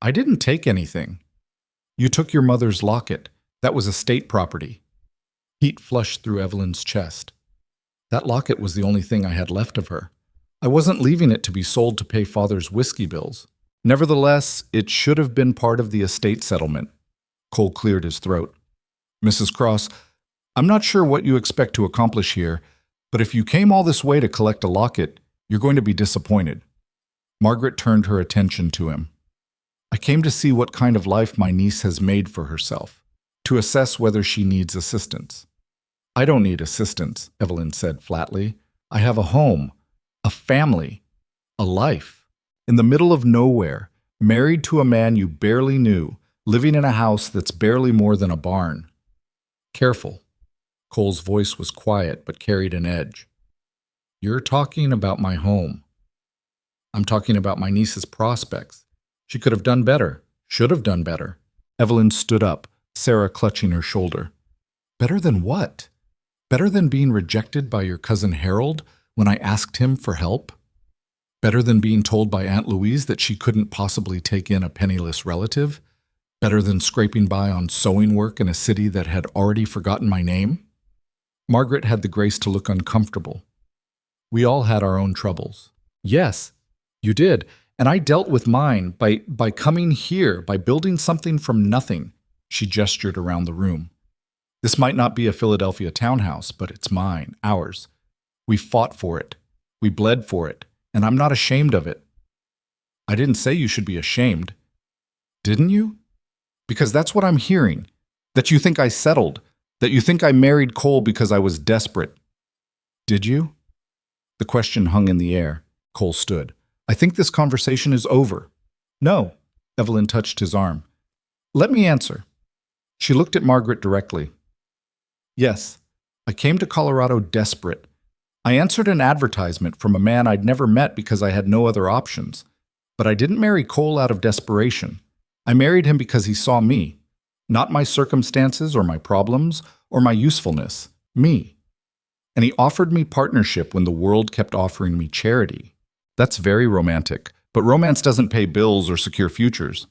I didn't take anything. You took your mother's locket. That was estate property. Heat flushed through Evelyn's chest. That locket was the only thing I had left of her. I wasn't leaving it to be sold to pay father's whiskey bills. Nevertheless, it should have been part of the estate settlement. Cole cleared his throat. Mrs. Cross, I'm not sure what you expect to accomplish here, but if you came all this way to collect a locket, you're going to be disappointed. Margaret turned her attention to him. I came to see what kind of life my niece has made for herself, to assess whether she needs assistance. I don't need assistance, Evelyn said flatly. I have a home, a family, a life. In the middle of nowhere, married to a man you barely knew, living in a house that's barely more than a barn. Careful. Cole's voice was quiet but carried an edge. You're talking about my home. I'm talking about my niece's prospects. She could have done better, should have done better. Evelyn stood up, Sarah clutching her shoulder. Better than what? Better than being rejected by your cousin Harold when I asked him for help? Better than being told by Aunt Louise that she couldn't possibly take in a penniless relative? Better than scraping by on sewing work in a city that had already forgotten my name? Margaret had the grace to look uncomfortable. We all had our own troubles. Yes, you did, and I dealt with mine by coming here, by building something from nothing. She gestured around the room. This might not be a Philadelphia townhouse, but it's mine, ours. We fought for it. We bled for it, and I'm not ashamed of it. I didn't say you should be ashamed. Didn't you? Because that's what I'm hearing. That you think I settled. That you think I married Cole because I was desperate. Did you? The question hung in the air. Cole stood. I think this conversation is over. No. Evelyn touched his arm. Let me answer. She looked at Margaret directly. Yes, I came to Colorado desperate. I answered an advertisement from a man I'd never met because I had no other options. But I didn't marry Cole out of desperation. I married him because he saw me. Not my circumstances or my problems or my usefulness. Me. And he offered me partnership when the world kept offering me charity. That's very romantic, but romance doesn't pay bills or secure futures.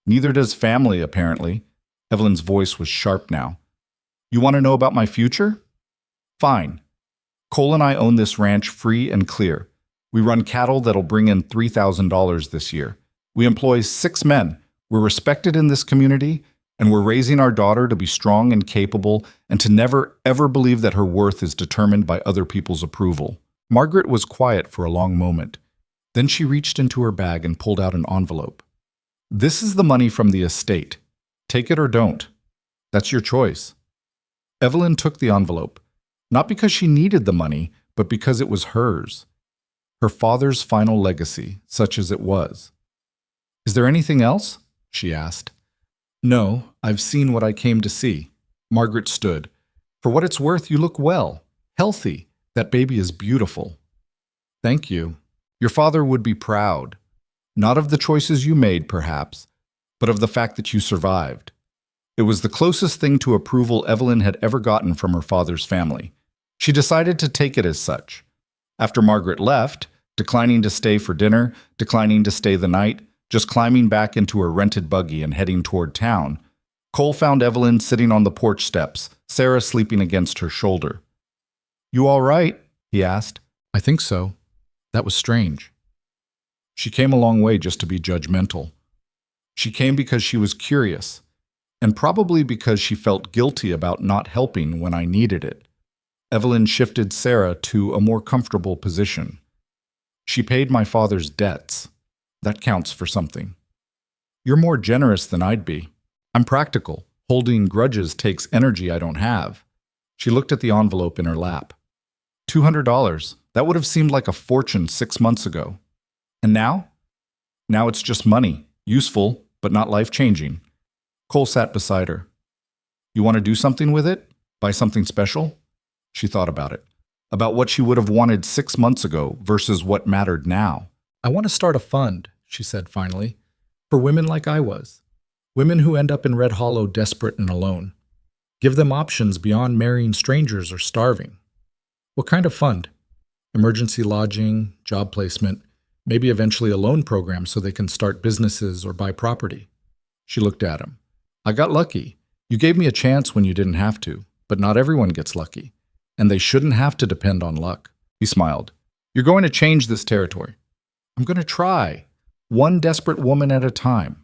Neither does family, apparently. Evelyn's voice was sharp now. You want to know about my future? Fine. Cole and I own this ranch free and clear. We run cattle that'll bring in $3,000 this year. We employ 6 men. We're respected in this community, and we're raising our daughter to be strong and capable and to never, ever believe that her worth is determined by other people's approval. Margaret was quiet for a long moment. Then she reached into her bag and pulled out an envelope. This is the money from the estate. Take it or don't. That's your choice. Evelyn took the envelope, not because she needed the money, but because it was hers. Her father's final legacy, such as it was. Is there anything else? She asked. No, I've seen what I came to see. Margaret stood. For what it's worth, you look well, healthy. That baby is beautiful. Thank you. Your father would be proud. Not of the choices you made, perhaps, but of the fact that you survived. It was the closest thing to approval Evelyn had ever gotten from her father's family. She decided to take it as such. After Margaret left, declining to stay for dinner, declining to stay the night, just climbing back into her rented buggy and heading toward town, Cole found Evelyn sitting on the porch steps, Sarah sleeping against her shoulder. You all right? He asked. I think so. That was strange. She came a long way just to be judgmental. She came because she was curious, and probably because she felt guilty about not helping when I needed it. Evelyn shifted Sarah to a more comfortable position. She paid my father's debts. That counts for something. You're more generous than I'd be. I'm practical. Holding grudges takes energy I don't have. She looked at the envelope in her lap. $200. That would have seemed like a fortune 6 months ago. And now? Now it's just money. Useful, but not life-changing. Cole sat beside her. You want to do something with it? Buy something special? She thought about it. About what she would have wanted 6 months ago versus what mattered now. I want to start a fund, she said finally, for women like I was. Women who end up in Red Hollow desperate and alone. Give them options beyond marrying strangers or starving. What kind of fund? Emergency lodging, job placement, maybe eventually a loan program so they can start businesses or buy property. She looked at him. I got lucky. You gave me a chance when you didn't have to, but not everyone gets lucky, and they shouldn't have to depend on luck. He smiled. You're going to change this territory. I'm going to try, one desperate woman at a time.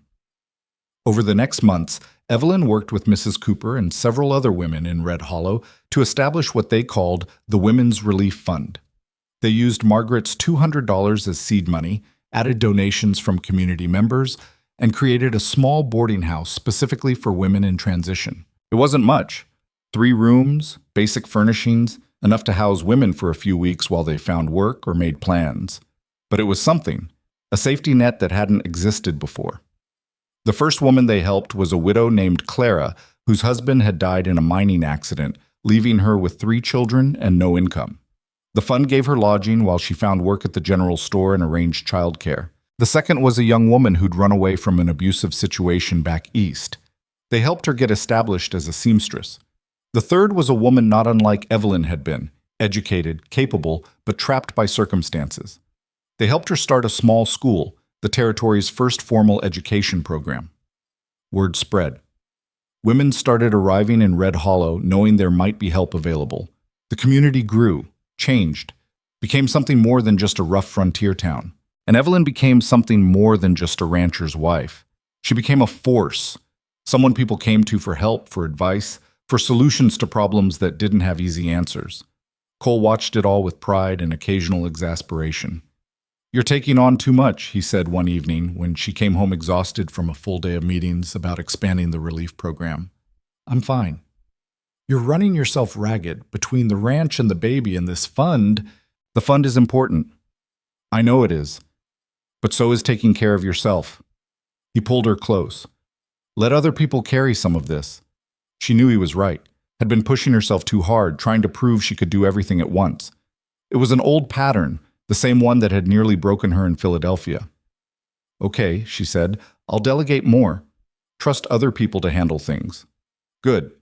Over the next months, Evelyn worked with Mrs. Cooper and several other women in Red Hollow to establish what they called the Women's Relief Fund. They used Margaret's $200 as seed money, added donations from community members, and created a small boarding house specifically for women in transition. It wasn't much. 3 rooms, basic furnishings, enough to house women for a few weeks while they found work or made plans. But it was something, a safety net that hadn't existed before. The first woman they helped was a widow named Clara, whose husband had died in a mining accident, leaving her with 3 children and no income. The fund gave her lodging while she found work at the general store and arranged childcare. The second was a young woman who'd run away from an abusive situation back east. They helped her get established as a seamstress. The third was a woman not unlike Evelyn had been, educated, capable, but trapped by circumstances. They helped her start a small school, the territory's first formal education program. Word spread. Women started arriving in Red Hollow knowing there might be help available. The community grew, changed, became something more than just a rough frontier town. And Evelyn became something more than just a rancher's wife. She became a force, someone people came to for help, for advice, for solutions to problems that didn't have easy answers. Cole watched it all with pride and occasional exasperation. "You're taking on too much," he said one evening when she came home exhausted from a full day of meetings about expanding the relief program. "I'm fine." "You're running yourself ragged between the ranch and the baby and this fund." "The fund is important." "I know it is. But so is taking care of yourself." He pulled her close. "Let other people carry some of this." She knew he was right, had been pushing herself too hard, trying to prove she could do everything at once. It was an old pattern, the same one that had nearly broken her in Philadelphia. "Okay," she said, "I'll delegate more. Trust other people to handle things." "Good.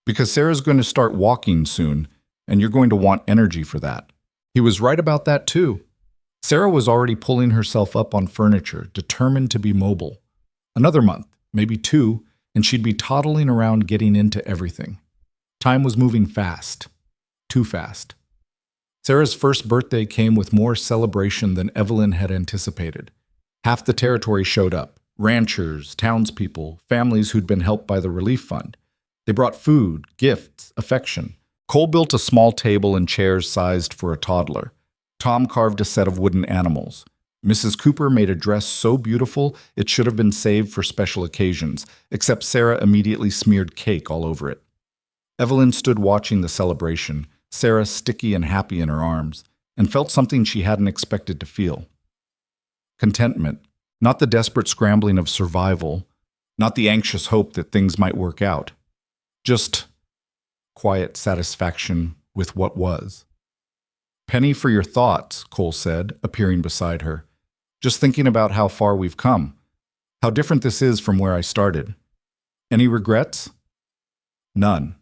Because Sarah's going to start walking soon, and you're going to want energy for that." He was right about that too. Sarah was already pulling herself up on furniture, determined to be mobile. Another month, maybe 2, and she'd be toddling around getting into everything. Time was moving fast. Too fast. Sarah's first birthday came with more celebration than Evelyn had anticipated. Half the territory showed up. Ranchers, townspeople, families who'd been helped by the relief fund. They brought food, gifts, affection. Cole built a small table and chairs sized for a toddler. Tom carved a set of wooden animals. Mrs. Cooper made a dress so beautiful it should have been saved for special occasions, except Sarah immediately smeared cake all over it. Evelyn stood watching the celebration, Sarah sticky and happy in her arms, and felt something she hadn't expected to feel. Contentment, not the desperate scrambling of survival, not the anxious hope that things might work out. Just quiet satisfaction with what was. "Penny for your thoughts," Cole said, appearing beside her. "Just thinking about how far we've come, how different this is from where I started. Any regrets?" "None."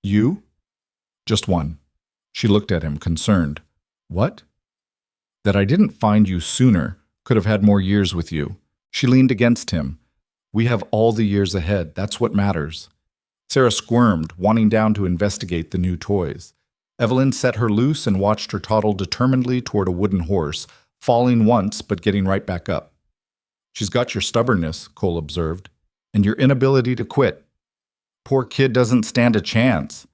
"You?" "Just one." She looked at him, concerned. "What?" "That I didn't find you sooner, could have had more years with you." She leaned against him. "We have all the years ahead, that's what matters." Sarah squirmed, wanting down to investigate the new toys. Evelyn set her loose and watched her toddle determinedly toward a wooden horse, falling once but getting right back up. "She's got your stubbornness," Cole observed, "and your inability to quit. Poor kid doesn't stand a chance."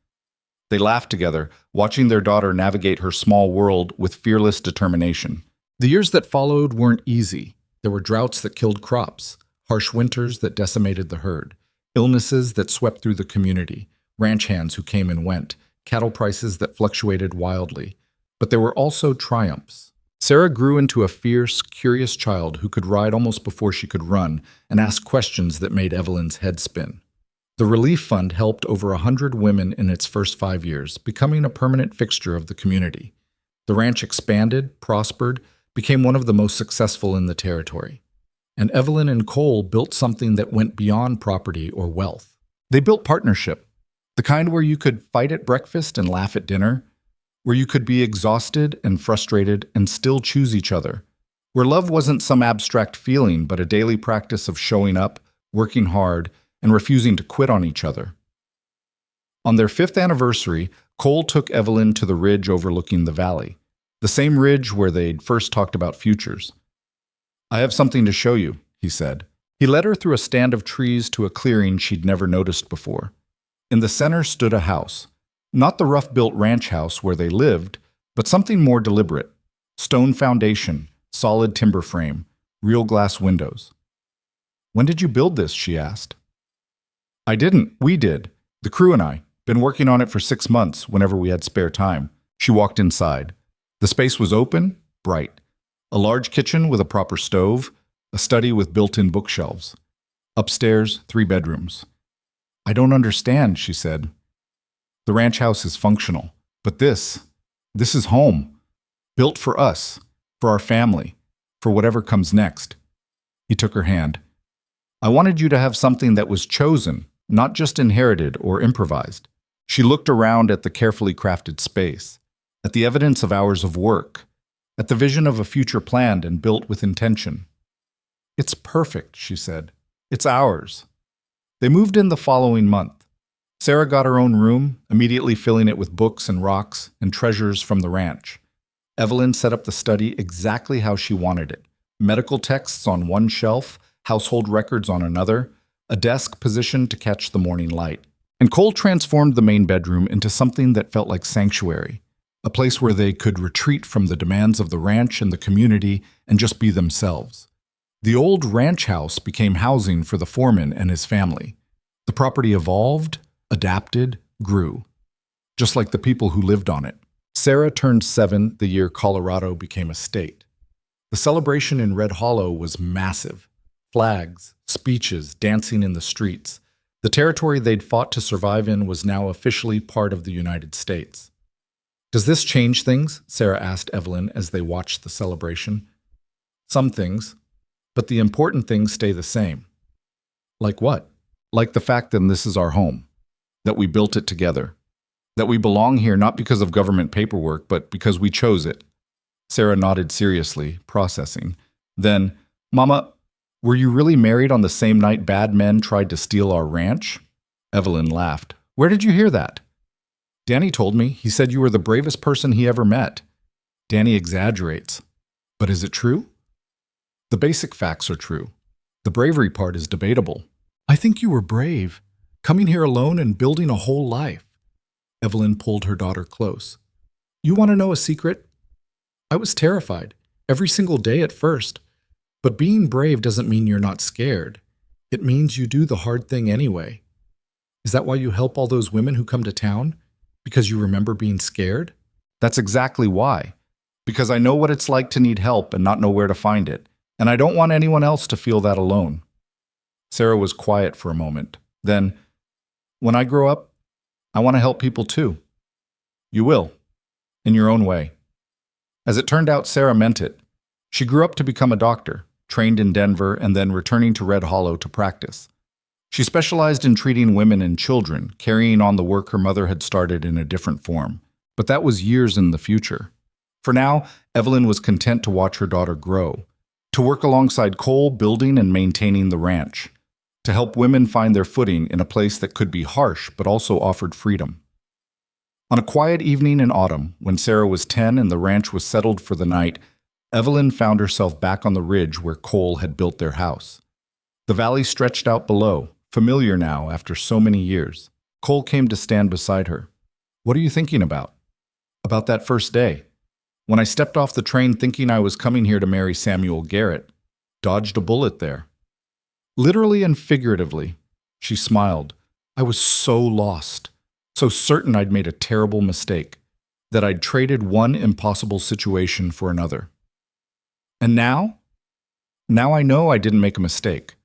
They laughed together, watching their daughter navigate her small world with fearless determination. The years that followed weren't easy. There were droughts that killed crops, harsh winters that decimated the herd, illnesses that swept through the community, ranch hands who came and went, cattle prices that fluctuated wildly. But there were also triumphs. Sarah grew into a fierce, curious child who could ride almost before she could run and ask questions that made Evelyn's head spin. The Relief Fund helped over 100 women in its first 5 years, becoming a permanent fixture of the community. The ranch expanded, prospered, became one of the most successful in the territory. And Evelyn and Cole built something that went beyond property or wealth. They built partnership. The kind where you could fight at breakfast and laugh at dinner, where you could be exhausted and frustrated and still choose each other, where love wasn't some abstract feeling but a daily practice of showing up, working hard, and refusing to quit on each other. On their 5th anniversary, Cole took Evelyn to the ridge overlooking the valley, the same ridge where they'd first talked about futures. "I have something to show you," he said. He led her through a stand of trees to a clearing she'd never noticed before. In the center stood a house, not the rough-built ranch house where they lived, but something more deliberate. Stone foundation, solid timber frame, real glass windows. "When did you build this?" she asked. "I didn't. We did. The crew and I. Been working on it for 6 months, whenever we had spare time." She walked inside. The space was open, bright. A large kitchen with a proper stove, a study with built-in bookshelves. Upstairs, 3 bedrooms. "I don't understand," she said. "The ranch house is functional, but this is home. Built for us, for our family, for whatever comes next." He took her hand. "I wanted you to have something that was chosen, not just inherited or improvised." She looked around at the carefully crafted space, at the evidence of hours of work, at the vision of a future planned and built with intention. "It's perfect," she said. "It's ours." They moved in the following month. Sarah got her own room, immediately filling it with books and rocks and treasures from the ranch. Evelyn set up the study exactly how she wanted it. Medical texts on one shelf, household records on another, a desk positioned to catch the morning light. And Cole transformed the main bedroom into something that felt like sanctuary, a place where they could retreat from the demands of the ranch and the community and just be themselves. The old ranch house became housing for the foreman and his family. The property evolved, adapted, grew, just like the people who lived on it. Sarah turned 7 the year Colorado became a state. The celebration in Red Hollow was massive. Flags, speeches, dancing in the streets. The territory they'd fought to survive in was now officially part of the United States. "Does this change things?" Sarah asked Evelyn as they watched the celebration. "Some things, but the important things stay the same." "Like what?" "Like the fact that this is our home, that we built it together, that we belong here not because of government paperwork, but because we chose it." Sarah nodded seriously, processing. Then, "Mama, were you really married on the same night bad men tried to steal our ranch?" Evelyn laughed. "Where did you hear that?" "Danny told me. He said you were the bravest person he ever met." "Danny exaggerates." "But is it true?" "The basic facts are true. The bravery part is debatable." "I think you were brave, coming here alone and building a whole life." Evelyn pulled her daughter close. "You want to know a secret? I was terrified, every single day at first. But being brave doesn't mean you're not scared. It means you do the hard thing anyway. Is that why you help all those women who come to town? Because you remember being scared?" "That's exactly why. Because I know what it's like to need help and not know where to find it. And I don't want anyone else to feel that alone." Sarah was quiet for a moment. Then, "When I grow up, I want to help people too." "You will, in your own way." As it turned out, Sarah meant it. She grew up to become a doctor, trained in Denver and then returning to Red Hollow to practice. She specialized in treating women and children, carrying on the work her mother had started in a different form. But that was years in the future. For now, Evelyn was content to watch her daughter grow, to work alongside Cole building and maintaining the ranch, to help women find their footing in a place that could be harsh but also offered freedom. On a quiet evening in autumn, when Sarah was 10 and the ranch was settled for the night, Evelyn found herself back on the ridge where Cole had built their house. The valley stretched out below, familiar now after so many years. Cole came to stand beside her. "What are you thinking about?" "About that first day. When I stepped off the train thinking I was coming here to marry Samuel Garrett. Dodged a bullet there." "Literally and figuratively." She smiled. "I was so lost. So certain I'd made a terrible mistake, that I'd traded one impossible situation for another. And now? Now I know I didn't make a mistake.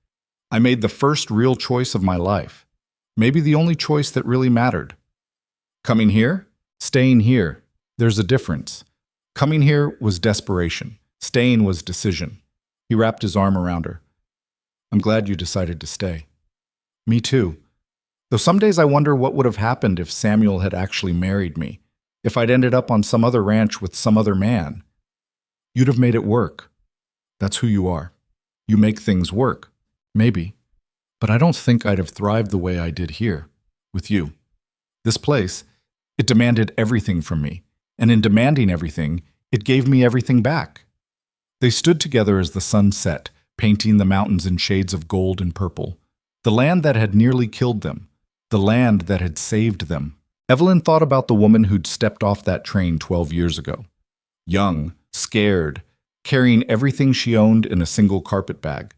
I made the first real choice of my life. Maybe the only choice that really mattered. Coming here? Staying here. There's a difference. Coming here was desperation. Staying was decision." He wrapped his arm around her. "I'm glad you decided to stay." "Me too. Though some days I wonder what would have happened if Samuel had actually married me, if I'd ended up on some other ranch with some other man. You'd have made it work. That's who you are. You make things work. Maybe. But I don't think I'd have thrived the way I did here, with you. This place, it demanded everything from me, and in demanding everything, it gave me everything back." They stood together as the sun set, painting the mountains in shades of gold and purple. The land that had nearly killed them. The land that had saved them. Evelyn thought about the woman who'd stepped off that train 12 years ago. Young, scared, carrying everything she owned in a single carpet bag.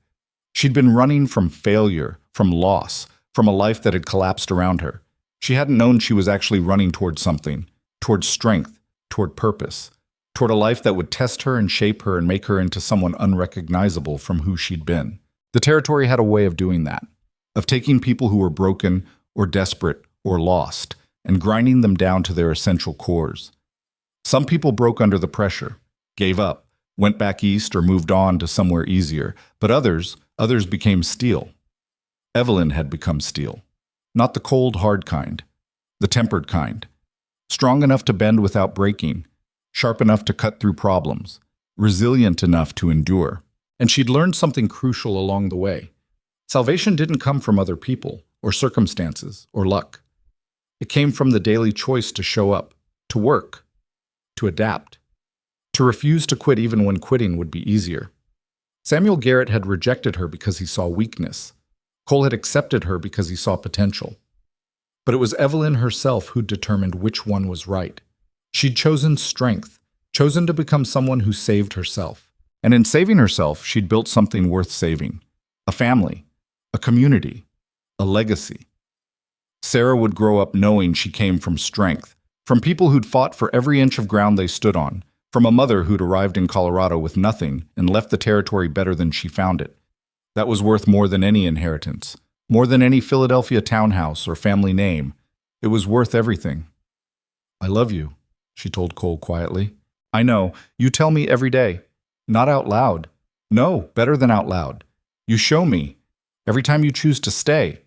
She'd been running from failure, from loss, from a life that had collapsed around her. She hadn't known she was actually running toward something, toward strength, toward purpose, toward a life that would test her and shape her and make her into someone unrecognizable from who she'd been. The territory had a way of doing that, of taking people who were broken or desperate or lost and grinding them down to their essential cores. Some people broke under the pressure, gave up, went back east or moved on to somewhere easier, but others became steel. Evelyn had become steel. Not the cold, hard kind, the tempered kind. Strong enough to bend without breaking, sharp enough to cut through problems, resilient enough to endure. And she'd learned something crucial along the way. Salvation didn't come from other people, or circumstances, or luck. It came from the daily choice to show up, to work, to adapt, to refuse to quit even when quitting would be easier. Samuel Garrett had rejected her because he saw weakness. Cole had accepted her because he saw potential. But it was Evelyn herself who determined which one was right. She'd chosen strength, chosen to become someone who saved herself. And in saving herself, she'd built something worth saving. A family, a community, a legacy. Sarah would grow up knowing she came from strength, from people who'd fought for every inch of ground they stood on, from a mother who'd arrived in Colorado with nothing and left the territory better than she found it. That was worth more than any inheritance, more than any Philadelphia townhouse or family name. It was worth everything. "I love you," she told Cole quietly. "I know, you tell me every day. Not out loud. No, better than out loud. You show me. Every time you choose to stay.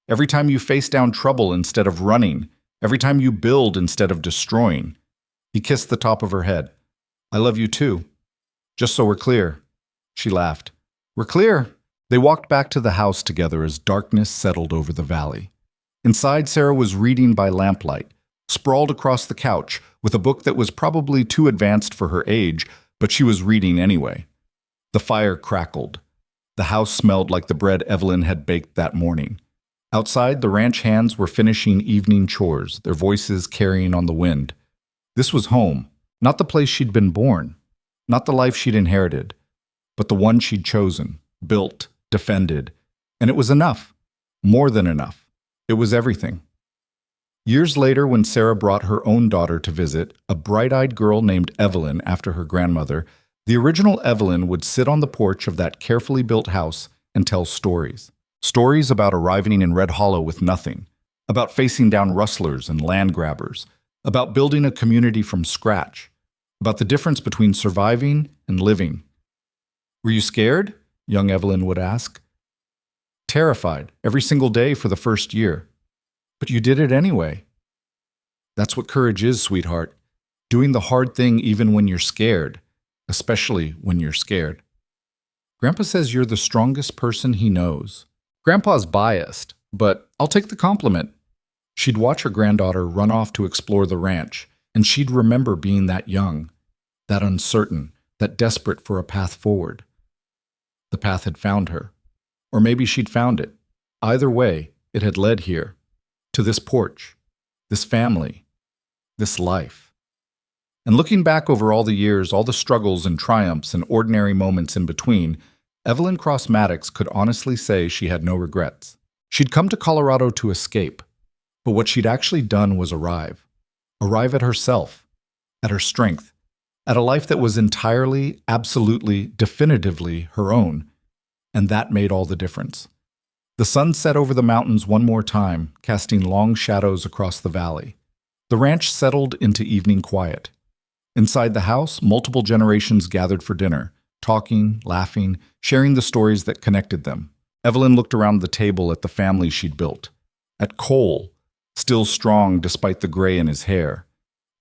Every time you face down trouble instead of running. Every time you build instead of destroying." He kissed the top of her head. "I love you too. Just so we're clear." She laughed. "We're clear." They walked back to the house together as darkness settled over the valley. Inside, Sarah was reading by lamplight, sprawled across the couch, with a book that was probably too advanced for her age, but she was reading anyway. The fire crackled. The house smelled like the bread Evelyn had baked that morning. Outside, the ranch hands were finishing evening chores, their voices carrying on the wind. This was home, not the place she'd been born, not the life she'd inherited, but the one she'd chosen, built, defended. And it was enough, more than enough. It was everything. Years later, when Sarah brought her own daughter to visit, a bright-eyed girl named Evelyn after her grandmother, the original Evelyn would sit on the porch of that carefully built house and tell stories. Stories about arriving in Red Hollow with nothing, about facing down rustlers and land grabbers, about building a community from scratch, about the difference between surviving and living. "Were you scared?" young Evelyn would ask. "Terrified, every single day for the first year. But you did it anyway." "That's what courage is, sweetheart. Doing the hard thing even when you're scared, especially when you're scared." "Grandpa says you're the strongest person he knows." Grandpa's biased, but I'll take the compliment. She'd watch her granddaughter run off to explore the ranch, and she'd remember being that young, that uncertain, that desperate for a path forward. The path had found her. Or maybe she'd found it. Either way, it had led here, to this porch, this family, this life. And looking back over all the years, all the struggles and triumphs and ordinary moments in between, Evelyn Cross Maddox could honestly say she had no regrets. She'd come to Colorado to escape, but what she'd actually done was arrive at herself, at her strength, at a life that was entirely, absolutely, definitively her own. And that made all the difference. The sun set over the mountains one more time, casting long shadows across the valley. The ranch settled into evening quiet. Inside the house, multiple generations gathered for dinner, talking, laughing, sharing the stories that connected them. Evelyn looked around the table at the family she'd built. At Cole, still strong despite the gray in his hair.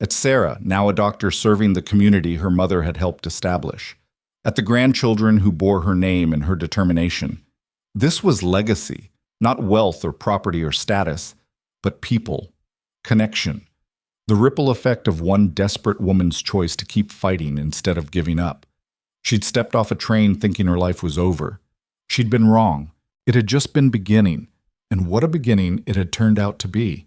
At Sarah, now a doctor serving the community her mother had helped establish. At the grandchildren who bore her name and her determination. This was legacy, not wealth or property or status, but people, connection, the ripple effect of one desperate woman's choice to keep fighting instead of giving up. She'd stepped off a train thinking her life was over. She'd been wrong. It had just been beginning, and what a beginning it had turned out to be.